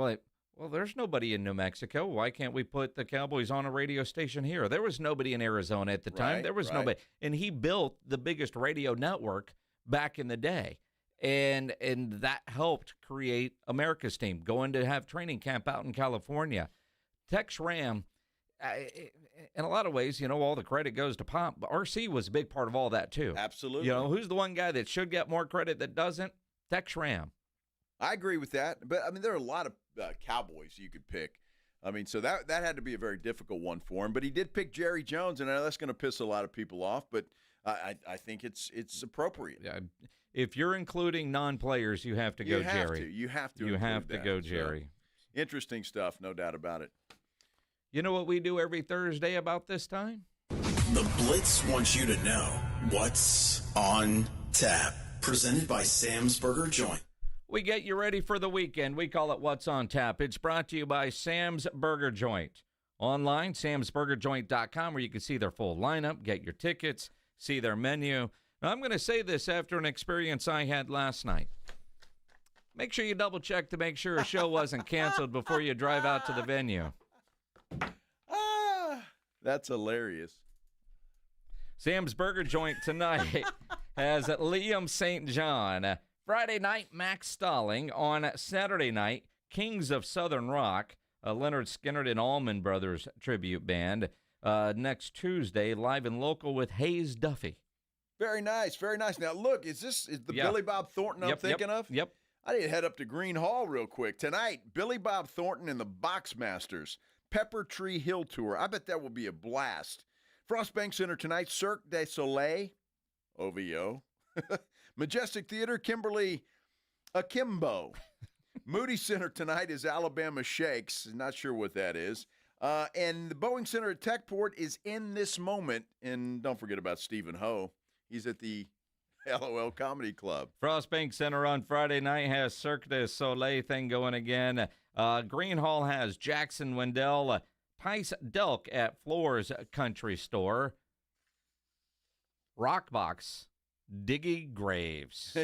well, there's nobody in New Mexico. Why can't we put the Cowboys on a radio station here? There was nobody in Arizona at the time. There was nobody. And he built the biggest radio network back in the day. And that helped create America's team, going to have training camp out in California. Tex Schramm, in a lot of ways, all the credit goes to Pop. But RC was a big part of all that, too. Absolutely. Who's the one guy that should get more credit that doesn't? Tex Schramm. I agree with that. But, I mean, there are a lot of Cowboys you could pick. I mean, so that had to be a very difficult one for him. But he did pick Jerry Jones, and I know that's going to piss a lot of people off. But I think it's appropriate. Yeah. If you're including non-players, you have to go Jerry. You have to. You have to go Jerry. So, interesting stuff, no doubt about it. You know what we do every Thursday about this time? The Blitz wants you to know what's on tap. Presented by Sam's Burger Joint. We get you ready for the weekend. We call it What's on Tap. It's brought to you by Sam's Burger Joint. Online, samsburgerjoint.com, where you can see their full lineup, get your tickets, see their menu. Now, I'm going to say this after an experience I had last night. Make sure you double-check to make sure a show wasn't canceled before you drive out to the venue. That's hilarious. Sam's Burger Joint tonight has Liam St. John. Friday night, Max Stalling. On Saturday night, Kings of Southern Rock, Leonard Skinner and Allman Brothers tribute band. Next Tuesday, live and local with Hayes Duffy. Very nice, very nice. Now, look, is the Billy Bob Thornton I'm thinking of? Yep. I need to head up to Green Hall real quick. Tonight, Billy Bob Thornton and the Boxmasters, Pepper Tree Hill Tour. I bet that will be a blast. Frost Bank Center tonight, Cirque du Soleil, OVO. Majestic Theater, Kimberly Akimbo. Moody Center tonight is Alabama Shakes. Not sure what that is. And the Boeing Center at Techport is in this moment. And don't forget about Stephen Ho. He's at the LOL Comedy Club. Frost Bank Center on Friday night has Cirque du Soleil thing going again. Green Hall has Jackson Wendell, Tice Delk at Floors Country Store. Rockbox, Diggy Graves.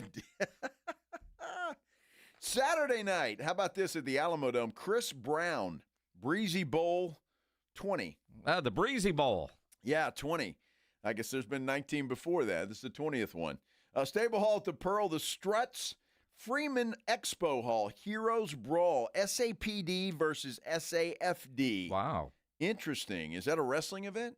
Saturday night, how about this at the Alamo Dome? Chris Brown, Breezy Bowl 20. The Breezy Bowl. Yeah, 20. I guess there's been 19 before that. This is the 20th one. Stable Hall at the Pearl, the Struts, Freeman Expo Hall, Heroes Brawl, SAPD versus SAFD. Wow. Interesting. Is that a wrestling event?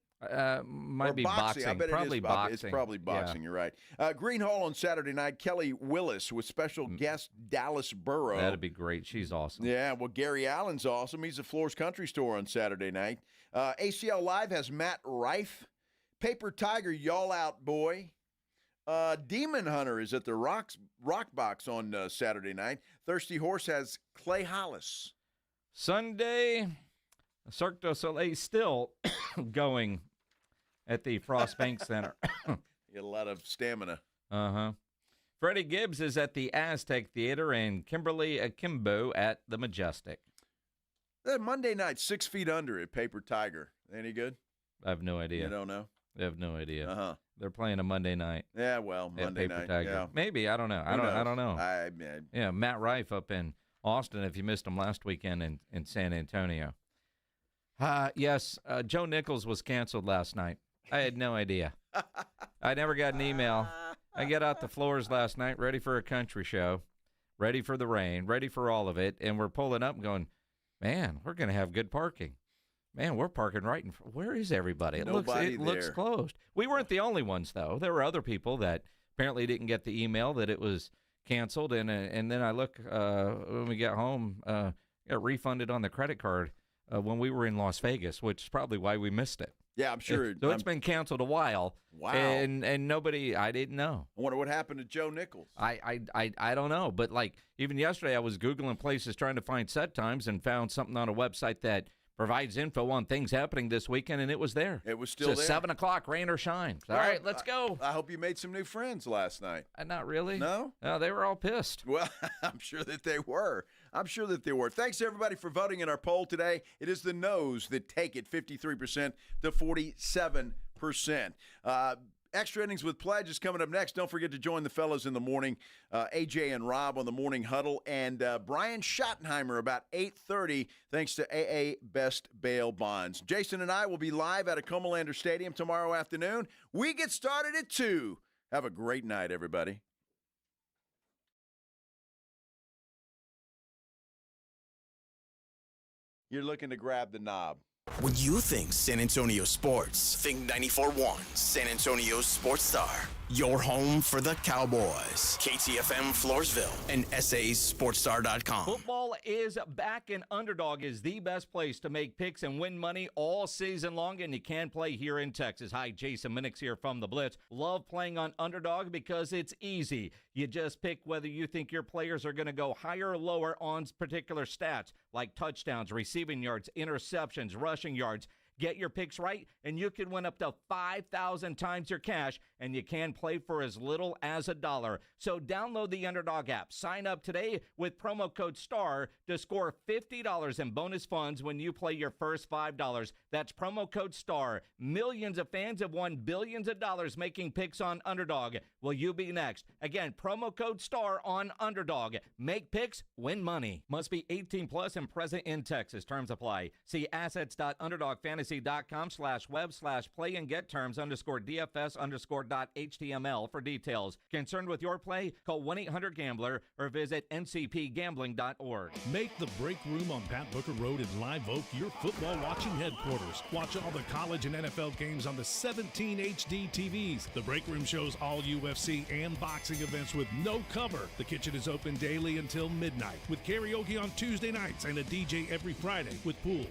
Might be boxing. I bet probably it is boxing. It's probably boxing. Yeah. You're right. Green Hall on Saturday night. Kelly Willis with special guest Dallas Burrow. That'd be great. She's awesome. Yeah. Well, Gary Allen's awesome. He's at Floors Country Store on Saturday night. ACL Live has Matt Rife. Paper Tiger, Y'all Out Boy. Demon Hunter is at the Rock Box on Saturday night. Thirsty Horse has Clay Hollis. Sunday, Cirque du Soleil still going at the Frost Bank Center. You get a lot of stamina. Uh-huh. Freddie Gibbs is at the Aztec Theater and Kimberly Akimbo at the Majestic. Monday night, 6 Feet Under at Paper Tiger. Any good? I have no idea. You don't know? I have no idea. Uh-huh. They're playing a Monday night. Yeah, well, Monday Paper night. Tiger. Yeah. Maybe. I don't know. I don't know. Yeah, Matt Rife up in Austin, if you missed him last weekend in San Antonio. Yes, Joe Nichols was canceled last night. I had no idea. I never got an email. I get out the floors last night, ready for a country show, ready for the rain, ready for all of it, and we're pulling up and going, man, we're going to have good parking. Man, we're parking right in front. Where is everybody? It looks closed. We weren't the only ones, though. There were other people that apparently didn't get the email that it was canceled, and then I look when we get home, got refunded on the credit card when we were in Las Vegas, which is probably why we missed it. Yeah, I'm sure. So it's been canceled a while. Wow. And nobody, I didn't know. I wonder what happened to Joe Nichols. I don't know. But like even yesterday, I was Googling places trying to find set times and found something on a website that provides info on things happening this weekend, and it was there. It was still there. 7 o'clock, rain or shine. All right, let's go. I hope you made some new friends last night. Not really. No? No, they were all pissed. Well, I'm sure that they were. Thanks, everybody, for voting in our poll today. It is the no's that take it 53% to 47%. Extra innings with pledge is coming up next. Don't forget to join the fellas in the morning. AJ and Rob on the morning huddle, and Brian Schottenheimer about 8:30. Thanks to AA Best Bail Bonds. Jason and I will be live at Comalander Stadium tomorrow afternoon. We get started at 2. Have a great night, everybody. You're looking to grab the knob. When you think San Antonio sports, think 94.1 San Antonio Sports Star. Your home for the Cowboys. KTFM Floresville and SASportsStar.com. Football is back, and Underdog is the best place to make picks and win money all season long, and you can play here in Texas. Hi, Jason Minix here from the Blitz. Love playing on Underdog because it's easy. You just pick whether you think your players are going to go higher or lower on particular stats like touchdowns, receiving yards, interceptions, rushing yards. Get your picks right, and you can win up to 5,000 times your cash, and you can play for as little as $1. So download the Underdog app. Sign up today with promo code STAR to score $50 in bonus funds when you play your first $5. That's promo code STAR. Millions of fans have won billions of dollars making picks on Underdog. Will you be next? Again, promo code STAR on Underdog. Make picks, win money. Must be 18 plus and present in Texas. Terms apply. See assets.underdogfantasy.com/web/play and get terms _DFS_.html for details. Concerned with your play? Call 1-800-GAMBLER or visit ncpgambling.org. Make the Break Room on Pat Booker Road in Live Oak your football watching headquarters. Watch all the college and NFL games on the 17 HD TVs. The Break Room shows all UFC and boxing events with no cover. The kitchen is open daily until midnight with karaoke on Tuesday nights and a DJ every Friday with pool,